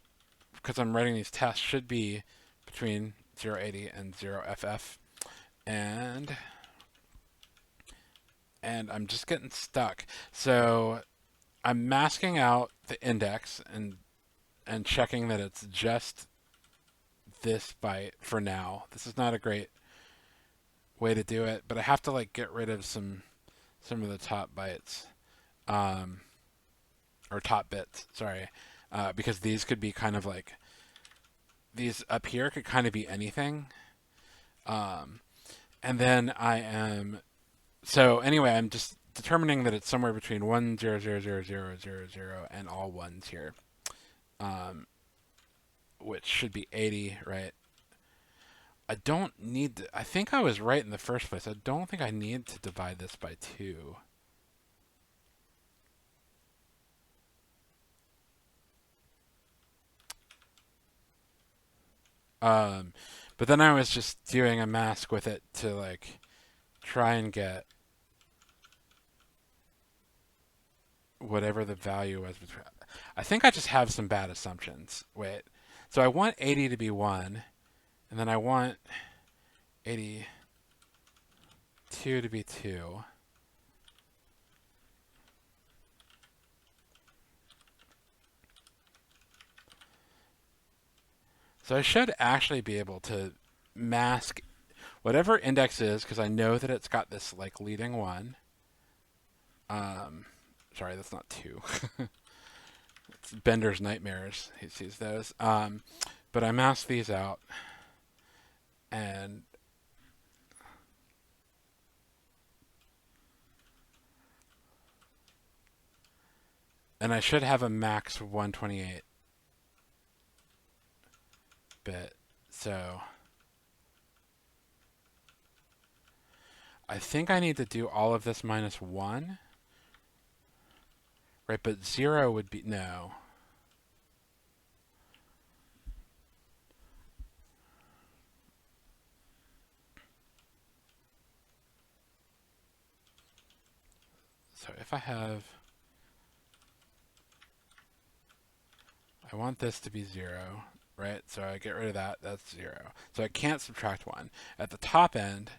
because I'm writing these tests, should be between 080 and 0FF. And I'm just getting stuck. So I'm masking out the index and checking that it's just this byte for now. This is not a great way to do it, but I have to like get rid of some of the top bytes, um, or top bits. Sorry, because these could be kind of like these up here could kind of be anything. Um, and then I am so anyway. I'm just determining that it's somewhere between 1000000 and all ones here, um, which should be 80, right? I don't need to, I think I was right in the first place. I don't think I need to divide this by 2. Um, but then I was just doing a mask with it to like try and get whatever the value was between. I think I just have some bad assumptions. Wait. So I want 80 to be 1, and then I want 82 to be 2. So I should actually be able to mask whatever index is because I know that it's got this like leading 1. Um, sorry, that's not 2. It's Bender's nightmares. He sees those. But I mask these out, and I should have a max 128 bit. So I think I need to do all of this minus 1. Right, but 0 would be no. So if I want this to be 0, right? So I get rid of that, that's 0. So I can't subtract 1. At the top end,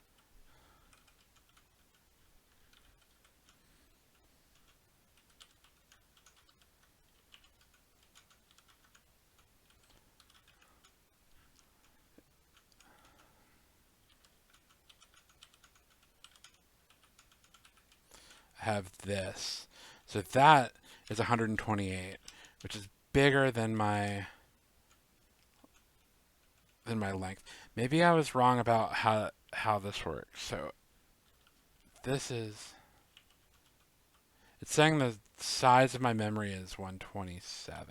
I have this. So that is 128, which is bigger than my length. Maybe I was wrong about how this works. So this is it's saying the size of my memory is 127.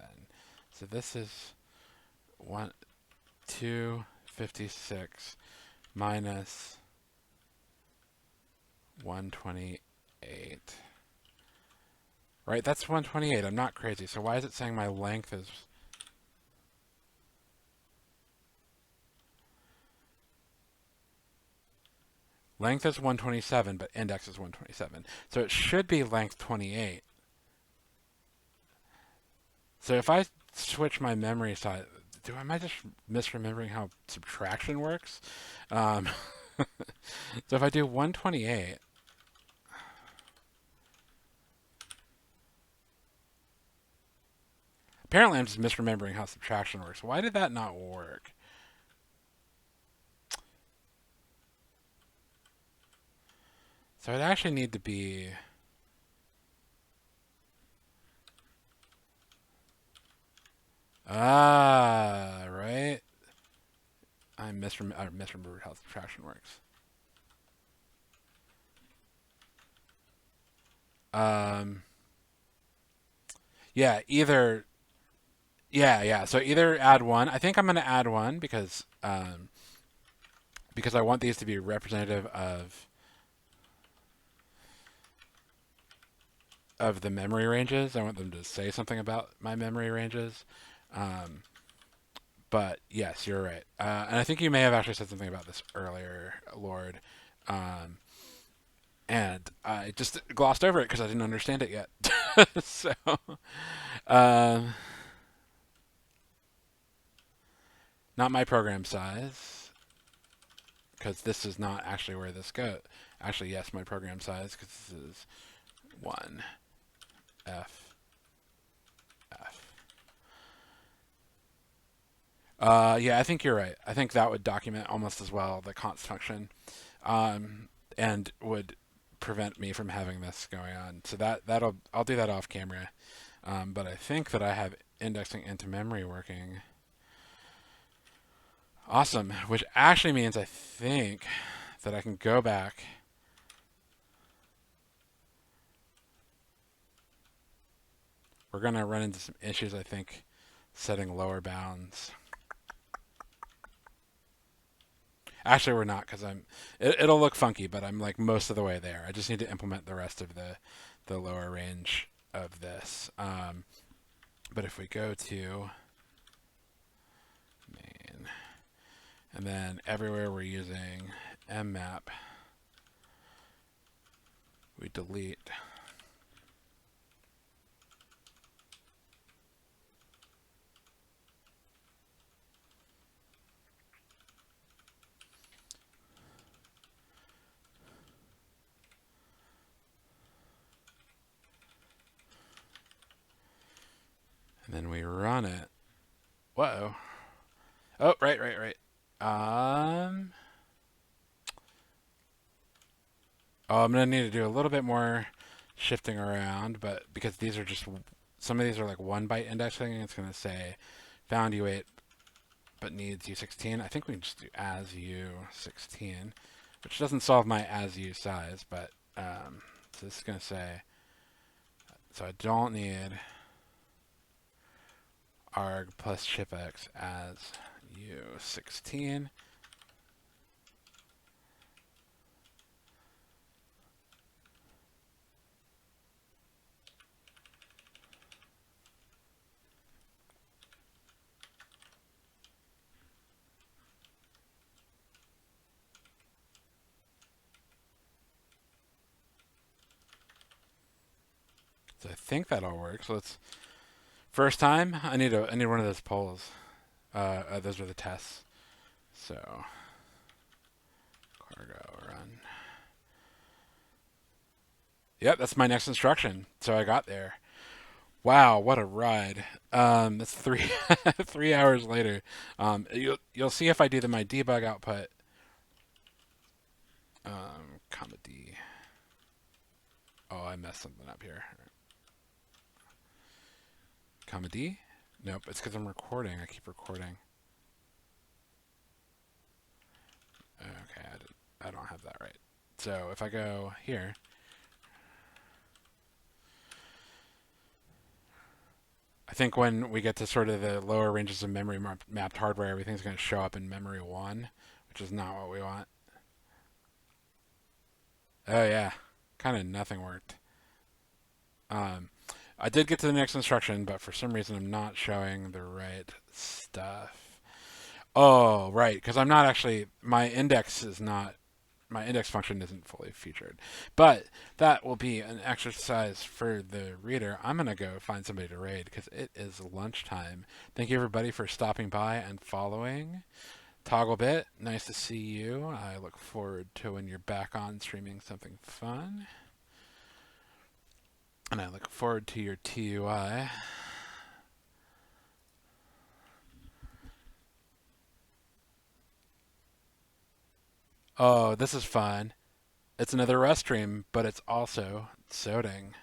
So this is 256 minus 128. Right, that's 128. I'm not crazy. So why is it saying my length is length is 127, but index is 127. So it should be length 28. So if I switch my memory size, am I just misremembering how subtraction works? Um, so if I do 128, apparently I'm just misremembering how subtraction works. Why did that not work? So it actually need to be right. I misremembered how subtraction works. Um, yeah, yeah. So either add 1. I think I'm going to add 1 because I want these to be representative of the memory ranges. I want them to say something about my memory ranges. Um, But yes, you're right. And I think you may have actually said something about this earlier, Lord. Um, and I just glossed over it because I didn't understand it yet. So, um, not my program size, because this is not actually where this goes. Actually, yes, my program size, because this is 1F. Yeah, I think you're right. I think that would document almost as well the const function, um, and would prevent me from having this going on. So I'll do that off camera. But I think that I have indexing into memory working. Awesome, which actually means I think that I can go back. We're going to run into some issues, I think, setting lower bounds. Actually, we're not, because it'll look funky, but I'm like most of the way there. I just need to implement the rest of the lower range of this. But if we go to main, and then everywhere we're using mmap, we delete. And then we run it. Whoa. Oh, right. Um, I'm gonna need to do a little bit more shifting around, but because these are just some of these are like 1 byte indexing, it's gonna say found U8 but needs U16. I think we can just do as U16, which doesn't solve my as U size, but so this is gonna say so I don't need arg plus shipx as U16. So I think that all works. So let's first time. I need one of those polls. Those are the tests. So cargo run. Yep, that's my next instruction. So I got there. Wow, what a ride! That's three 3 hours later. You'll see if I do my debug output. Comma D. Oh, I messed something up here. Comma D. Nope, it's because I'm recording. I keep recording. Okay, I don't have that right. So if I go here, I think when we get to sort of the lower ranges of memory mapped hardware, everything's going to show up in memory 1, which is not what we want. Oh yeah, kind of nothing worked. Um, I did get to the next instruction, but for some reason I'm not showing the right stuff. Oh, right, because I'm not actually, my index function isn't fully featured. But that will be an exercise for the reader. I'm going to go find somebody to raid because it is lunchtime. Thank you everybody for stopping by and following. Togglebit, nice to see you. I look forward to when you're back on streaming something fun. And I look forward to your TUI. Oh, this is fun. It's another Rust stream, but it's also soding,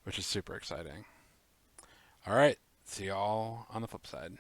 which is super exciting. All right, see y'all on the flip side.